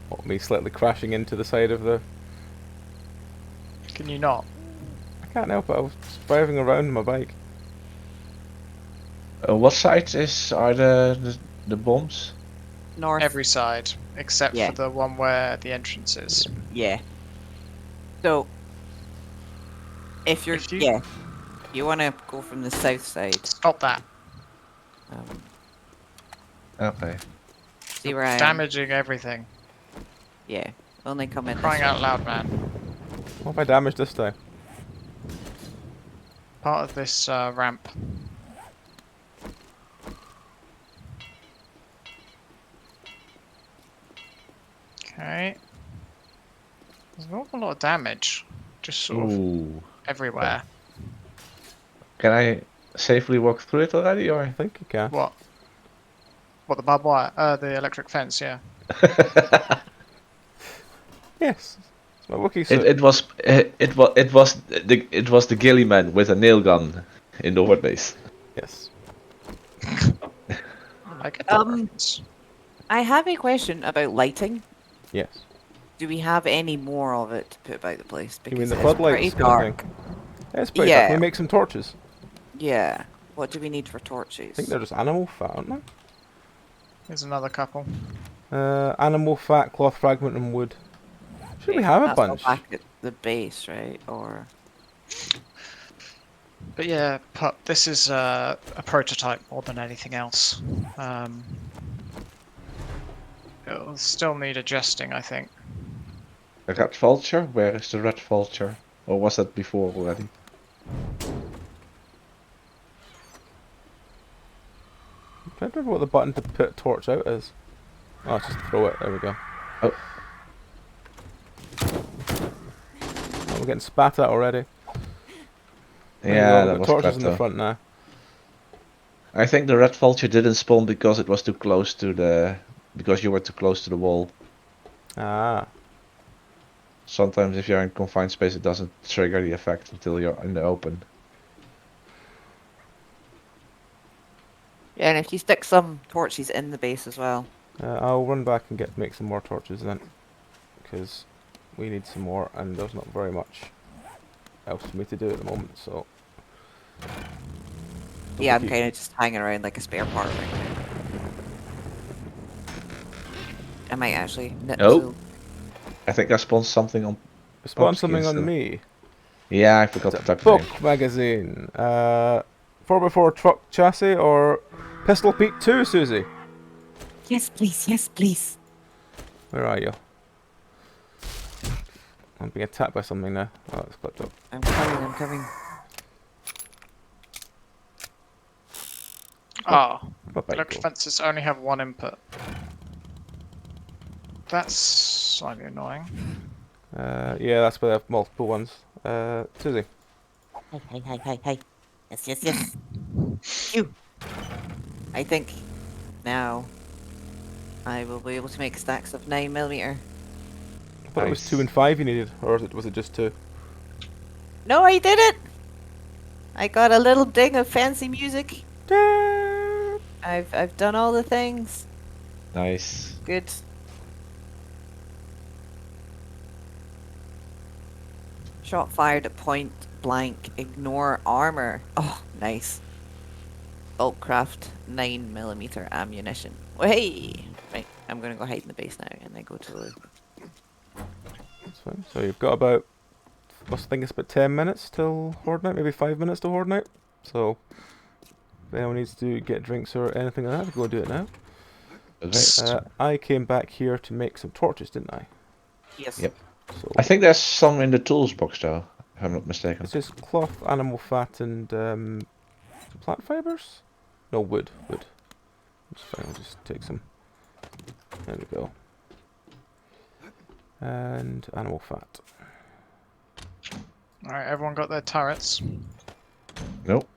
What, me slightly crashing into the side of the... Can you not? I can't help it, I was driving around my bike. What side are the bombs? north. Every side, except Yeah. for the one where the entrance is. Yeah. So, if you're If you- yeah, you want to go from the south side. Stop that. Um, Okay. see where I am? Damaging everything. Yeah, only come in. Crying this out way. loud, man. What have I damaged this time? Part of this ramp. Okay. There's an awful lot of damage. Just sort of Ooh. everywhere. Can I safely walk through it already, or? I think you can. What? What, the barbed wire? The electric fence, yeah. Yes. It's my Wookiee suit. it was the ghillie man with a nail gun in the horde base. Yes. I get that Um, reference. I have a question about lighting. Yes. Do we have any more of it to put about the place? You mean Because the it's floodlights pretty kind of dark. thing? Yeah, it's pretty dark. Yeah. Can we make some torches? Yeah. What do we need for I torches? think they're just animal fat, aren't they? Here's another couple. Animal fat, cloth fragment, and wood. Should we have a That's all bunch? back at the base, right? Or But yeah, Pup, this is a prototype more than anything else. It'll still need adjusting, I think. A red vulture? Where is the red vulture? Or was that before already? I'm trying don't remember what the button to put a torch out is. Oh, it's just throw it. There we go. Oh. Oh, we're getting spat at already. There you go, Yeah, we've that got was torches in the Preto. front now. I think the red vulture didn't spawn because it was too close to the... Because you were too close to the wall. Ah. Sometimes if you're in confined space, it doesn't trigger the effect until you're in the open. Yeah, and if you stick some torches in the base as well. I'll run back and make some more torches then. Because we need some more and there's not very much else for me to do at the moment, so... Yeah, I'm kind of just hanging around like a spare part right now. I might actually knit Oh. so. I think I spawned something on... Spawn Pumpkin something on still. me. Yeah, I forgot It's to a type the book name. magazine. 4x4 truck chassis or Pistol Pete 2, Susie? Yes, please. Yes, please. Where are you? I'm being attacked by something now. Oh, it's clipped up. I'm coming. I'm coming. Oh, My bike electric go. fences only have one input. That's slightly annoying. Yeah, that's why they have multiple ones. Susie. Hi. Yes. You. I think now I will be able to make stacks of 9mm. I thought it was Nice. 2 and 5 you needed, or was it just 2? No, I did it! I got a little ding of fancy music. I've done all the things. Nice. Good. Shot fired at point blank. Ignore armor. Oh, nice. Boltcraft 9mm ammunition. Oh, hey! Right, I'm gonna go hide in the base now and then go to the... That's fine. So you've got about, I think it's about 10 minutes till Horde Night, maybe 5 minutes till Horde Night. So, if anyone needs to get drinks or anything like that, go do it now. Okay. I came back here to make some torches, didn't I? Yes. Yep. So I think there's some in the tools box though, if I'm not mistaken. it's just cloth, animal fat, and plant fibers. No, wood. It's fine. I'll just take some. There we go. And animal fat. Alright, everyone got their turrets. Nope.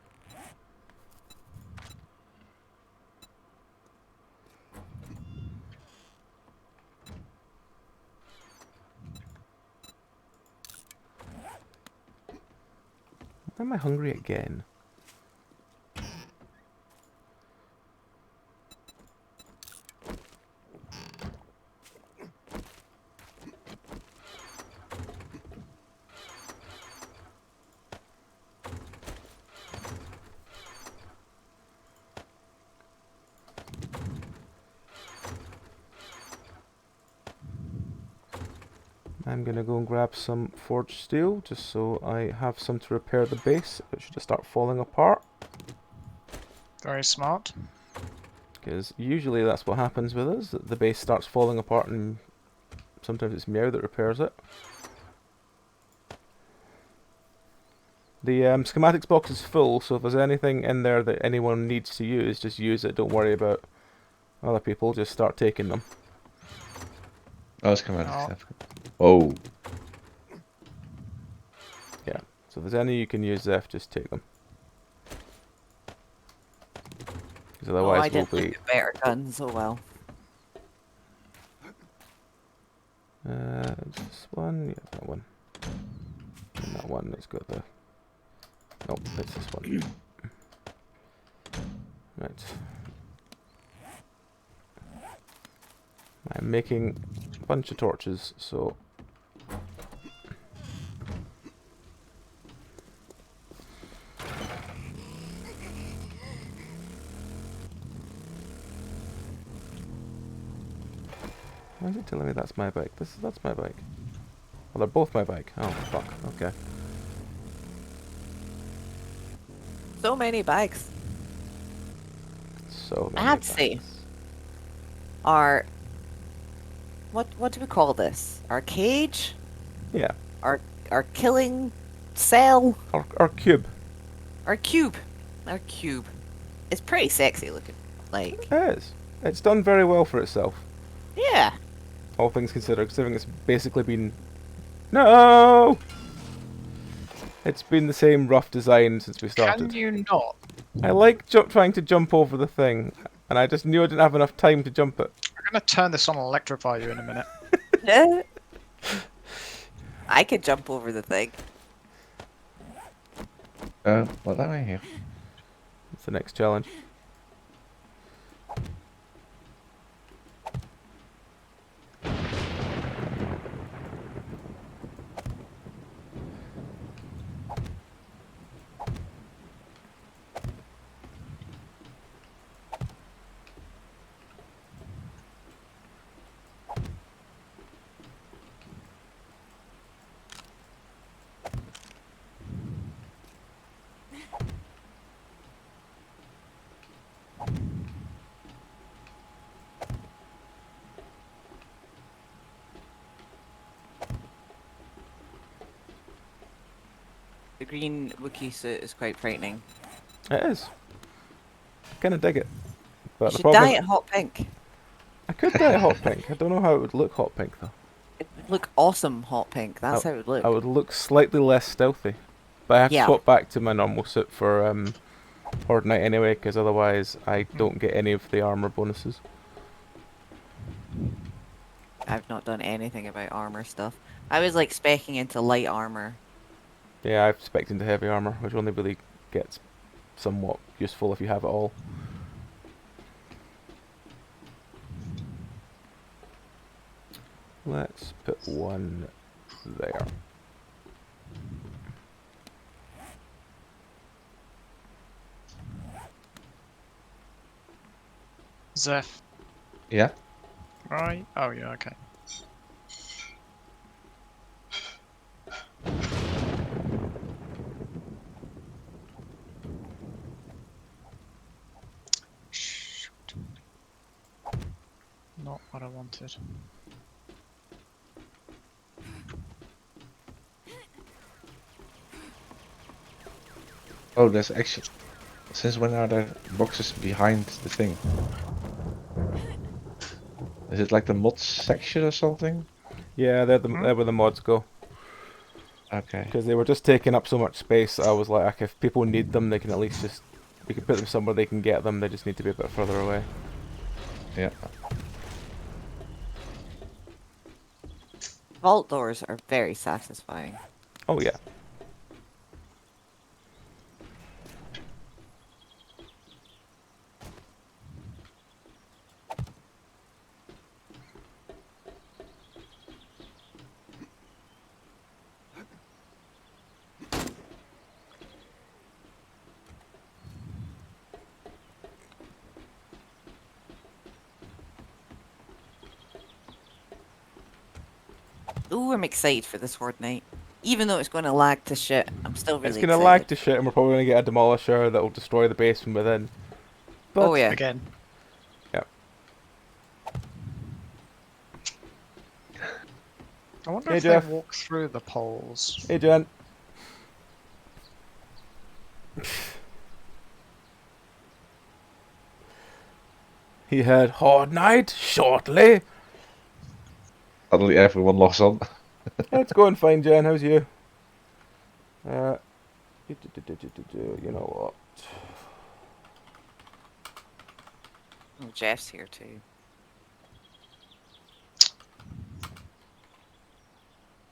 Why am I hungry again? I'm gonna go and grab some forged steel, just so I have some to repair the base. It should start falling apart, Very smart. because usually that's what happens with us. That the base starts falling apart, and sometimes it's Meow that repairs it. The schematics box is full, so if there's anything in there that anyone needs to use, just use it. Don't worry about other people. Just start taking them. Oh, it's coming Oh. out. Oh. Yeah. So if there's any you can use, Zeph, just take them. Because Oh, otherwise I we'll did be... look at better guns. Oh well. This one? Yeah, that one. And that one that's got the... Nope, it's this one. Right. I'm making a bunch of torches, so... Why is it telling me that's my bike? That's my bike. Well, they're both my bike. Oh, fuck. Okay. So many bags. So I many have to say, bikes. our... What do we call this? Our cage? Yeah. Our killing cell? Our cube. Our cube. Our cube. It's pretty sexy looking. Like, It is. It's done very well for itself, yeah. all things considered, considering it's basically been... No! It's been the same rough design since we started. Can you not? I like trying to jump over the thing, and I just knew I didn't have enough time to jump it. I'm gonna turn this on and electrify you in a minute. I could jump over the thing. What am I here? It's the next challenge. The green Wookiee suit is quite frightening. It is. Kind of dig it. But You the should problem dye is, it hot pink. I could dye it hot pink. I don't know how it would look hot pink though. It would look awesome hot pink. That's how it would look. I would look slightly less stealthy. But I have Yeah. to swap back to my normal suit for Horde Night anyway, because otherwise I don't get any of the armor bonuses. I've not done anything about armor stuff. I was like specking into light armor. Yeah, I've spec'd into heavy armor, which only really gets somewhat useful if you have it all. Let's put one there. Zeph. Yeah. Right. Oh yeah. Okay. Shoot. Not what I wanted. Oh, there's actually. Since when are there boxes behind the thing? Is it like the mods section or something? Yeah, they're where the mods go. Okay. Because they were just taking up so much space, I was like, if people need them, they can at least just... We can put them somewhere they can get them, they just need to be a bit further away. Yeah. Vault doors are very satisfying. Oh yeah. Ooh, I'm excited for this Horde Night. Even though it's going to lag to shit, I'm still really It's excited. gonna lag to shit and we're probably gonna get a demolisher that will destroy the base from within. But Oh yeah. Again. Yep. I wonder Hey, if Jeff. they walk through the poles. Hey Jen. He had Horde Night shortly. Suddenly everyone logs on. It's going fine, Jen. How's you? You know what? Oh, Jeff's here too.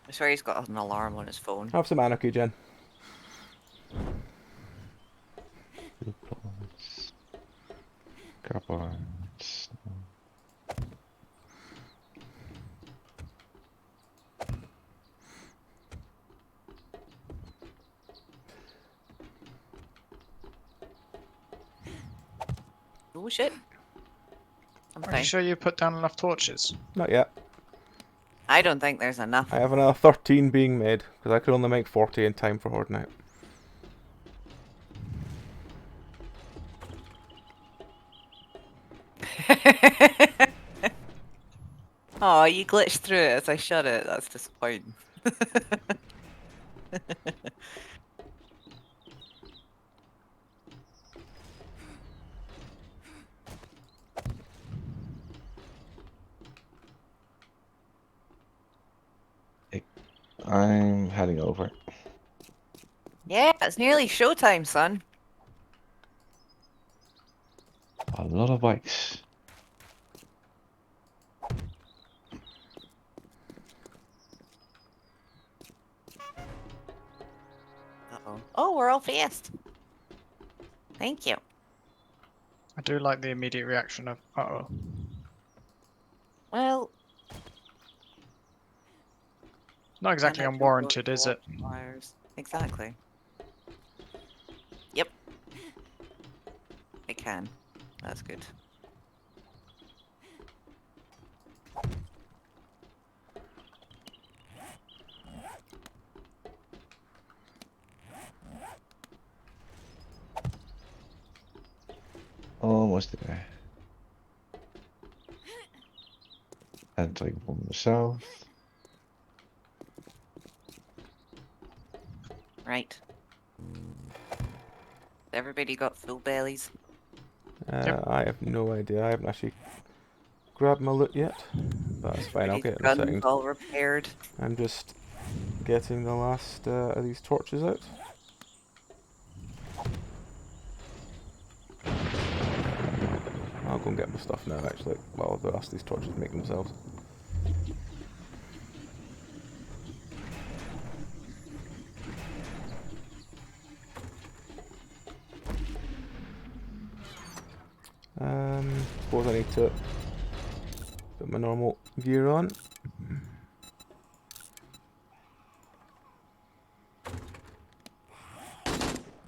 I swear he's got an alarm on his phone. Have some anarchy, Jen. Carbons. Oh shit. I'm Are fine. you sure you put down enough torches? Not yet. I don't think there's enough. I have another 13 being made, because I could only make 40 in time for Horde Night. Oh, you glitched through it as I shut it. That's disappointing. I'm heading over. Yeah, it's nearly showtime, son. A lot of bikes. Uh-oh. Oh, we're all fast. Thank you. I do like the immediate reaction of, uh-oh. Well, Not exactly and it can go unwarranted, to is it? wires. Exactly. Yep. It can. That's good. Almost there. Entering from the south. Right. Everybody got full bellies. Yep. I have no idea. I haven't actually grabbed my loot yet. But that's fine, I'll Everybody's get it in a guns second. all repaired. I'm just getting the last of these torches out. I'll go and get my stuff now, actually, while the rest of these torches make themselves. Suppose I need to put my normal gear on.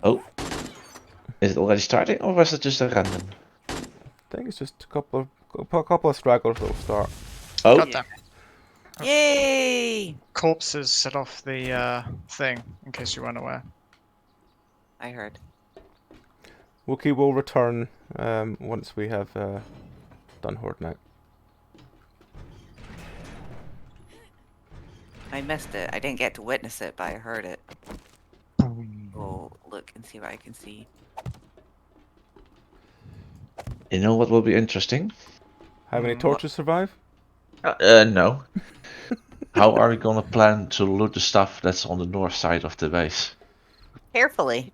Oh. Is it already starting or was it just a random? I think it's just a couple of stragglers that'll start. Oh. Got them. Yay! Corpses set off the thing, in case you weren't aware. I heard. Wookie will return once we have done hoarding out. I missed it. I didn't get to witness it, but I heard it. Oh, look and see what I can see. You know what will be interesting? Have any What? torches survive? No. How are we gonna plan to loot the stuff that's on the north side of the base? Carefully.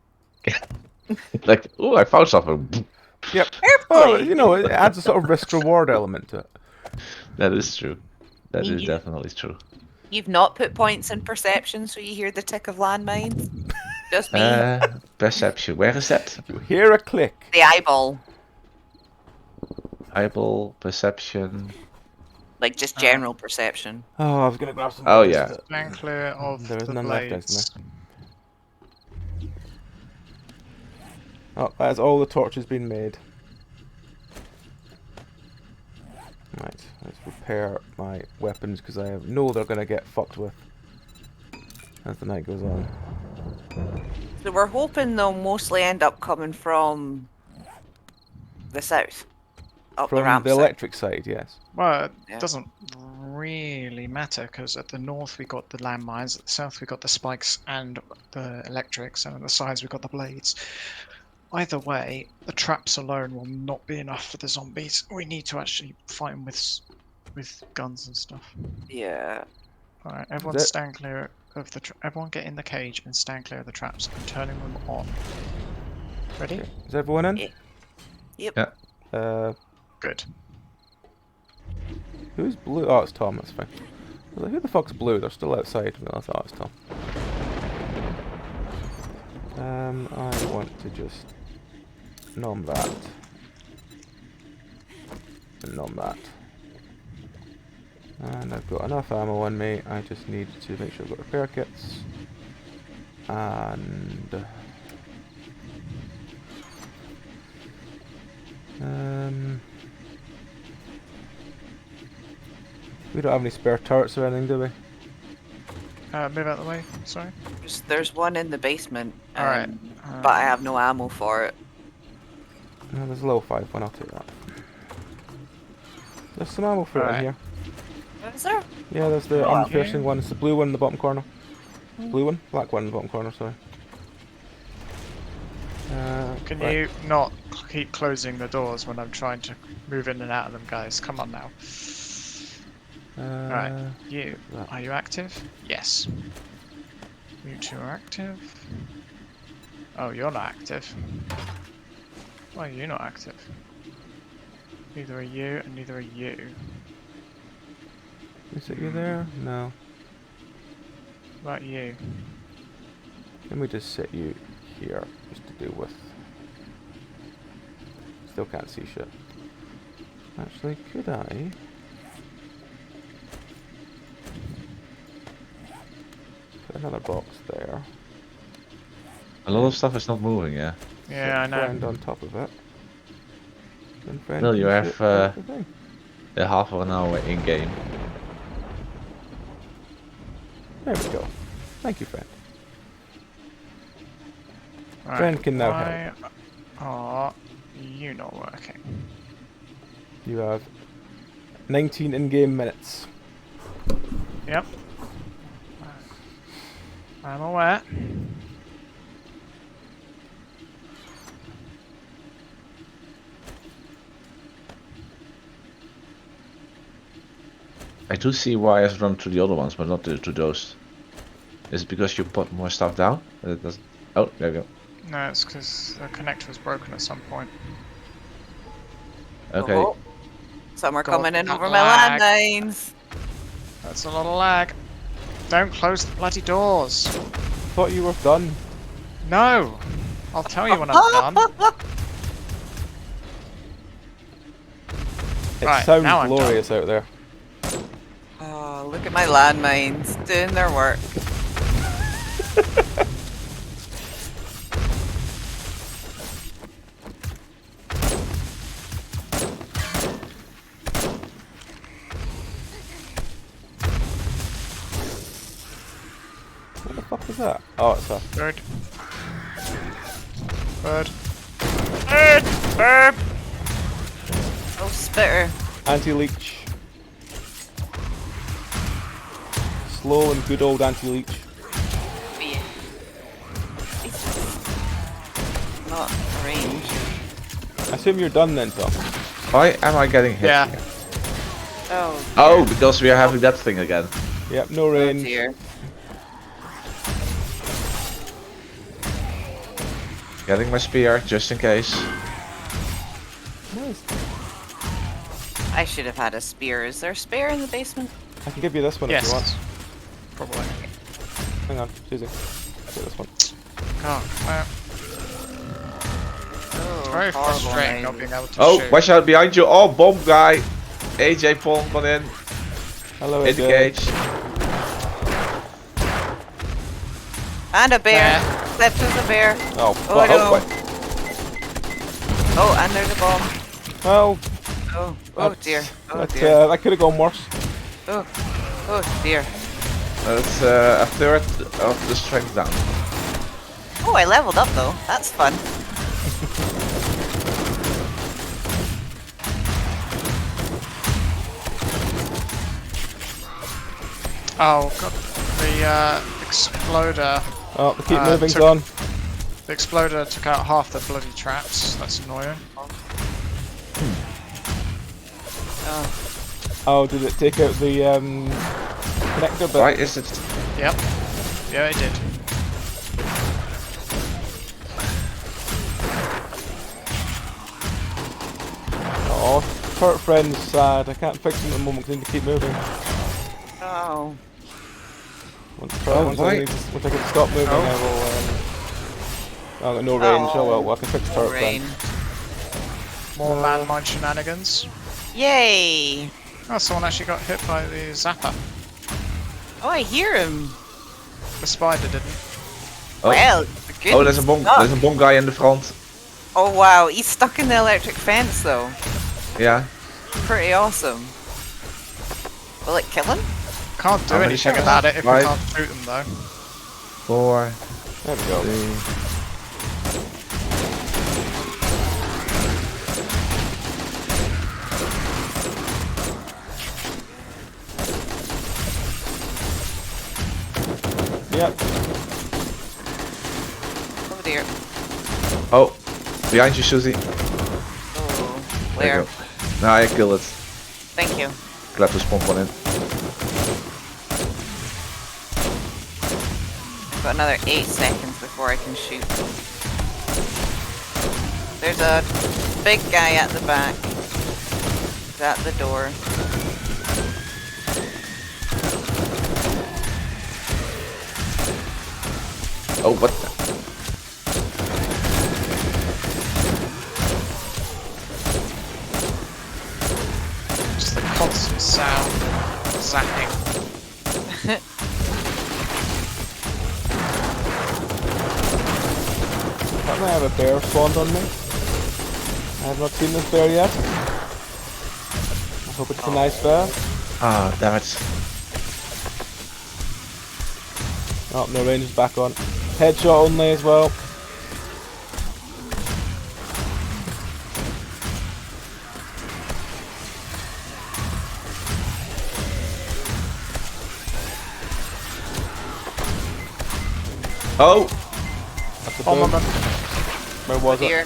Like, oh, I found something. Yep. Carefully! Well, you know, it adds a sort of risk-reward element to it. That is true. That is You- definitely true. You've not put points in perception so you hear the tick of landmines? Just me. Perception. Where is that? You hear a click. The eyeball. Eyeball, perception. Like just general perception. Oh, I was gonna grab some. Oh, yeah. Stand clear of There is the none left, blades. isn't Oh, that's all the torches been made. Right, let's repair my weapons because I know they're gonna get fucked with as the night goes on. So we're hoping they'll mostly end up coming from the south. Up the From ramp the side. electric side, yes. Well, it Yeah. doesn't really matter, because at the north we got the landmines, at the south we got the spikes and the electrics, and at the sides we got the blades. Either way, the traps alone will not be enough for the zombies. We need to actually fight them with guns and stuff. Yeah. Alright, everyone that- stand clear of the everyone get in the cage and stand clear of the traps. I'm turning them on. Ready? Okay. Is everyone in? Yeah. Yep. Yeah. Good. Who's blue? Oh, it's Tom, that's fine. I was like, who the fuck's blue? They're still outside. Well, I thought it was Tom. I want to just nom that. And nom that. And I've got enough ammo on me. I just need to make sure I've got repair kits. And... we don't have any spare turrets or anything, do we? Move out of the way, sorry. There's one in the basement. Alright. But I have no ammo for it. No, there's a low 5 one, I'll take that. There's some ammo for it in Alright. here. Is there? Yeah, there's the Oh, armor-piercing yeah. one. It's the blue one in the bottom corner. Blue one? Black one in the bottom corner, sorry. Can right. you not keep closing the doors when I'm trying to move in and out of them, guys? Come on now. Right, you. that. Are you active? Yes. You two are active. Oh, you're not active. Why are you not active? Neither are you, and neither are you. Is it you there? No. What about you? Let me just set you here, just to deal with. Still can't see shit. Actually, could I? Put another box there. A lot of stuff is not moving, yeah. Yeah, I Set know. friend on top of it. Then friend Well, can you have shoot out the thing. a half of an hour in game. There we go. Thank you, friend. Right, Friend can now why help. are you not working? You have 19 in-game minutes. Yep. I'm aware. I do see why I've run to the other ones, but not to those. Is it because you put more stuff down? It doesn't. Oh, there we go. No, it's because the connector was broken at some point. Okay. Oh, some are God, coming in that over my lag. landmines. That's a lot of lag. Don't close the bloody doors. Thought you were done. No! I'll tell you when I'm done. It Right, sounds now I'm glorious out there. Oh, look at my landmines doing their work. What the fuck was that? Oh, it's a Bird. Bird. Bird! Bird! Oh, spitter. anti-leech. Slow and good old anti-leech. Yeah. Not range. I assume you're done then, Tom. Why am I getting hit? Yeah. Here? Oh. Oh, because we are having that thing again. Yep, no Oh range. dear. Getting my spear just in case. Nice. I should have had a spear. Is there a spear in the basement? I can give you this one if you want. Yes. Probably. Hang on, Susie. Get this one. God, well, Oh, it's very horrible frustrating name. not being able to Oh, shoot. watch out behind you! Oh, bomb guy! AJ Pong, come in. Hello, In the AJ. cage. And a bear. Bear. Except there's a bear. Oh, Oh, fuck. no. Wait. Oh, and there's a bomb. Well, Oh, oh that's- dear. Oh that, dear. that could have gone worse. Oh, oh dear. That's a third of the strength down. Oh, I leveled up though. That's fun. Oh god, the exploder. Oh, the keep moving's took- on. The exploder took out half the bloody traps. That's annoying. Oh, Oh, did it take out the connector bit? Why is it? Yep. Yeah, it did. Oh, turret friend's sad. I can't fix him at the moment because I need to keep moving. oh. Once why? I can stop moving, Oh. I will. I've got no range. Oh well, I can fix No turret rain. friend. More landmine shenanigans. Yay! Oh, someone actually got hit by the zapper. Oh, I hear him. The spider didn't. Oh. Well, Oh, there's a bomb. There's a bomb guy in the front. Oh wow, he's stuck in the electric fence though. Yeah. Pretty awesome. Will it kill him? Can't do How many anything seconds? about it if we Five. can't shoot them though. 4, There we go. 3. Yep. Oh dear. Oh, behind you, Susie. Oh, There where? you go. Nah, I killed it. Thank you. Glad to spawn one in. Got another 8 seconds before I can shoot. There's a big guy at the back. He's at the door. Oh, what the? Just the constant sound. Zapping. That might have a bear spawned on me. I have not seen this bear yet. I hope it's a nice bear. Ah, damn it. Oh, no range is back on. Headshot only as well. Oh! That's a Oh, boom. my God. Where was it? Here.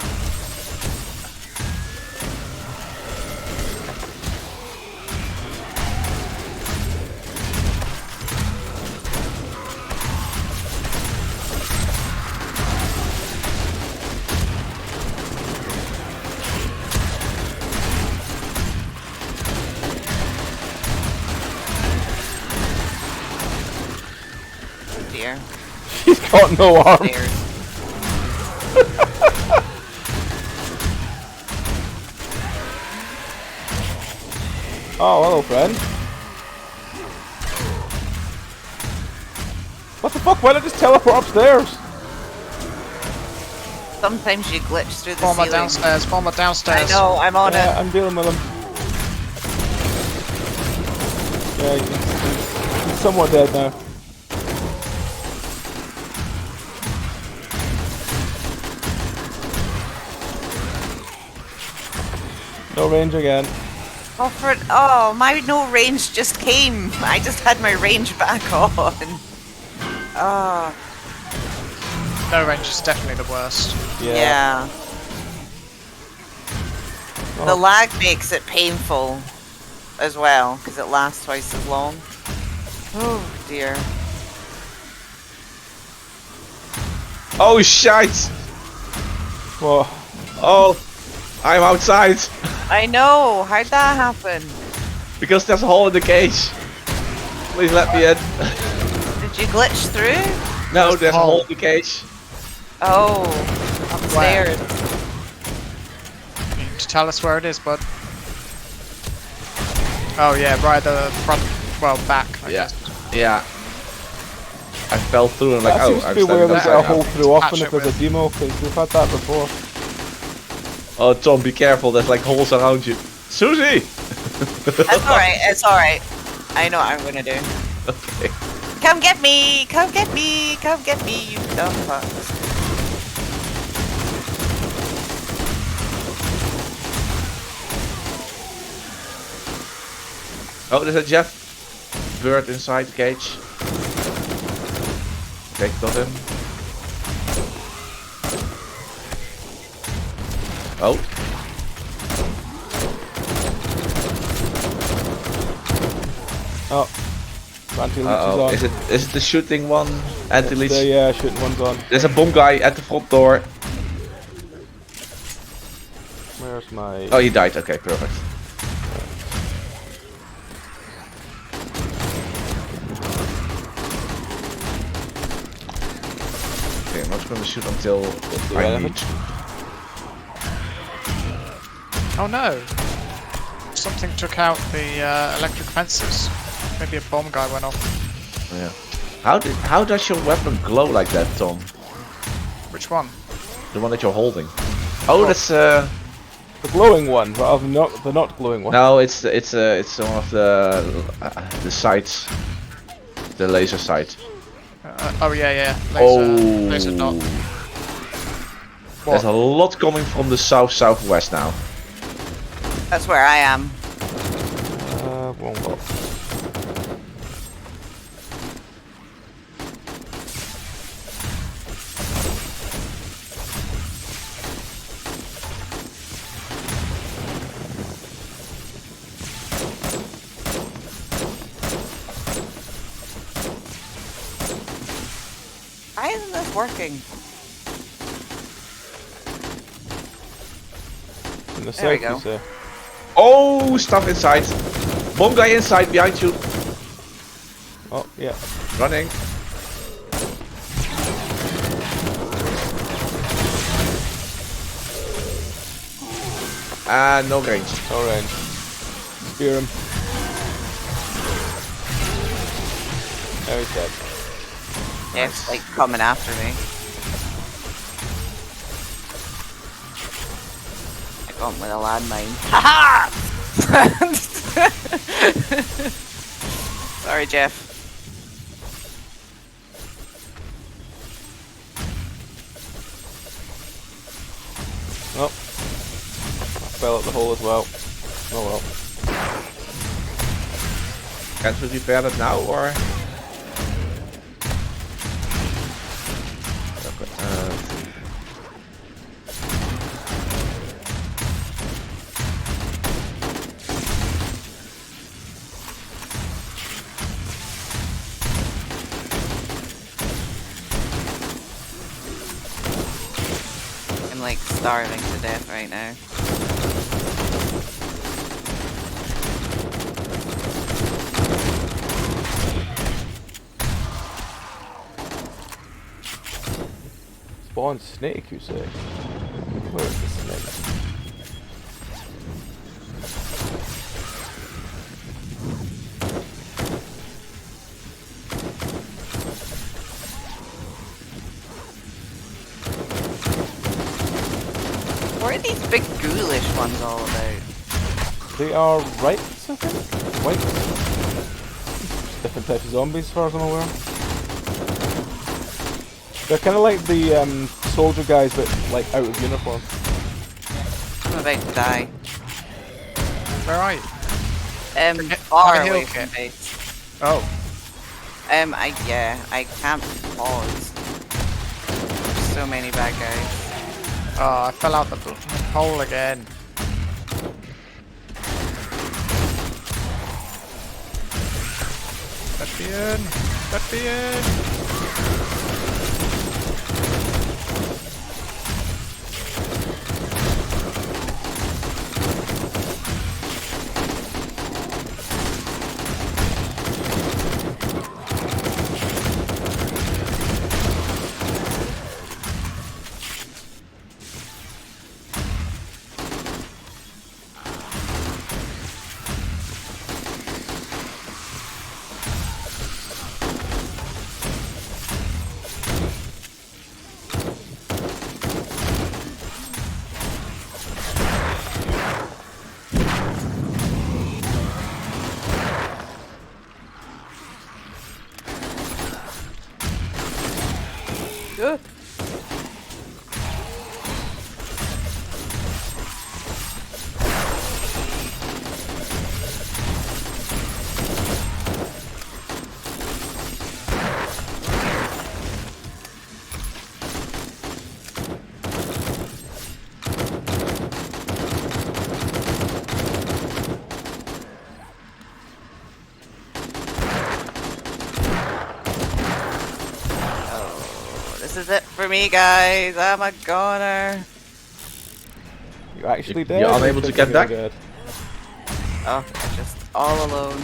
Dear. He's got no arm. Stairs. Oh, hello, friend. What the fuck? Why did I just teleport upstairs? Sometimes you glitch through the Bomber ceiling. downstairs, bomber I downstairs. know, I'm on Yeah, it. I'm dealing with him. Yeah, he's somewhat dead now. No range again. Oh, my no range just came. I just had my range back on. Ah, No range is definitely the worst. yeah. The lag makes it painful as well, because it lasts twice as long. Oh dear. Oh, shite! Well, Oh! I'm outside! I know, how'd that happen? Because there's a hole in the cage. Please let me in. Did you glitch through? No, there's a hole in the cage. Oh, upstairs. You need to tell us where it is, bud. Oh yeah, right at the front, well, back. I Yeah. guess. Yeah. I fell through and like, that oh, seems to I'm be where standing they get a upside hole down. through often Patch if it there's a with- demo, because we've had that before. Oh, Tom, be careful. There's like holes around you. Susie! It's alright, it's alright. I know what I'm gonna do. Okay. Come get me! Come get me! Come get me, you dumb fucks. Oh, there's a Jeff bird inside the cage. Okay, got him. Oh, Oh. Anti-leech is uh-oh. on. Is it the shooting one? Anti-leech? Yeah, shooting one's on. There's a bomb guy at the front door. Where's my... Oh, he died. Okay, perfect. Okay, I'm not going to shoot until I anything. need. Oh no! Something took out the electric fences. Maybe a bomb guy went off. Yeah. How does your weapon glow like that, Tom? Which one? The one that you're holding. Oh, that's The glowing one, rather than the not glowing one. no, it's one of the sights, the laser sight. Oh yeah, laser dot. There's What? a lot coming from the southwest now. That's where I am. Wrong box. Why isn't this working? In the There we south, go. you say? Oh, stuff inside. Bomb guy inside behind you. Oh, yeah. Running. No range. No range. Spear him. Now he's dead. Yeah, it's like coming after me. I got him with a landmine. Haha! Sorry, Jeff. Oh. I fell at the hole as well. Oh well. Can't we repair it now, or? I'm like starving to death right now. Spawn snake, you say? Where is the snake? What are these big ghoulish ones all about? They are rights, I think? Whites? Different types of zombies, as far as I'm aware. They're kind of like the soldier guys, but like out of uniform. I'm about to die. Where are you? Far have a away heal from kit. base. Oh, I can't pause. There's so many bad guys. oh, I fell out the hole again. Let me in! Let me in! Good. This is it for me, guys. I'm a goner. You're actually dead? You're or unable you to think get you're back? dead? Oh, I'm just all alone.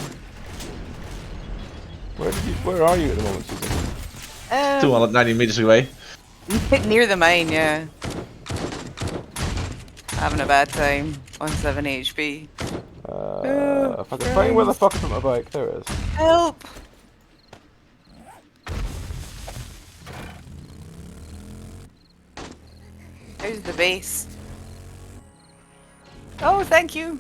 Where are you at the moment, Susan? 290 meters away. Near the mine, yeah. Having a bad time on 7 HP. If I can find where the fuck I put my bike, there it is. Help! There's the base. Oh, thank you.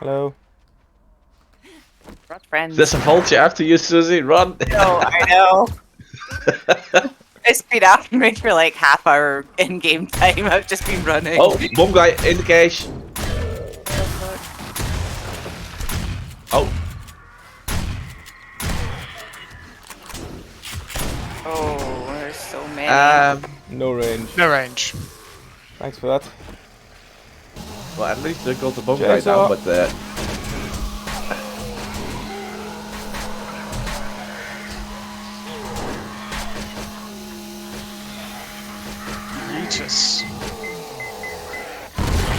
Hello. Not friends. There's a vulture after you, Susie. Run! No, I know. It's been after me for like half hour in-game time. I've just been running. Oh, bomb guy in the cache. Oh, Oh, there's so many. No range. No range. Thanks for that. Well, at least they got the bomb guy Chainsaw. down, but Yeetus.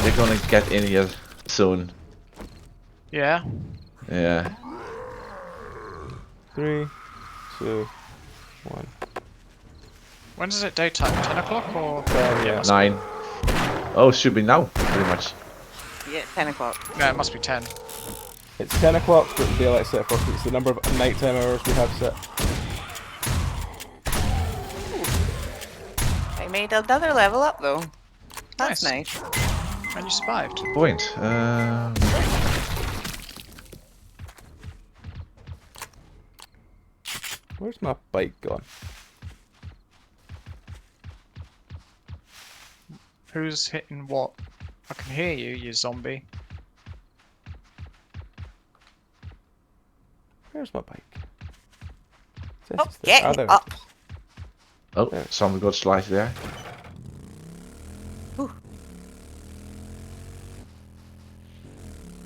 they're gonna get in here soon. Yeah. Yeah. 3, 2, 1. When is it daytime? 10 o'clock or? Yeah. must be. 9. Oh, should be now, pretty much. Yeah, 10 o'clock. No, it must be 10. It's 10 o'clock, but the daylight set first. It's the number of nighttime hours we have set. I made another level up though. That's Nice. nice. And you survived. Point. Where's my bike gone? Who's hitting what? I can hear you, you zombie. Where's my bike? This Oh, is the get other. up. Oh, There. someone got sliced there.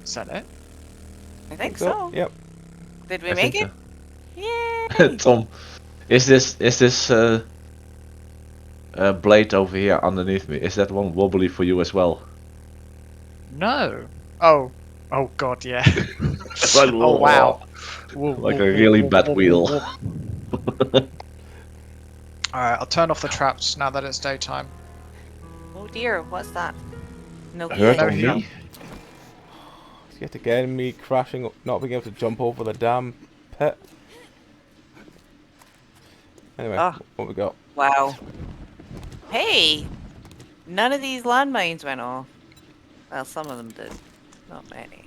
Is that it? I think so. Yep. Did we I make think it? so. Yay! Tom, is this blade over here underneath me? Is that one wobbly for you as well? No. Oh. Oh god, yeah. Like, Oh wow. Like a really bad wheel. Alright, I'll turn off the traps now that it's daytime. Oh dear, what's that? No Hurt No on heal. me? It's yet again me crashing, not being able to jump over the damn pit. Anyway, Ah. what we got? Wow. Hey! None of these landmines went off. Well, some of them did. Not many.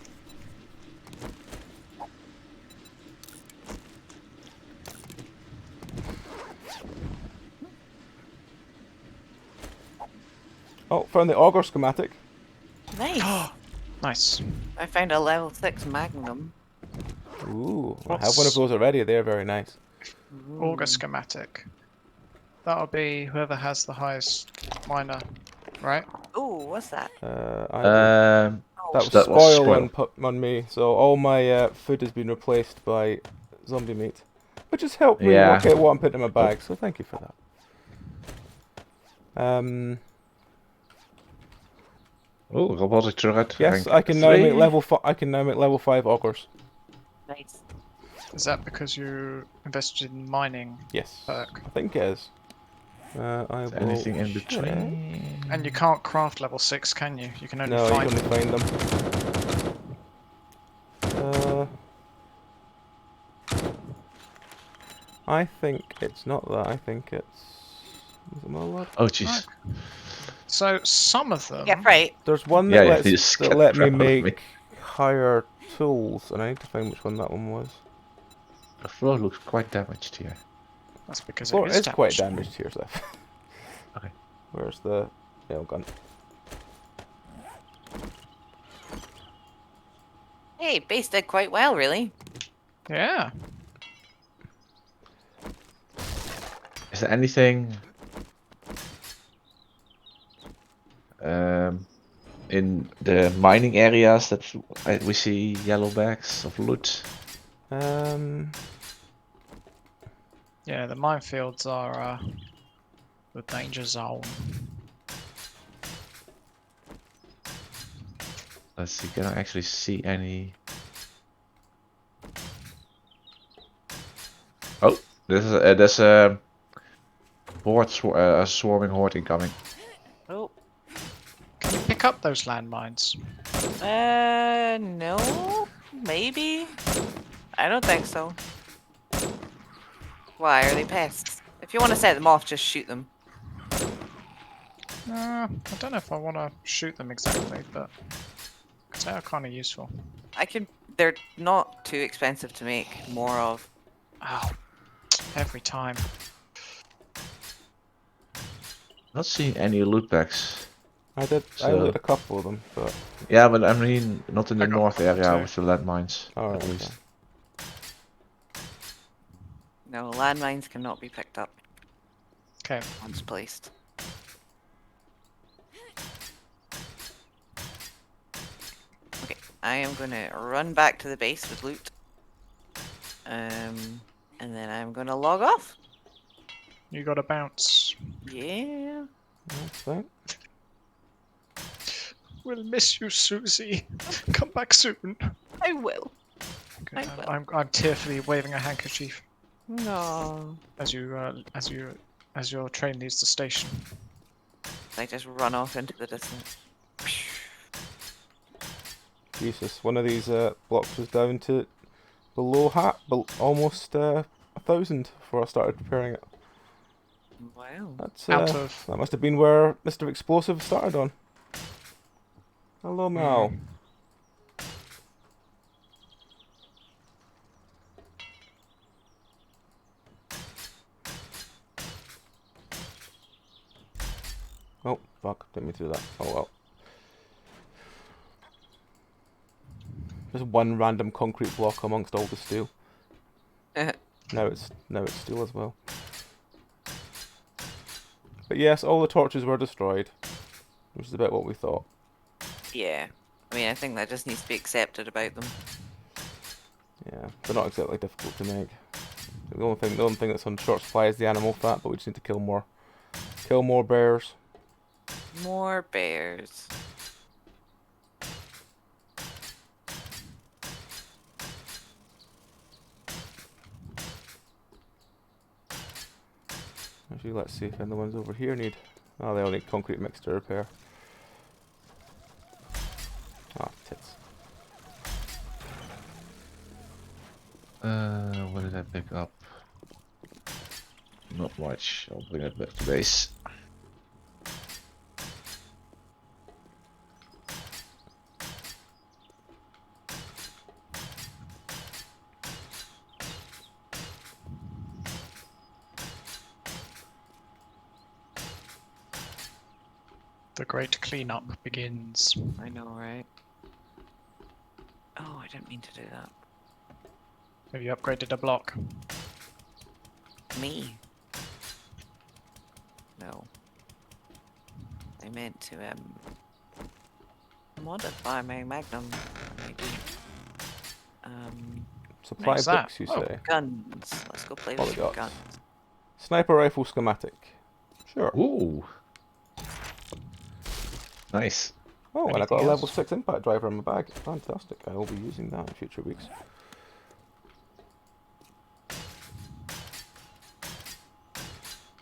Oh, found the auger schematic. Nice. Nice. I found a level 6 magnum. Ooh, I have one of those already. They're very nice. Auger schematic. That'll be whoever has the highest miner, right? Ooh, what's that? That was that was spoil spoil. on me, so all my food has been replaced by zombie meat, which has helped me Yeah. work out what I'm putting in my bag. So thank you for that. Oh, robotic turret. Yes, rank I can now 3. make I can now make level 5 augers. Nice. Is that because you invested in mining? Yes, Perk. I think it is. I Is will there anything in check. between? And you can't craft level 6, can you? You can only No, you find can only find them. I think it's not that. I think it's. Is it my lord? Oh, jeez. Right. So some of them. Yeah, right. There's one Yeah, that yeah, lets you just that get let me proud of me. make higher tools, and I need to find which one that one was. The floor looks quite damaged here. That's because Floor it is is quite damaged. damaged here, Seth. Okay. Where's the nail gun? Hey, base did quite well, really. Yeah. Is there anything in the mining areas that we see yellow bags of loot? Yeah, the minefields are the danger zone. Let's see, can I actually see any? Oh, there's a horde, a swarming horde incoming. Oh. Can you pick up those landmines? No. Maybe? I don't think so. Why, are they pests? If you want to set them off, just shoot them. I don't know if I want to shoot them exactly, but they are kind of useful. They're not too expensive to make more of. Oh, every time. Not seeing any loot bags. I did. I So- lit a couple of them, but Yeah, but I mean not in the I got north a couple area too. with the landmines, Alright, at least. No, landmines cannot be picked up Okay. once placed. I am gonna run back to the base with loot. And then I'm gonna log off. You gotta bounce. Yeah. That's fine. We'll miss you, Susie. Come back soon. I will. Okay, I will. I'm tearfully waving a handkerchief No. as your train leaves the station. I just run off into the distance. Jesus, one of these blocks was down to below almost 1,000 before I started preparing it. Wow. That's Out that must have been where Mr. Explosive started on. Hello, Mal. Oh, fuck, didn't mean to do that. Oh well. Just one random concrete block amongst all the steel. Now it's steel as well. But yes, all the torches were destroyed, which is about what we thought. Yeah. I mean, I think that just needs to be accepted about them. Yeah, they're not exactly difficult to make. The only thing that's on short supply is the animal fat, but we just need to kill more. Kill more bears. More bears. Actually, let's see if any of the ones over here need... Oh, they all need concrete mix to repair. Ah, tits. What did I pick up? Not much. I'll bring it back to base. The great cleanup begins. I know, right? Oh, I didn't mean to do that. Have you upgraded a block? Me? No. I meant to, modify my Magnum. I didn't. Supply Makes that. books, you Oh. say? Guns. Let's go play What with we some got? guns. Sniper rifle schematic. Sure. Ooh. Nice. Oh, and I got Anything a level else? 6 impact driver in my bag. Fantastic. I will be using that in future weeks.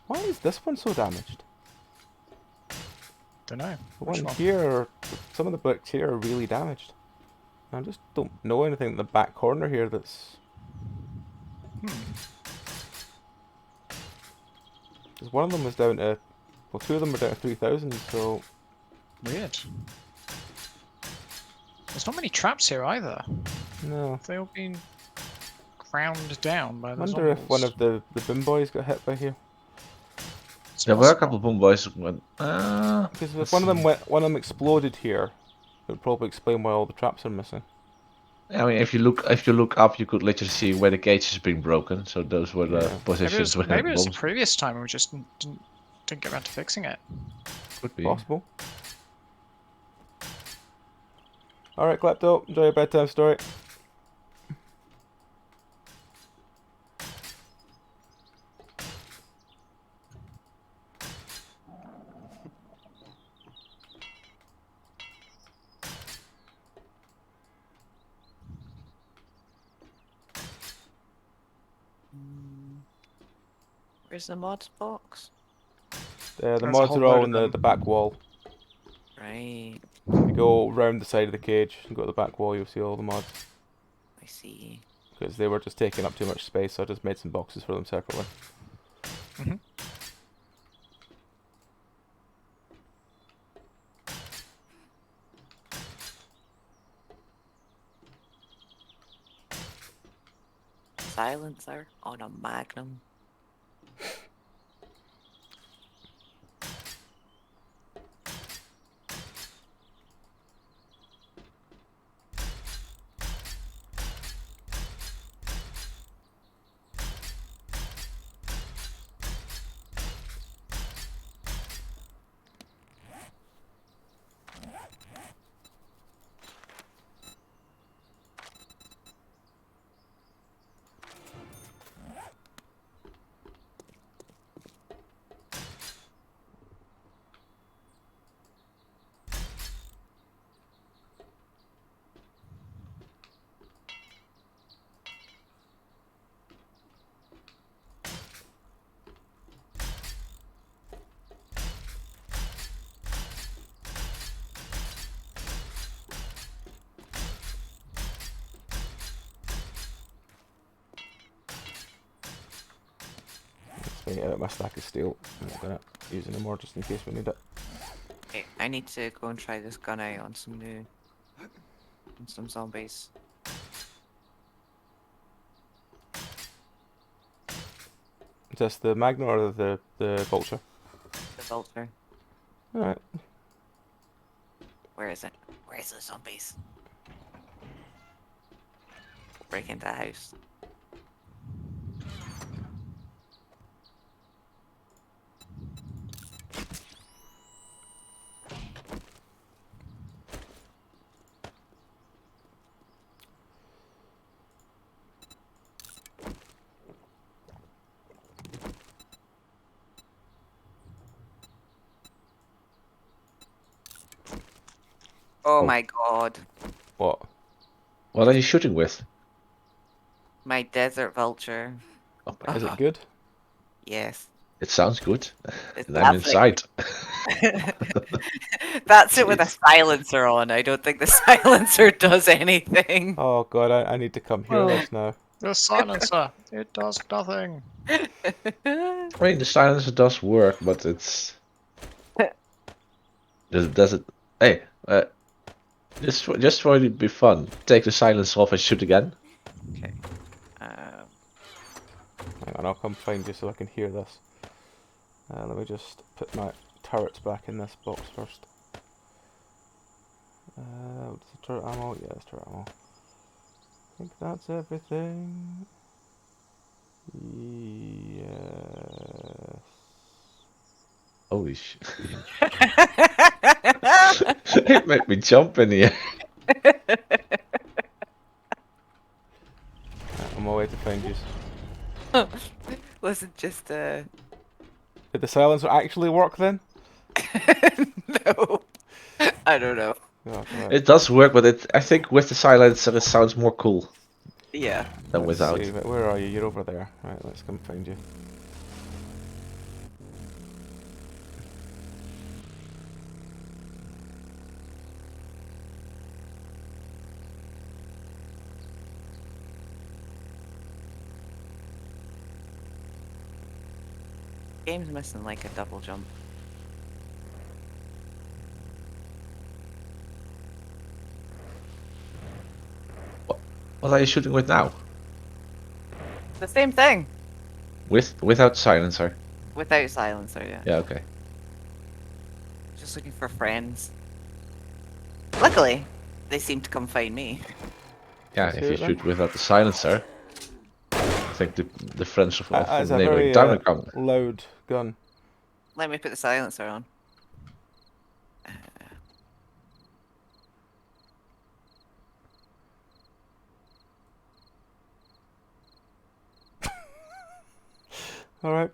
Why is this one so damaged? Don't know. The Which one one? here, some of the bricks here are really damaged. I just don't know anything in the back corner here that's... Because one of them was down to... Well, two of them were down to 3,000, so... Weird. There's not many traps here either. No. They've all been ground down by I the wonder if one zombies. of the boom boys got hit by here. It's There were a possible. couple of boom boys, but Because if one of them exploded here, it would probably explain why all the traps are missing. I mean, if you look up, you could literally see where the cage is being broken. So those were the Yeah. positions where Maybe it was the bombs previous time and we just didn't get around to fixing it. could be. Possible. Alright, Klepto, enjoy your bedtime story. Where's the mods box? The There's a mods whole are all load in of the back wall. Right. If you go round the side of the cage and go to the back wall, you'll see all the mods. I see. Because they were just taking up too much space, so I just made some boxes for them separately. Mhm. Silencer on a Magnum. Right, yeah, my stack is steel. I'm not gonna use any more just in case we need it. Okay, I need to go and try this gun out on some zombies. Is this the Magna or the Vulture? The vulture. Alright. Where is it? Where's the zombies? Break into the house. Oh my god. What? What are you shooting with? My desert vulture. Oh my Is god. it good? Yes. It sounds good. It's And I'm inside. That's it with a Jeez. silencer on. I don't think the silencer does anything. Oh god, I need to come hear Oh. this now. The silencer. It does nothing. I mean, the silencer does work, but it's... Does it... Hey, just for it to be fun, take the silencer off and shoot again. Okay. Hang on, I'll come find you so I can hear this. Let me just put my turrets back in this box first. What's the turret ammo? Yeah, it's turret ammo. I think that's everything. Yes. Holy shit. It made me jump in here. I'm on my way to find you. Wasn't just Did the silencer actually work then? no. I don't know. Oh, God. It does work, but I think with the silencer it sounds more cool Yeah. than Let's without. see, where are you? You're over there. Right, let's come find you. Game's missing like a double jump. What are you shooting with now? The same thing. Without silencer? Without silencer, yeah. Yeah, okay. Just looking for friends. Luckily, they seem to come find me. Yeah, Let's if hear you it then. shoot without the silencer, I think the friends of It's a neighboring very town will come. loud gun. Let me put the silencer on. Alright.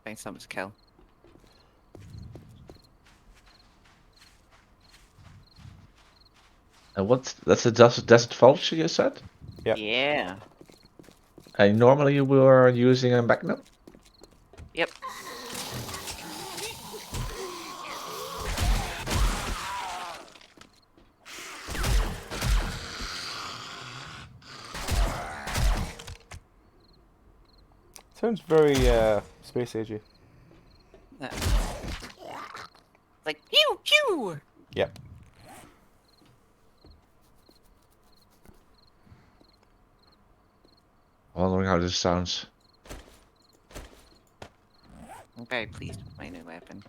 Find something to kill. And that's a desert vulture you said? Yep. Yeah. And normally you were using a Magnum? Yep. Sounds very space agey. Like pew pew. Yep. Wondering how this sounds. I'm very pleased with my new weapon.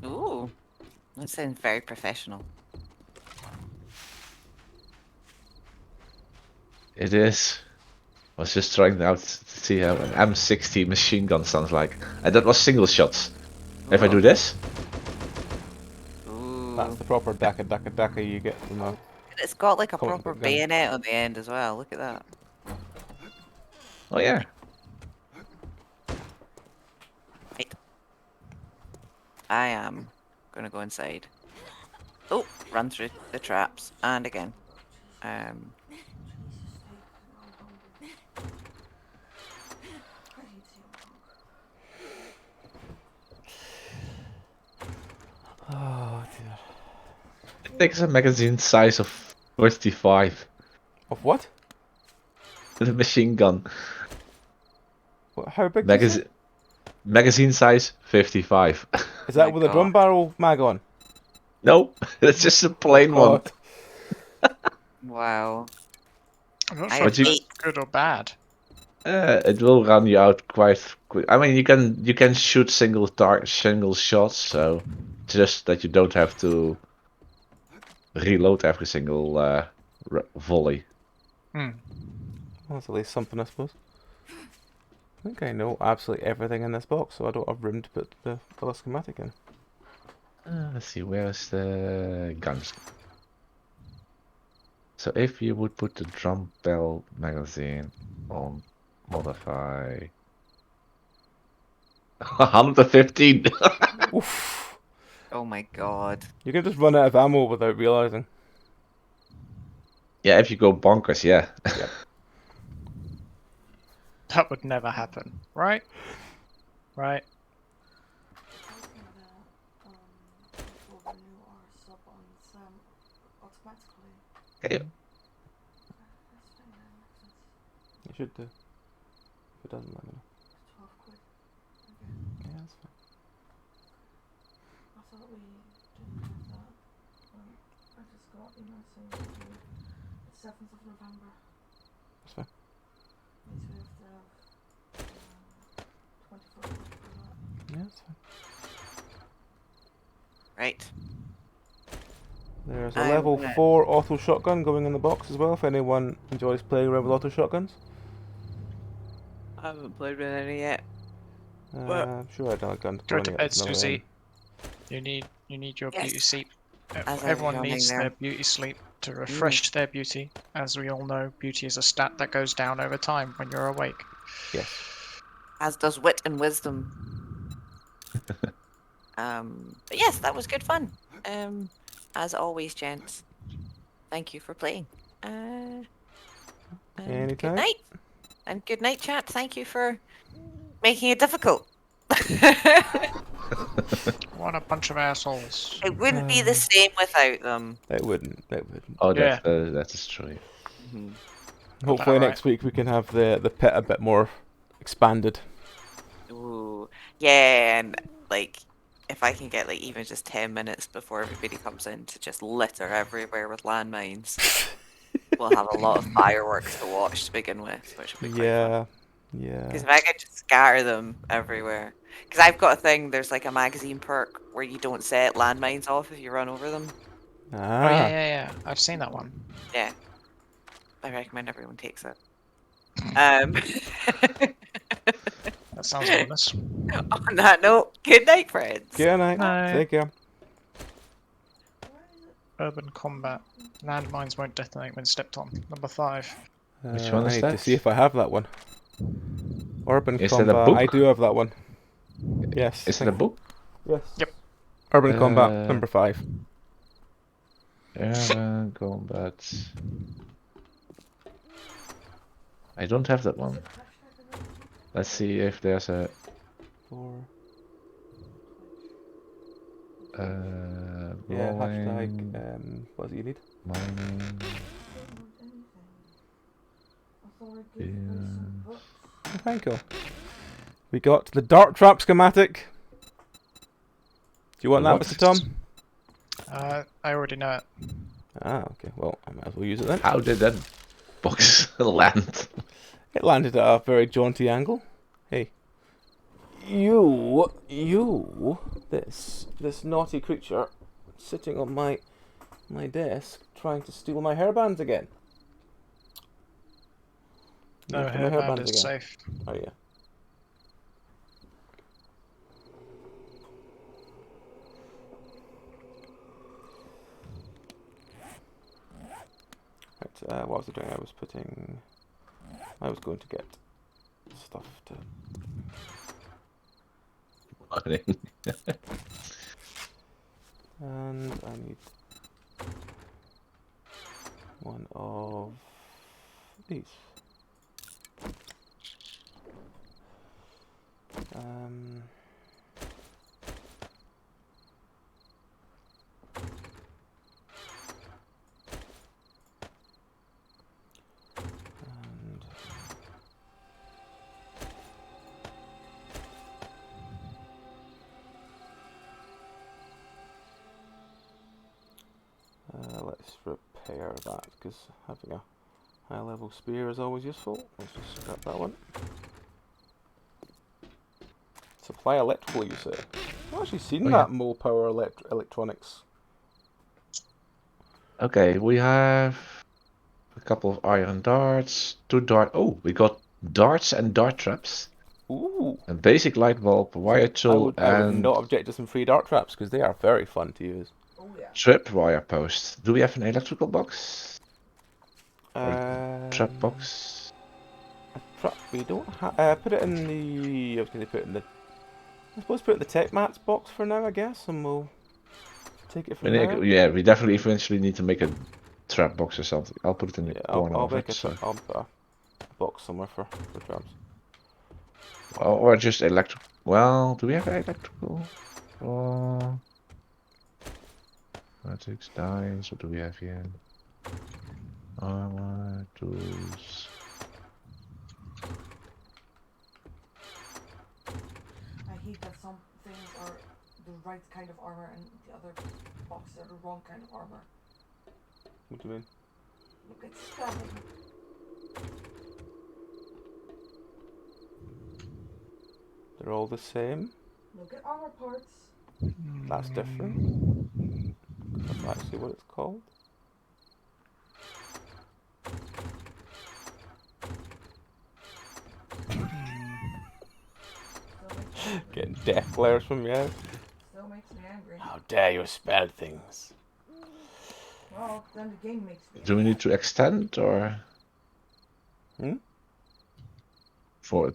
Ooh. That sounds very professional. It is. I was just trying out to see how an M60 machine gun sounds like. And that was single shots. If I do this, Ooh. That's the proper daka you get from a... It's got like a comic proper book gun. bayonet on the end as well. Look at that. oh yeah. Right. I am gonna go inside. Oh, run through the traps and again. Oh dear. It takes a magazine size of 35. Of what? The machine gun. how big is it? Magazine size 55. Is that My with a drum God. barrel mag on? Nope, it's just a plain one. God. Wow. I'm not I sure have if you- that's 8. good or bad. It will run you out quite quick. I mean, you can shoot single shots, so just that you don't have to reload every single volley. Hmm. Well, that's at least something, I suppose. I think I know absolutely everything in this box, so I don't have room to put the other schematic in. Let's see, where's the guns? So if you would put the drum bell magazine on modify 115. Oof. Oh my God. You can just run out of ammo without realizing. Yeah, if you go bonkers, yeah. Yep. That would never happen, right? Right. Okay. You should do. If it doesn't, let me know. Yeah, that's fine. That's fine. Yeah, that's fine. Right. There's a I'm level gonna- 4 auto shotgun going in the box as well, if anyone enjoys playing around with auto shotguns. I haven't played with any yet. I'm sure I done a gun to Go throw to in bed, another Susie. You need your beauty Yes. sleep. As I was Everyone yawning needs there. their beauty sleep to refresh their beauty. As we all know, beauty is a stat that goes down over time when you're awake. Yes. As does wit and wisdom. But yes, that was good fun. As always, gents. Thank you for playing. And good Anytime. night. And good night, chat. Thank you for making it difficult. What a bunch of assholes. It wouldn't be the same without them. It wouldn't. It wouldn't. Oh, Yeah. that is true. Mhm. Hopefully Alright. next week we can have the pit a bit more expanded. Ooh, yeah, and like if I can get like even just 10 minutes before everybody comes in to just litter everywhere with landmines, we'll have a lot of fireworks to watch to begin with, which will be quite fun. Yeah. Yeah. Because if I could just scatter them everywhere, because I've got a thing. There's like a magazine perk where you don't set landmines off if you run over them. Oh Ah. yeah. I've seen that one. Yeah, I recommend everyone takes it. That sounds ominous. On that note, good night, friends. Good night. Night. Take care. Urban combat. Landmines won't detonate when stepped on. Number 5. Which one I is need that? to see if I have that one. Urban Is that a Combat. book? I do have that one. Yes. Is it a book? Yes. Yep. Urban Combat number 5. Urban Combat. I don't have that one. Let's see if there's a 4. Yeah. rolling, Hashtag. What do you need? mining. Oh, thank you. We got the Dart Trap schematic. Do you want that, What? Mr. Tom? I already know it. Ah, okay. Well, I might as well use it then. How did that box land? It landed at a very jaunty angle. Hey. This naughty creature sitting on my desk trying to steal my hairbands again. No, Left my hairband is safe. Oh yeah. Right, what was I doing? I was going to get stuff to... Mining. And I need one of these. And Let's repair that, because having a high level spear is always useful. Let's just scrap that one. Supply electrical, you say? I've actually seen Oh, yeah. that mole power electronics. Okay, we have a couple of iron darts, 2 dart. Oh, we got darts and dart traps. Ooh! A basic light bulb, wire tool, I would and not object to some free dart traps, because they are very fun to use. trip wire post. Do we have an electrical box? Or trap box? A trap, we don't have... put it in the... I was going to put it in the... I suppose put it in the tech mats box for now, I guess, and we'll take it from there. Yeah, we definitely eventually need to make a trap box or something. I'll put it in the Yeah, corner I'll of make it. I'll put a box somewhere for traps. Or just electric. Well, do we have electrical? Or matrix dies? What do we have here? Armor, tools. I hate that some things are the right kind of armor and the other boxes are the wrong kind of armor. What do you mean? Look at spelling. They're all the same. Look at armor parts. That's different. That's actually what it's called. Getting death glares from you. Still makes me angry. How dare you spell things? Well, then the game makes me Do we need to extend or Hmm?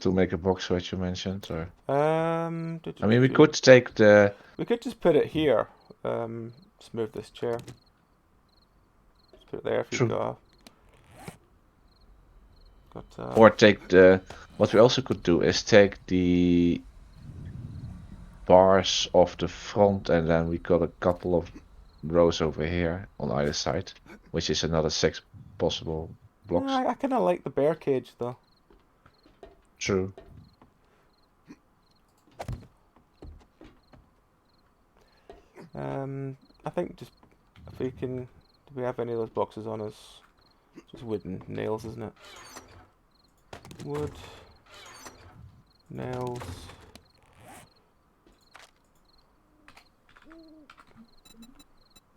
to make a box which you mentioned or? I mean, we We could take the. We could just put it here. Just move this chair. Just put it there if you've True. got. Or take the. What we also could do is take the bars off the front, and then we got a couple of rows over here on either side, which is another 6 possible blocks. I kind of like the bear cage though. True. I think just if we can. Do we have any of those boxes on us? Just wooden nails, isn't it? Wood, nails.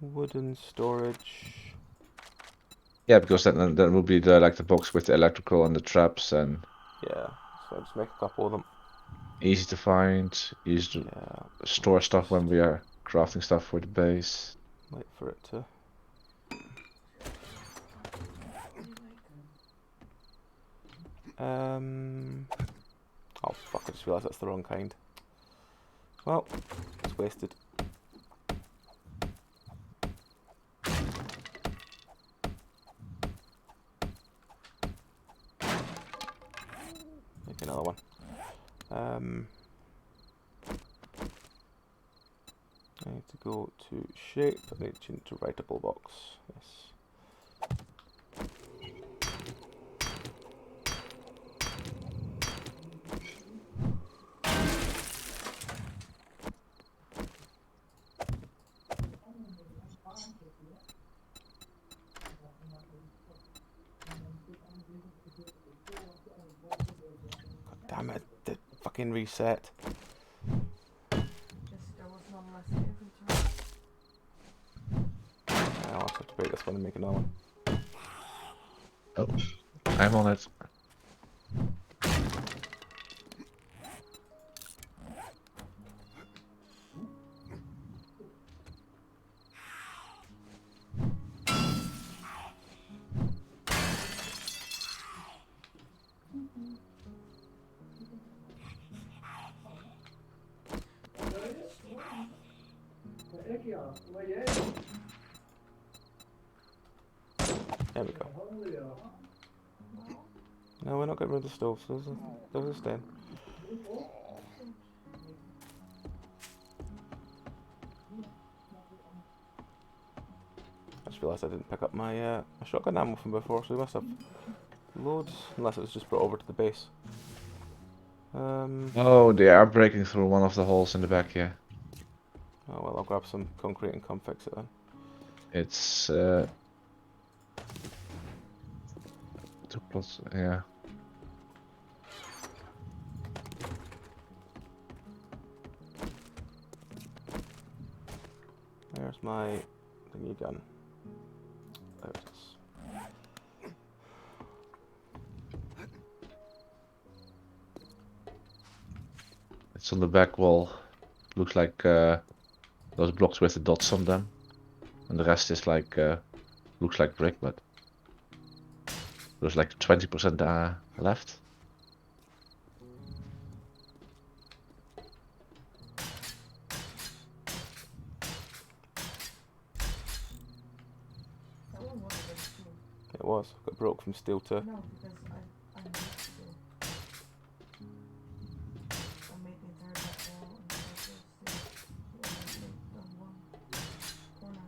Wooden storage. Yeah, because then that would be the box with the electrical and the traps, and Yeah, so I'll just make a couple of them. easy to find, easy to Yeah, store stuff when we are crafting stuff for the base. wait for it to. Oh fuck! I just realised that's the wrong kind. Well, it's wasted. Make another one. I need to go to shape. I need to change to writable box. Yes. God damn it! The fucking reset. Yes, there was none left in inventory. I'll have to break this one and make another one. Oh, I'm on it. There we go. No, we're not getting rid of the stove, so there's a stain. I just realised I didn't pick up my shotgun ammo from before, so we must have loads, unless it was just brought over to the base. Oh, they are breaking through one of the holes in the back here. Oh well, I'll grab some concrete and come fix it then. It's Two plots, yeah. There's my thingy gun. There it is. It's on the back wall. Looks like those blocks with the dots on them. And the rest is like, looks like brick, but there's like 20% left. That one was a bit too. It was. Got broke from steel too. No, because I made steel. I made the entire back wall and the steel. The other thing done one corner.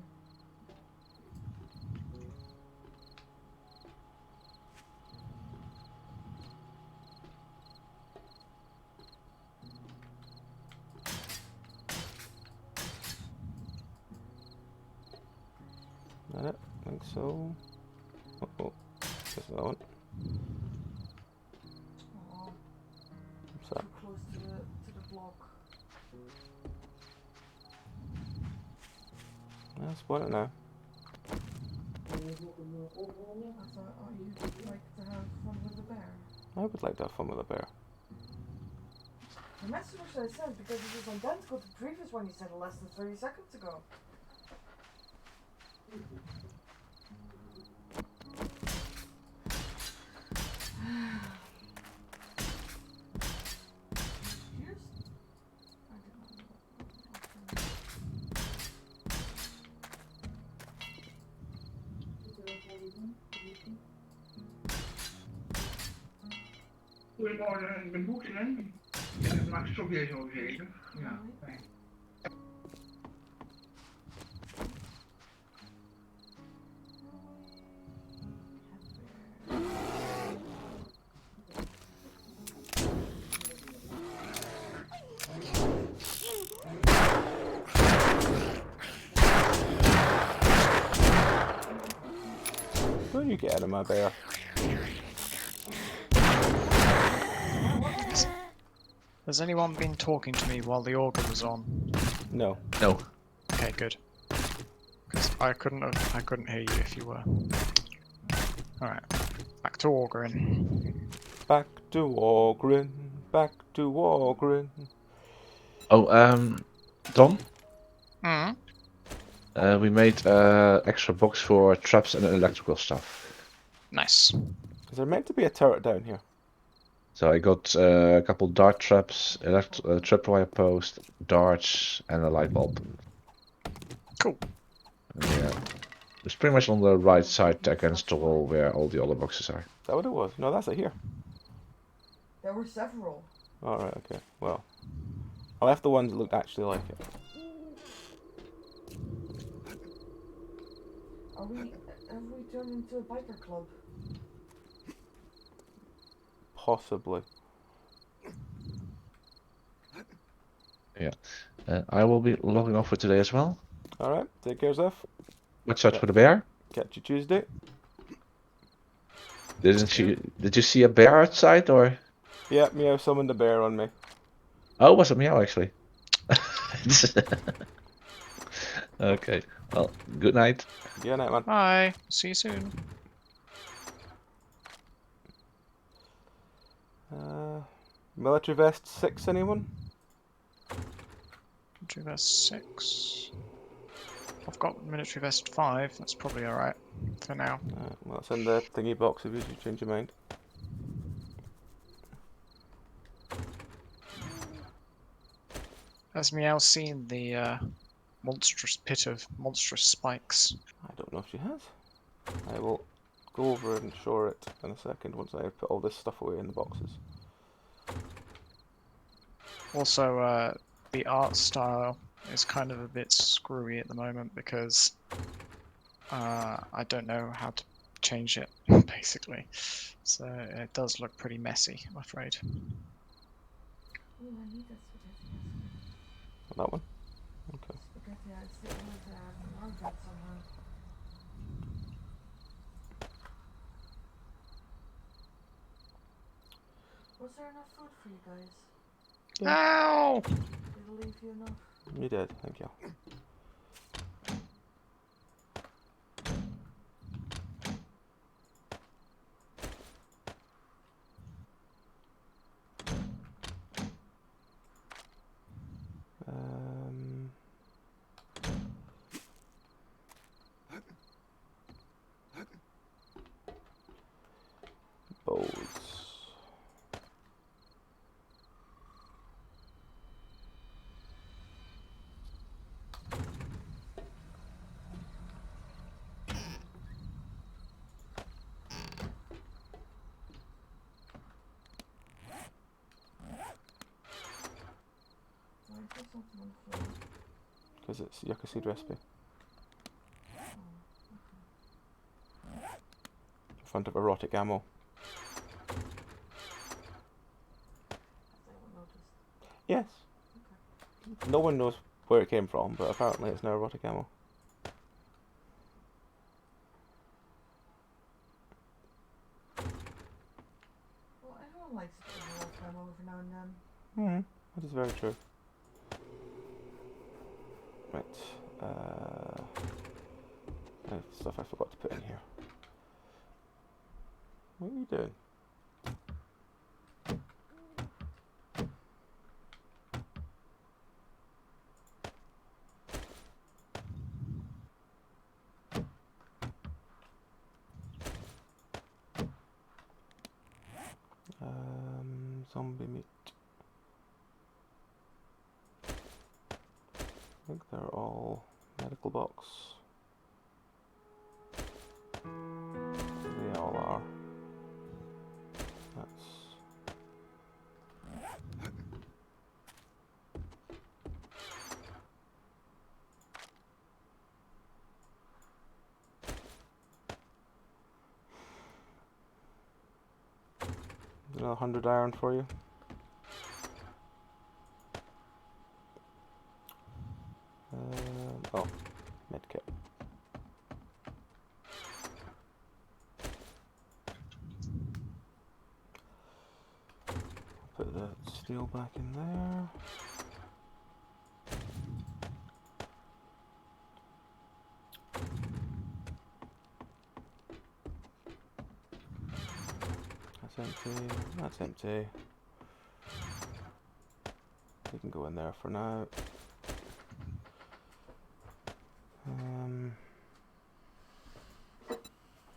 That it? I think so. Oh, oh. There's that one. Oh, What's that? too close to the block. Yeah, spawn it now. I thought, oh, you'd like to have fun with the bear. I would like to have fun with a bear. The message I sent because it was identical to the previous one you sent less than 30 seconds ago. Here's. I did not know that. Goedemorgen, ik ben Boekelen. En ik maak stokjes zo zeker. Ja. Will you get out of my bear? Has anyone been talking to me while the auger was on? No. No. Okay, good. Because I couldn't hear you if you were. Alright. Back to augering. Back to Walgren. Back to Walgren. Oh, Tom? Mm. We made extra box for traps and electrical stuff. Nice. Is there meant to be a turret down here? So I got a couple dart traps, tripwire post, darts, and a light bulb. Cool. Yeah. It's pretty much on the right side against the wall where all the other boxes are. Is that what it was? No, that's it here. There were several. Alright, okay. Well, I left the ones that looked actually like it. Have we turned into a biker club? Possibly. Yeah. I will be logging off for today as well. Alright, take care, Zeph. Watch out Yeah. for the bear. Catch you Tuesday. Did you see a bear outside or? Yeah, Meow summoned a bear on me. Oh, it was a meow actually. Okay. Well, good night. Yeah, night, man. Bye. See you soon. Military vest 6, anyone? Military vest 6. I've got military vest 5. That's probably alright for now. Well, it's in the thingy box if you change your mind. Has Meow seen the monstrous pit of monstrous spikes? I don't know if she has. I will go over and show her it in a second once I put all this stuff away in the boxes. Also, the art style is kind of a bit screwy at the moment because I don't know how to change it, basically. So it does look pretty messy, I'm afraid. Oh, I need that spaghetti recipe. That one? Okay. Spaghetti, I still always have around that somehow. Was there enough food for you guys? Ow! Did I leave you enough? You did, thank you. Bows. Why is there something on the floor? Because it's yucca seed recipe. In front of erotic ammo. Has anyone noticed? Yes. No one knows where it came from, but apparently it's now erotic ammo. Well, everyone likes a bit of erotic ammo every now and then. Hmm, that is very true. Right, I have stuff I forgot to put in here. What are you doing? Zombie meat. I think they're all medical box. They all are. That's another 100 iron for you. Oh, medkit. Put the steel back in there. That's empty. That's empty. You can go in there for now.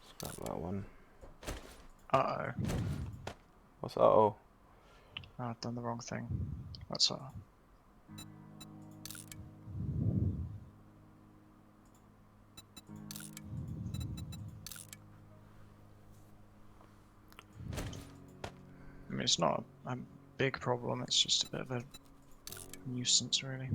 Scrap that one. Uh-oh. What's that? Oh, I've done the wrong thing. That's all. I mean, it's not a big problem, it's just a bit of a nuisance, really.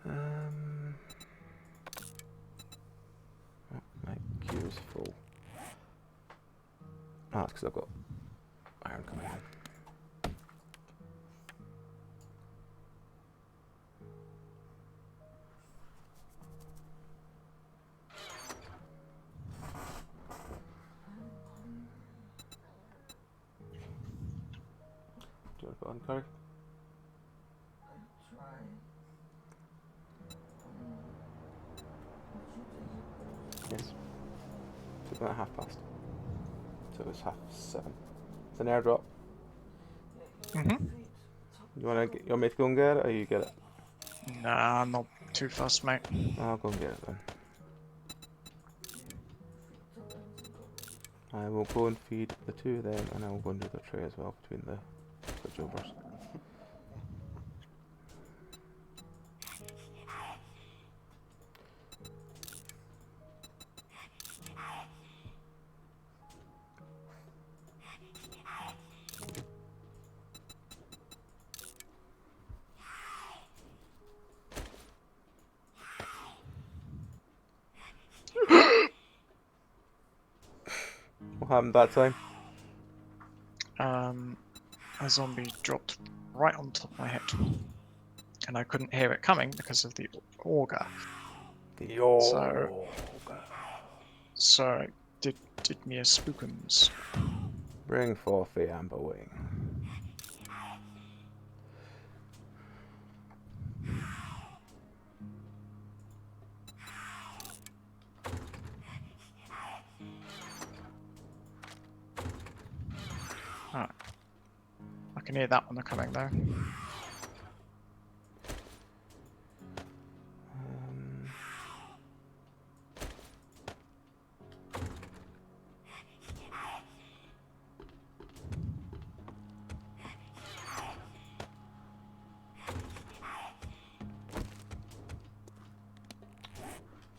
oh, my queue is full. Ah, that's because I've got iron coming in. Do you want to put on curry? I try. Yes. Took them at 5:30. So it was 7:30. It's an airdrop. You want me to go and get it, or you get it? Nah, I'm not too fussed, mate. I'll go and get it then. I will go and feed the two of them, and I will go and do the tray as well between the switchovers. What happened that time? A zombie dropped right on top of my head, and I couldn't hear it coming because of the auger. Yo. So it did me a spookums. Bring forth the amber wing. Alright. I can hear that one coming though.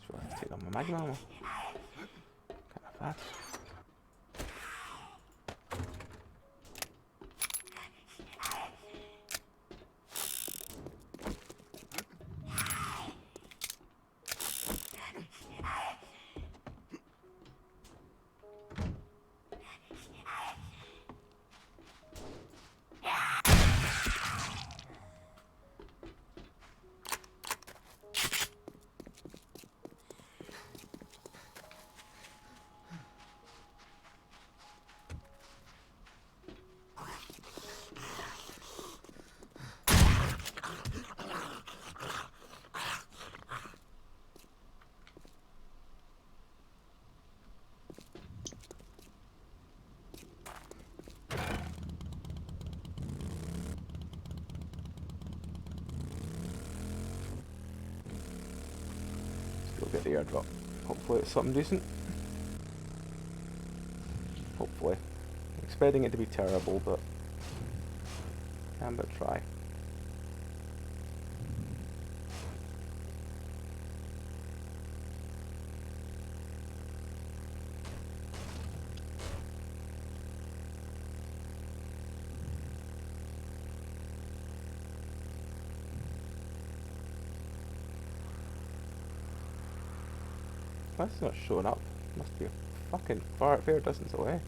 Sure, I take on my magma armor. Can't have that. Still get the airdrop. Hopefully it's something decent. Hopefully. I'm expecting it to be terrible, but can but try. That's not showing up. Must be a fucking fair distance away.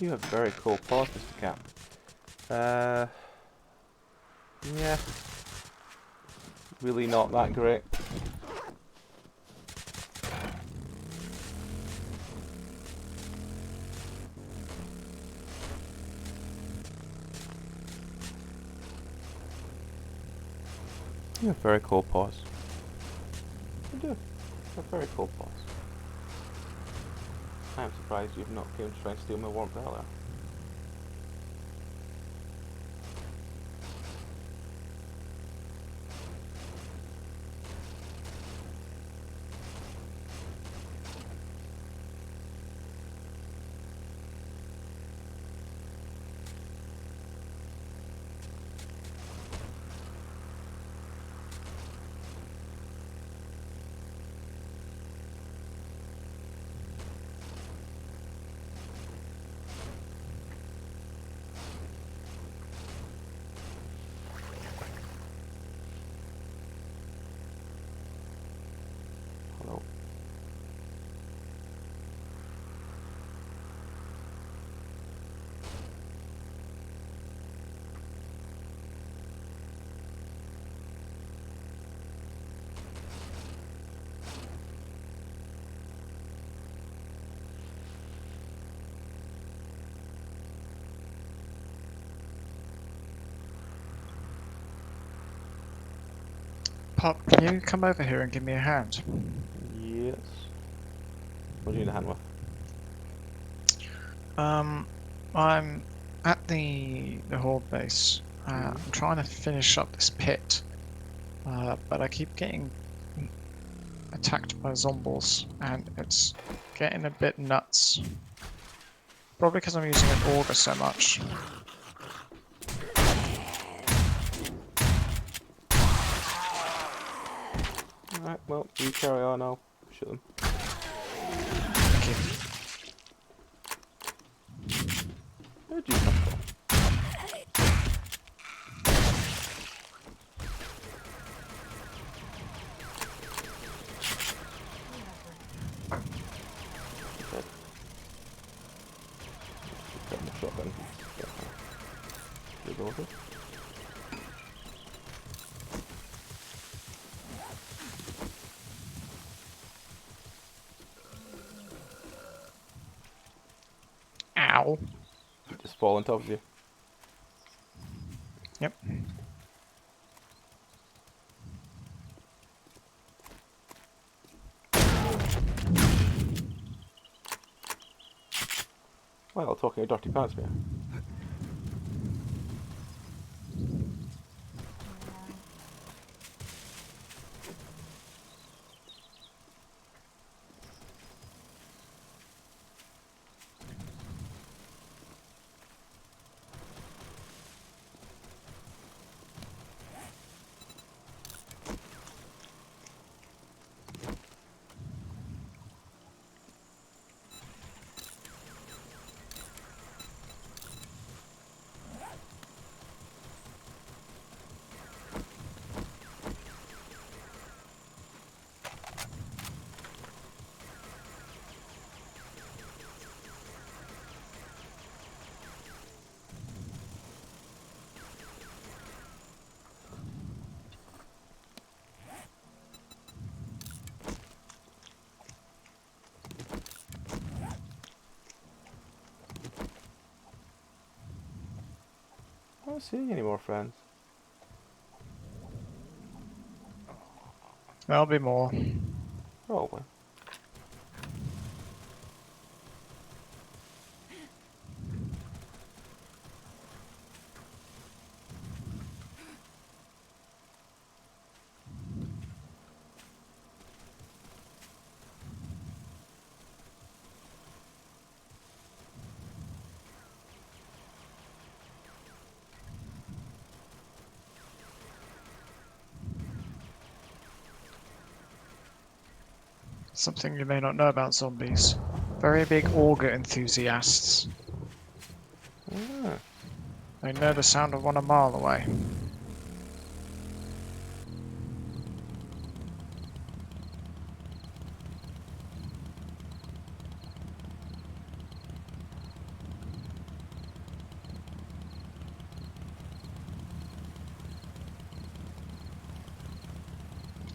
You have very cool paws, Mr. Cat. Yeah. Really not that great. You have very cool paws. You do. You have very cool paws. I am surprised you've not came to try and steal my warmth earlier. Pop, can you come over here and give me a hand? Yes. What do you need a hand with? I'm at the horde base. I'm trying to finish up this pit, but I keep getting attacked by zombies, and it's getting a bit nuts. Probably because I'm using an auger so much. Alright, well, you carry on, I'll shoot them. Thank you. Where'd you come from? Okay. Grab my shotgun. Yeah. Reload it. Ow. Just fall on top of you. Yep. Well, talking of dirty pants, man. I'm not seeing any more friends. There'll be more. Probably. Something you may not know about zombies. Very big auger enthusiasts. Ah. They know the sound of one a mile away.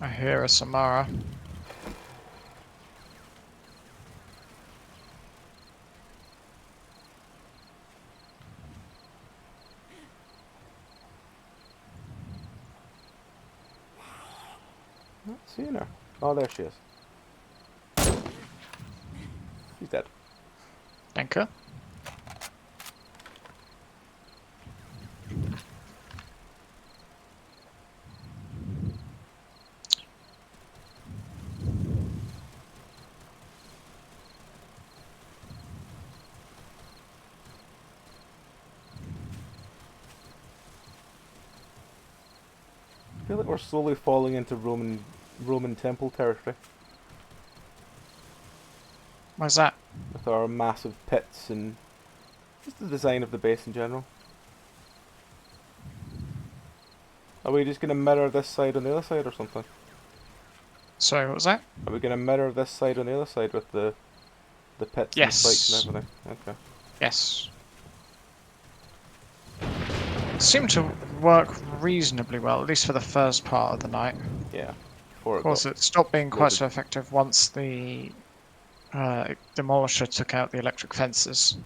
I hear a Samara. Not seeing her. Oh, there she is. She's dead. Danke. I feel like we're slowly falling into Roman temple territory Where's that? with our massive pits and just the design of the base in general. Are we just gonna mirror this side on the other side or something? Sorry, what was that? Are we gonna mirror this side on the other side with the pits and the spikes and everything? Okay. Yes. Seemed to work reasonably well, at least for the first part of the night. Yeah. Before Of course, got it stopped being quite exploded. so effective once the demolisher took out the electric fences.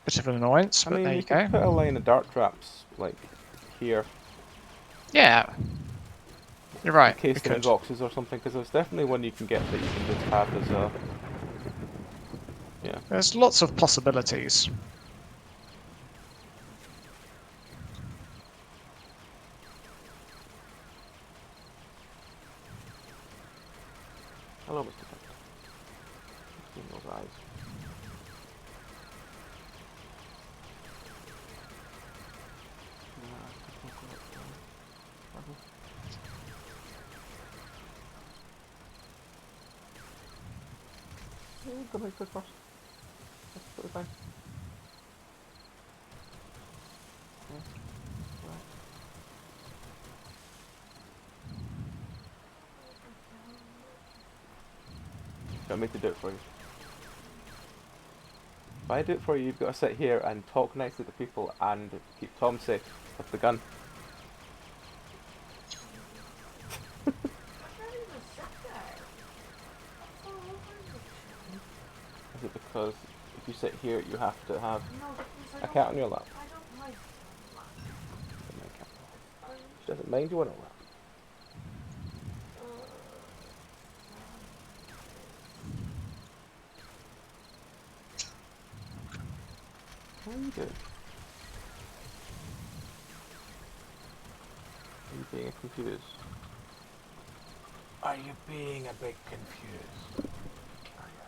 Bit of an annoyance, I but mean, there you you could go. put a line of dart traps like here Yeah, you're right. We Encase them in could. boxes or something, because there's definitely one you can get that you can just have as a... Yeah. There's lots of possibilities. Hello, Mr. Kent. Seeing those eyes. Go make good first. That's totally fine. Yeah. Right. Do you want me to do it for you? If I do it for you, you've got to sit here and talk nicely to people and keep Tom safe with the gun. I can't even sit there. That's all over the chair. Is it because if you sit here, you have to have No, because I a don't. cat on your lap? I don't like that. Doesn't mind cat. I, She doesn't mind you on her lap. What are you doing? Are you being confused? Are you being a bit confused? Are you?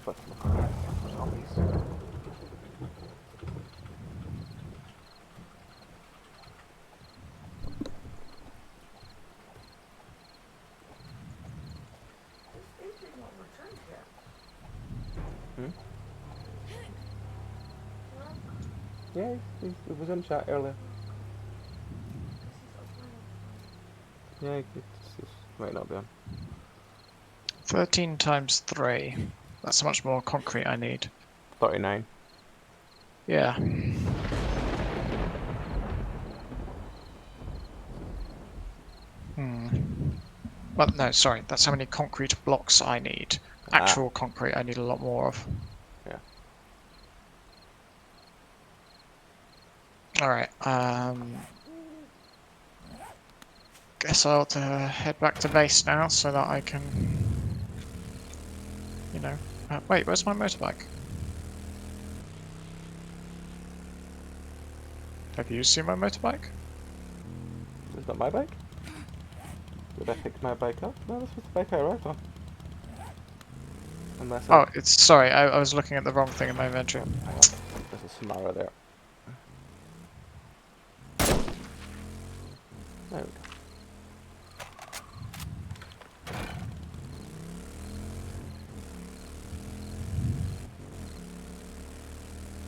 But zombies. this agent not returned yet. Hmm? Where? Yeah, he was in chat earlier. This is offline. Yeah, it's might not be on. 13 times 3. That's how much more concrete I need. 39. Yeah. Well, no, sorry. That's how many concrete blocks I need. Actual concrete I need a lot more of. Yeah. Alright, guess I'll have to head back to base now so that I can, you know... wait, where's my motorbike? Have you seen my motorbike? Is that my bike? Did I pick my bike up? No, this was the bike I arrived on. Unless Oh, it's... sorry, I was looking at the wrong thing in my inventory. hang on. There's a Samara there. There we go.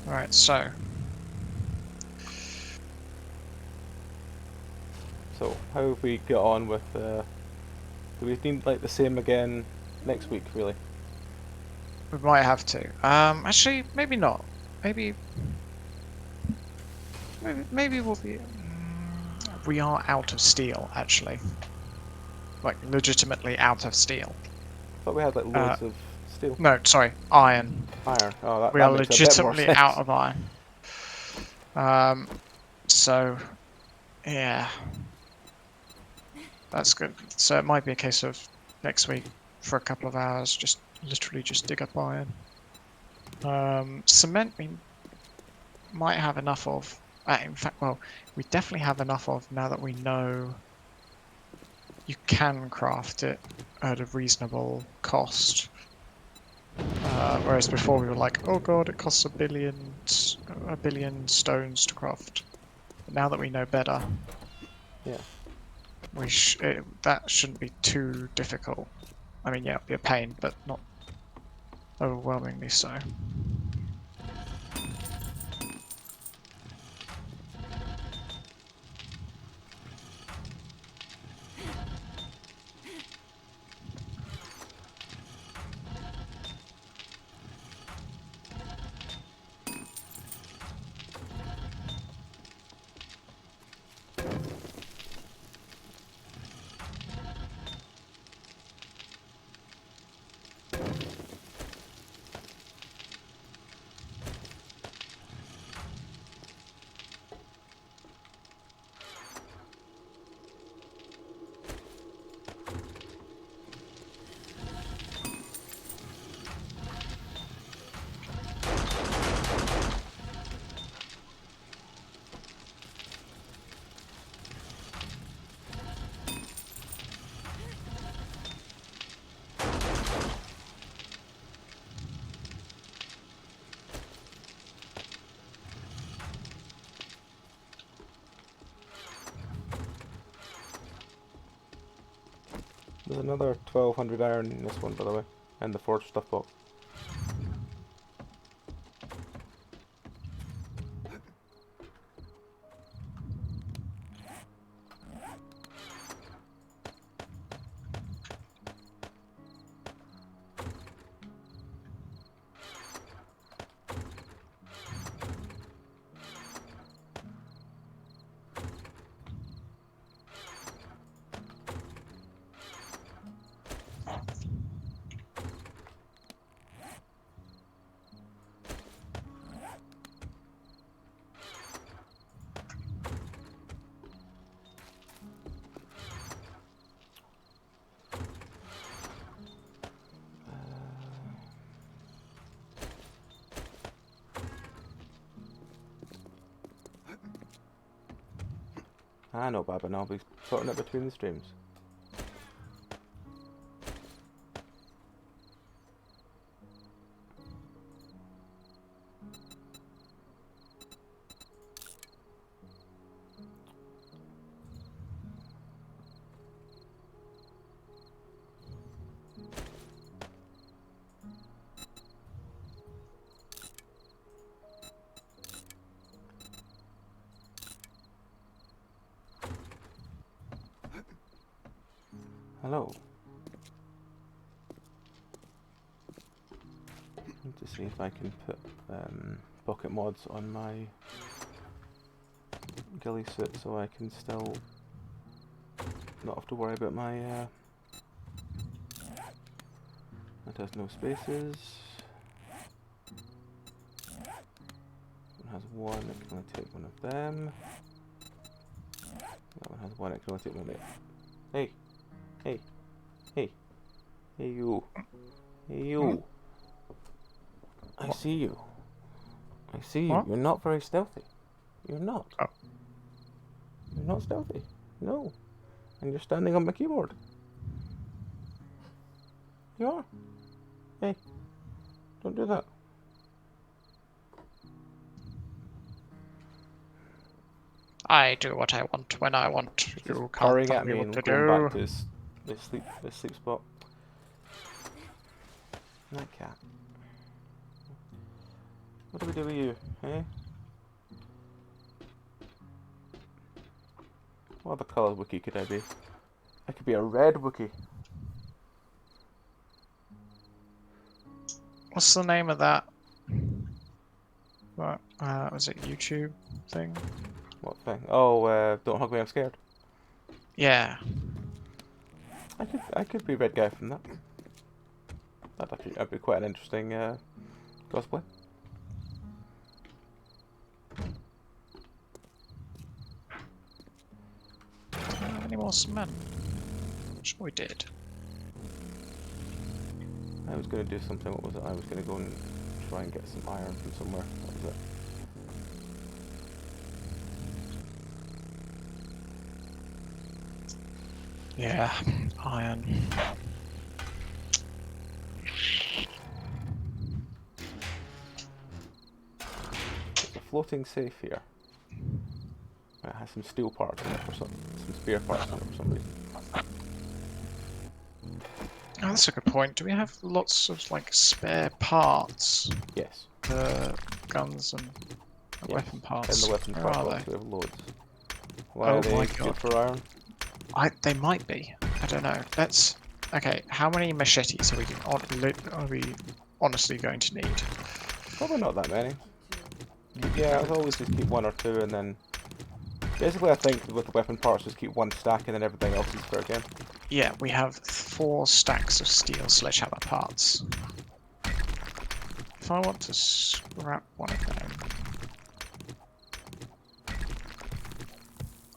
Alright, so... So, how have we got on with, do we need like the same again next week, really? we might have to. Actually, maybe not. Maybe we'll be... we are out of steel, actually. Like, legitimately out of steel. I thought we had like loads of steel. No, sorry, iron. Iron. Oh, that, We that are makes a bit more legitimately sense. out of iron. So, yeah. That's good. So it might be a case of next week for a couple of hours, just literally just dig up iron. Cement we might have enough of. In fact, well, we definitely have enough of now that we know you can craft it at a reasonable cost. Whereas before we were like, oh god, it costs a billion stones to craft. But now that we know better, Yeah. that shouldn't be too difficult. I mean, yeah, it'll be a pain, but not overwhelmingly so. There's another 1200 iron in this one, by the way, and the forge stuff box. I know, Baba, and I'll be sorting it between the streams. Hello. Need to see if I can put pocket mods on my ghillie suit so I can still not have to worry about my it has no spaces. It has one, it can only take one of them. That one has one, it can only take one of them. Hey! Hey! Hey! Hey you! Hey you! I see you. I see you. What? You're not very stealthy. You're not. Oh. You're not stealthy. No. And you're standing on my keyboard. You are. Hey. Don't do that. I do what I want when I want. He's You just can't purring tell at me me what and to going do. back to his sleep spot. That cat. What do we do with you, eh? What other colour Wookiee could I be? I could be a red Wookiee. What's the name of that? What was it? YouTube thing? What thing? Oh, don't hug me, I'm scared. Yeah. I could be a red guy from that. That'd be quite an interesting cosplay. Don't have any more cement. Sure we did. I was going to do something, what was it? I was going to go and try and get some iron from somewhere. What was it? Yeah, iron. There's a floating safe here. It has some steel parts in it for some spare parts in it for some reason. Oh, that's a good point. Do we have lots of like spare parts? Yes. The guns and the Yes. weapon parts. In the weapon Where part are box they? we have loads. Why Oh are they my good God. for iron? They might be. I don't know. Let's. Okay, how many machetes are we honestly going to need? Probably not that many. Yeah, I'd always just keep one or two and then... Basically I think with the weapon parts just keep one stack and then everything else is spare again. Yeah, we have 4 stacks of steel sledgehammer parts. If I want to scrap one of them...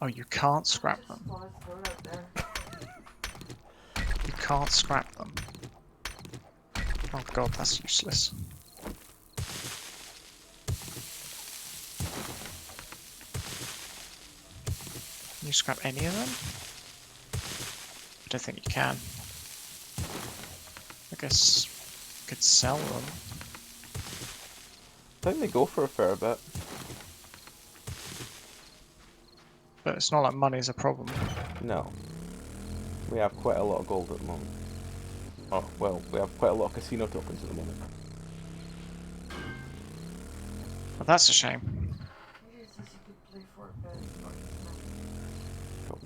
Oh, you can't scrap them. Thought I'd throw it out there. You can't scrap them. Oh god, that's useless. Can you scrap any of them? I don't think you can. I guess you could sell them. I think they go for a fair bit. But it's not like money's a problem. No. We have quite a lot of gold at the moment. Oh, well, we have quite a lot of casino tokens at the moment. Well, that's a shame. Maybe it says you could play for a bit. Cool.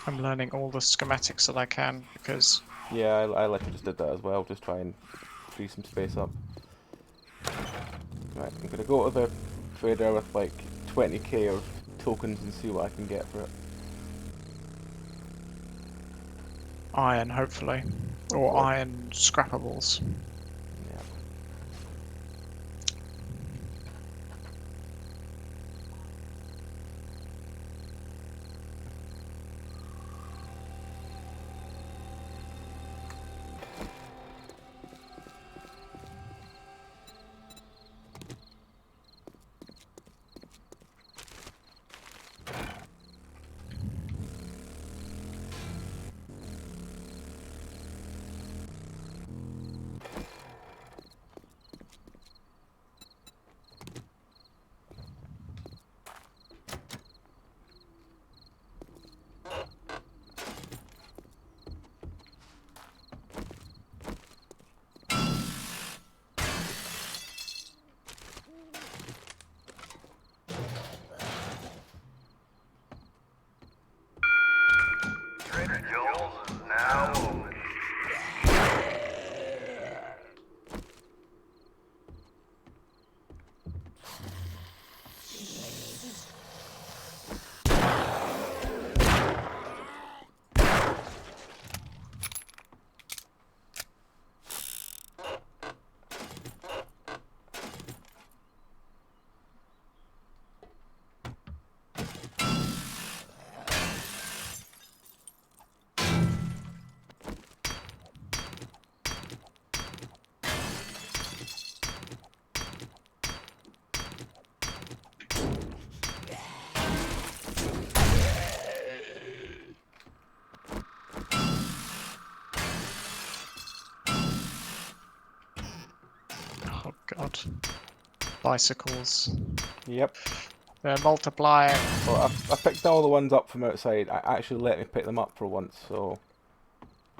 I'm learning all the schematics that I can because Yeah, I literally just did that as well, just try and free some space up. Right, I'm gonna go to the trader with like 20k of tokens and see what I can get for it. iron, hopefully, or Hopefully. iron scrappables. Yeah. Oh god. Bicycles. Yep. They're multiplying. Well, I picked all the ones up from outside. I actually let me pick them up for once, so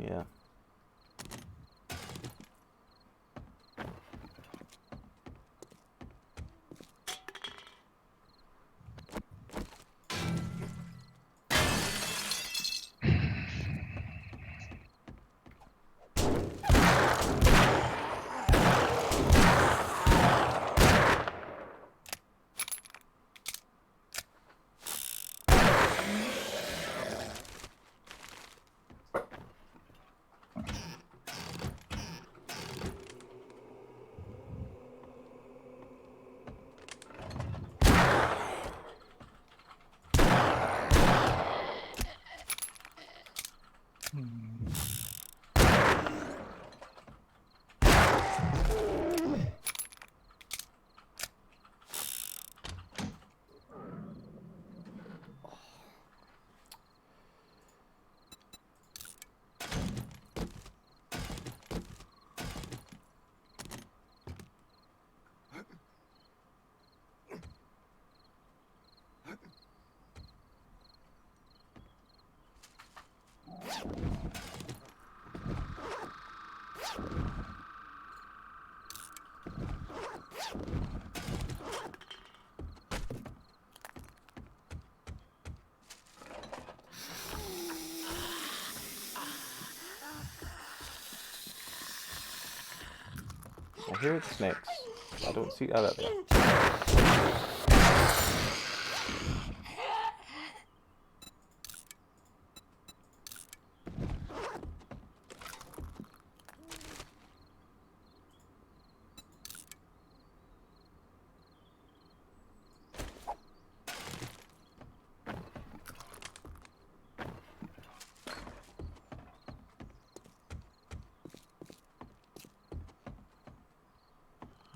yeah. I hear the snakes. I don't see that there.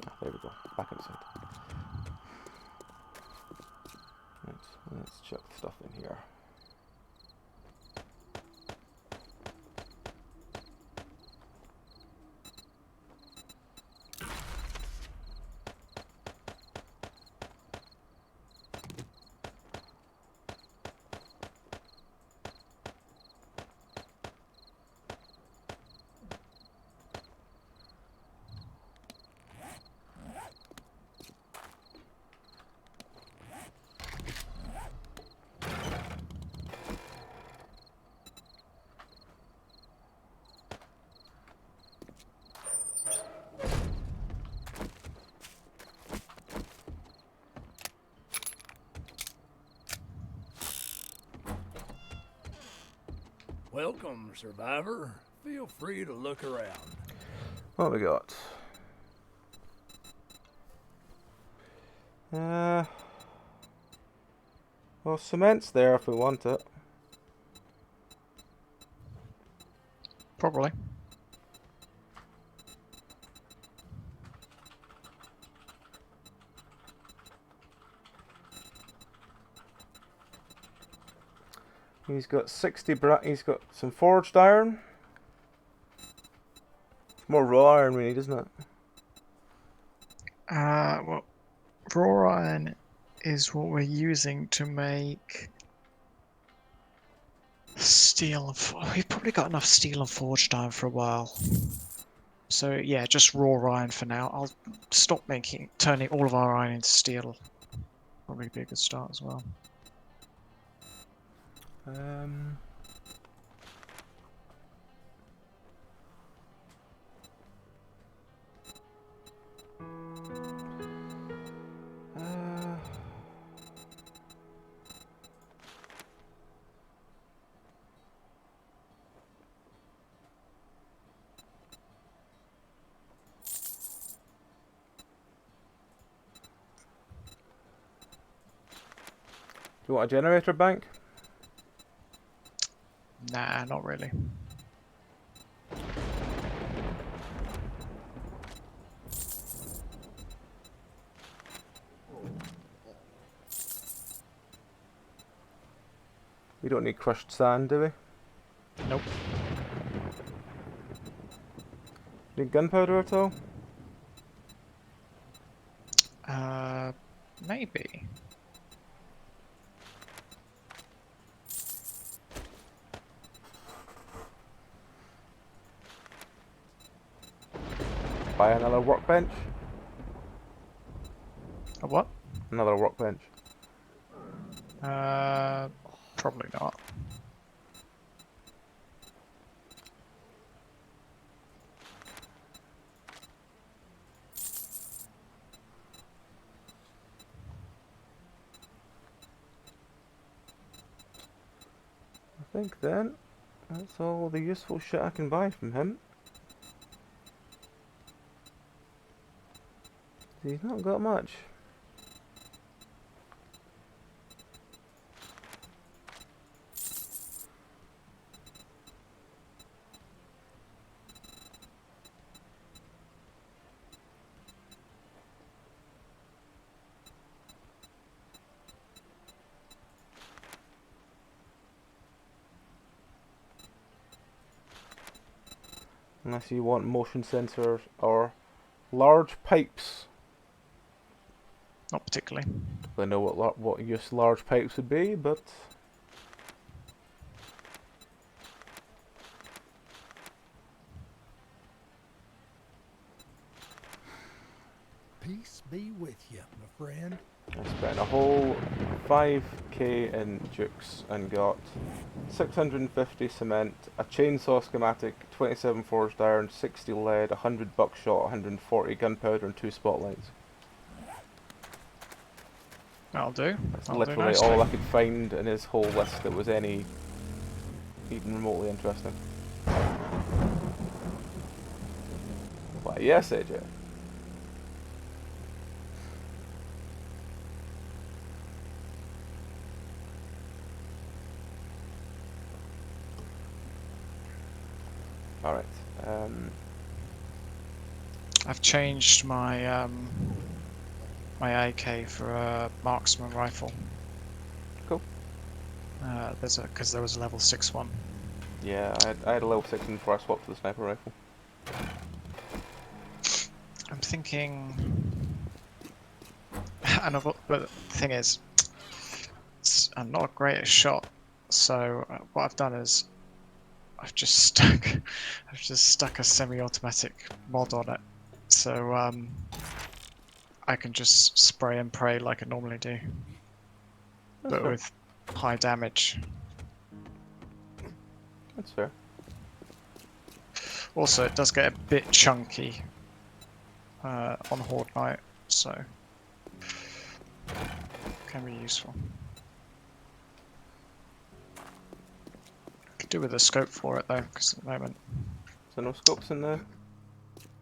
Ah, there we go. Back inside. Let's chuck stuff in here. Welcome, survivor. Feel free to look around. What have we got? Well, cement's there if we want it. Probably. He's got 60 he's got some forged iron. It's more raw iron we need, isn't it? Well, raw iron is what we're using to make steel. We've probably got enough steel and forged iron for a while. So yeah, just raw iron for now. I'll stop turning all of our iron into steel. Probably be a good start as well. Do you want a generator bank? Nah, not really. We don't need crushed sand, do we? Nope. Need gunpowder at all? Maybe. Buy another workbench? A what? Another workbench. Probably not. I think then that's all the useful shit I can buy from him. He's not got much. Unless you want motion sensors or large pipes. Not particularly. I know what use large pipes would be, but Peace be with you, my friend. I spent a whole 5k in Jukes and got 650 cement, a chainsaw schematic, 27 forged iron, 60 lead, 100 buckshot, 140 gunpowder, and 2 spotlights. That'll do. That's That'll do literally nicely. all I could find in his whole list that was any even remotely interesting. Why, yes, AJ. Alright. I've changed my my AK for a marksman rifle. Because there was a level 6 one. Yeah, I had a level 6 before I swapped to the sniper rifle. I'm thinking, but the thing is, I'm not great at shot. So what I've done is I've just stuck a semi-automatic mod on it, so I can just spray and pray like I normally do, That's but fair. with high damage. That's fair. Also, it does get a bit chunky on Horde Night, so can be useful. Could do with a scope for it though, because at the moment So no scopes in there?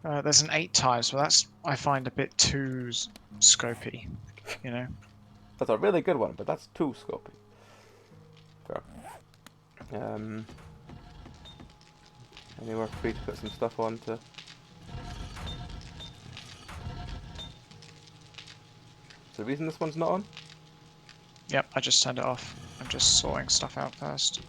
there's an 8 times, but that's I find a bit too scopy, you know. That's a really good one, but that's too scopy. Fair. Anywhere free to put some stuff on to... So the reason this one's not on? Yep, I just turned it off. I'm just sorting stuff out first.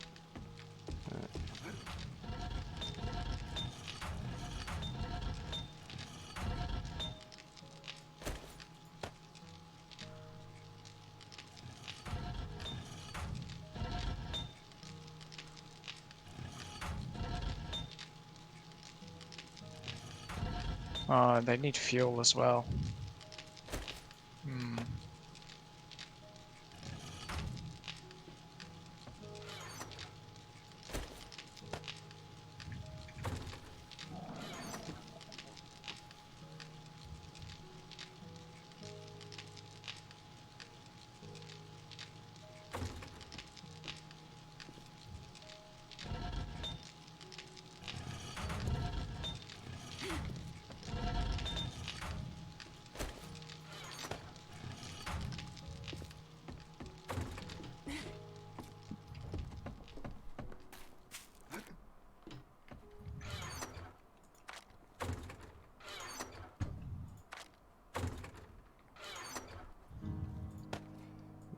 They need fuel as well. Hmm.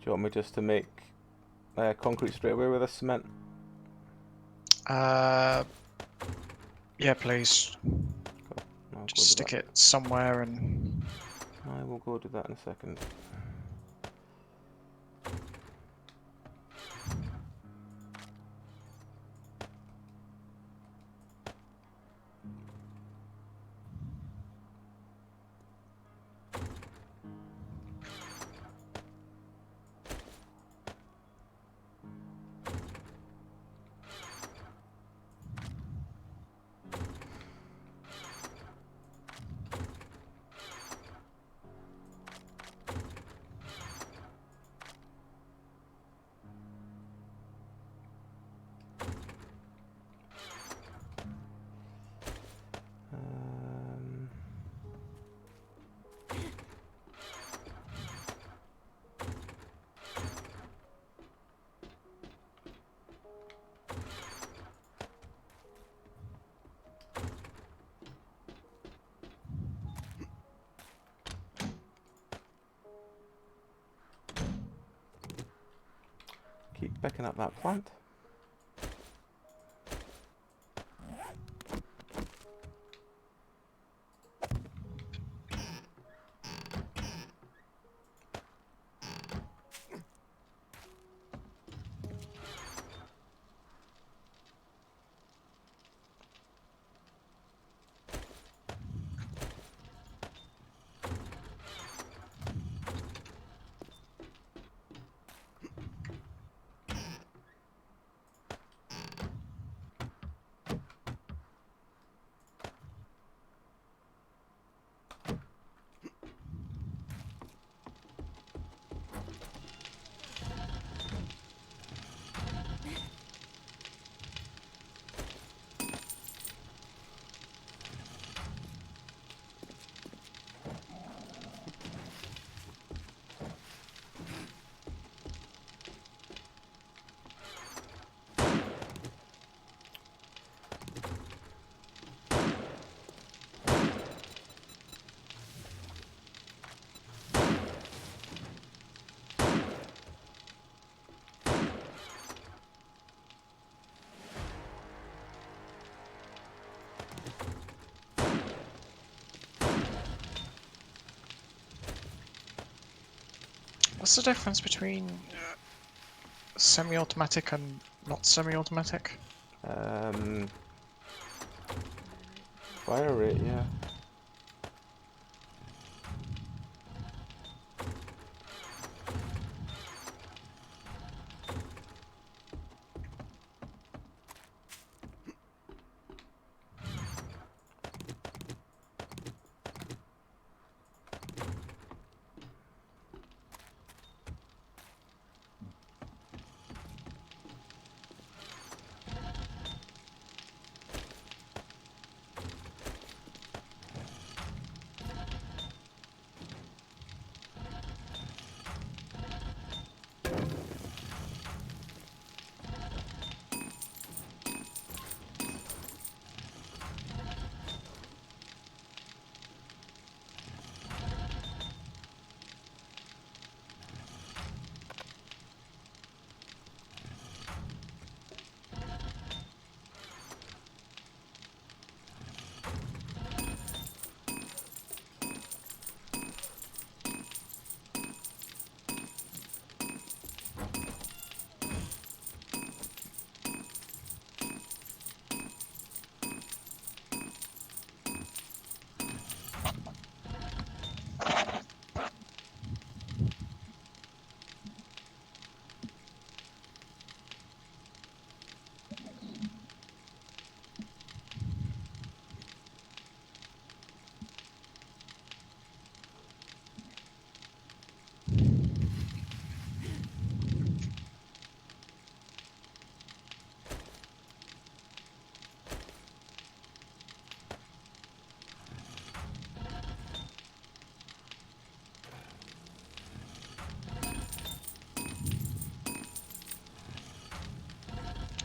Do you want me just to make concrete straight away with this cement? Yeah, please. I'll go Just do stick that. it somewhere and... I will go do that in a second. Um, keep picking up that plant. What's the difference between semi-automatic and not semi-automatic? Fire rate, yeah.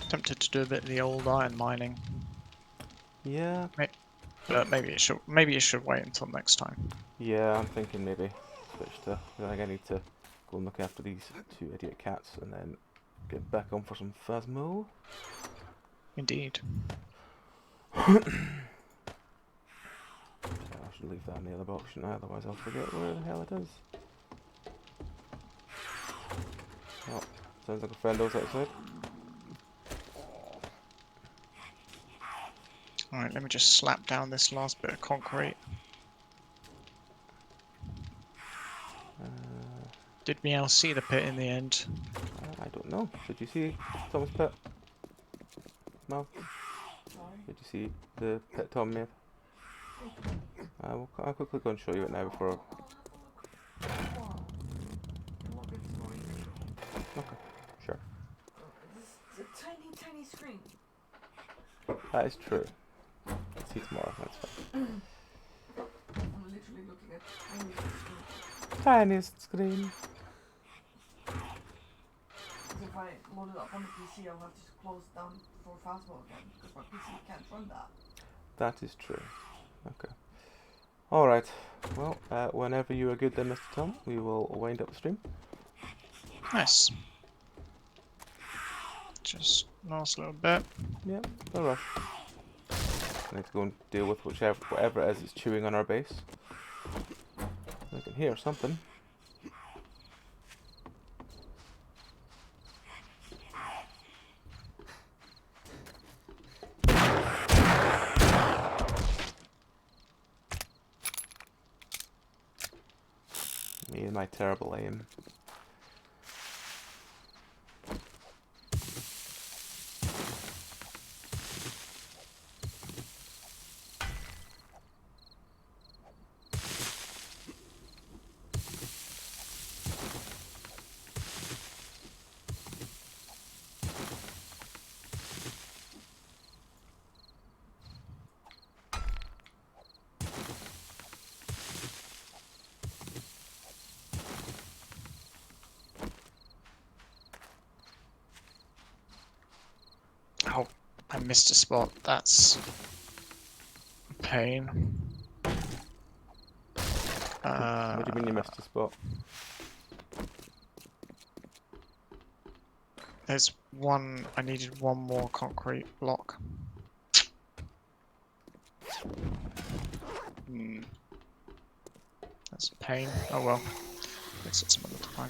Tempted to do a bit of the old iron mining, Yeah, but maybe it should wait until next time. yeah, I'm thinking maybe switch to, I think I need to go and look after these two idiot cats and then get back on for some Phasmo. Indeed. I should leave that in the other box, shouldn't I? Otherwise I'll forget where the hell it is. Oh, sounds like a friendo's outside. Alright, let me just slap down this last bit of concrete. Did Meow see the pit in the end? I don't know. Did you see Tom's pit? No? Did you see the pit Tom made? I'll quickly go and show you it now before. Okay, sure. It's a tiny, tiny screen. That is true. See you tomorrow, that's fine. I'm literally looking at tiny screen. Tiniest screen. Because if I load it up on the PC, I'll have to close down for Phasmo again, because my PC can't run that. That is true. Okay. Alright. Well, whenever you are good then, Mr. Tom, we will wind up the stream. Nice. Just last little bit. Yeah, no rush. I need to go and deal with whatever it is that's chewing on our base. I can hear something. Me and my terrible aim. Oh, I missed a spot. That's a pain. What do you mean you missed a spot? There's one. I needed one more concrete block. That's a pain. Oh well. fix it some other time.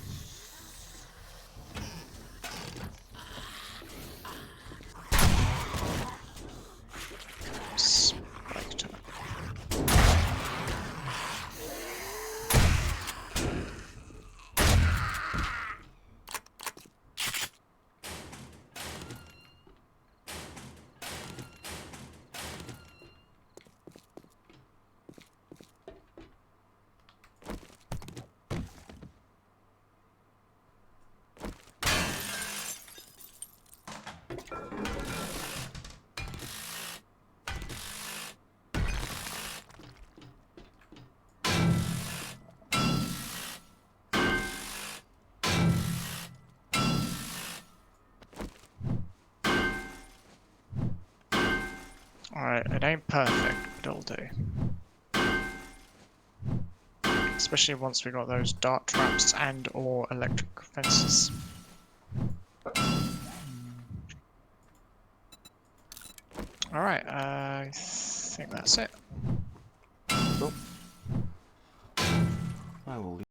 Spectre. Alright, it ain't perfect, but it'll do. Especially once we got those dart traps and or electric fences. Alright, I think that's it. Cool. I will leave.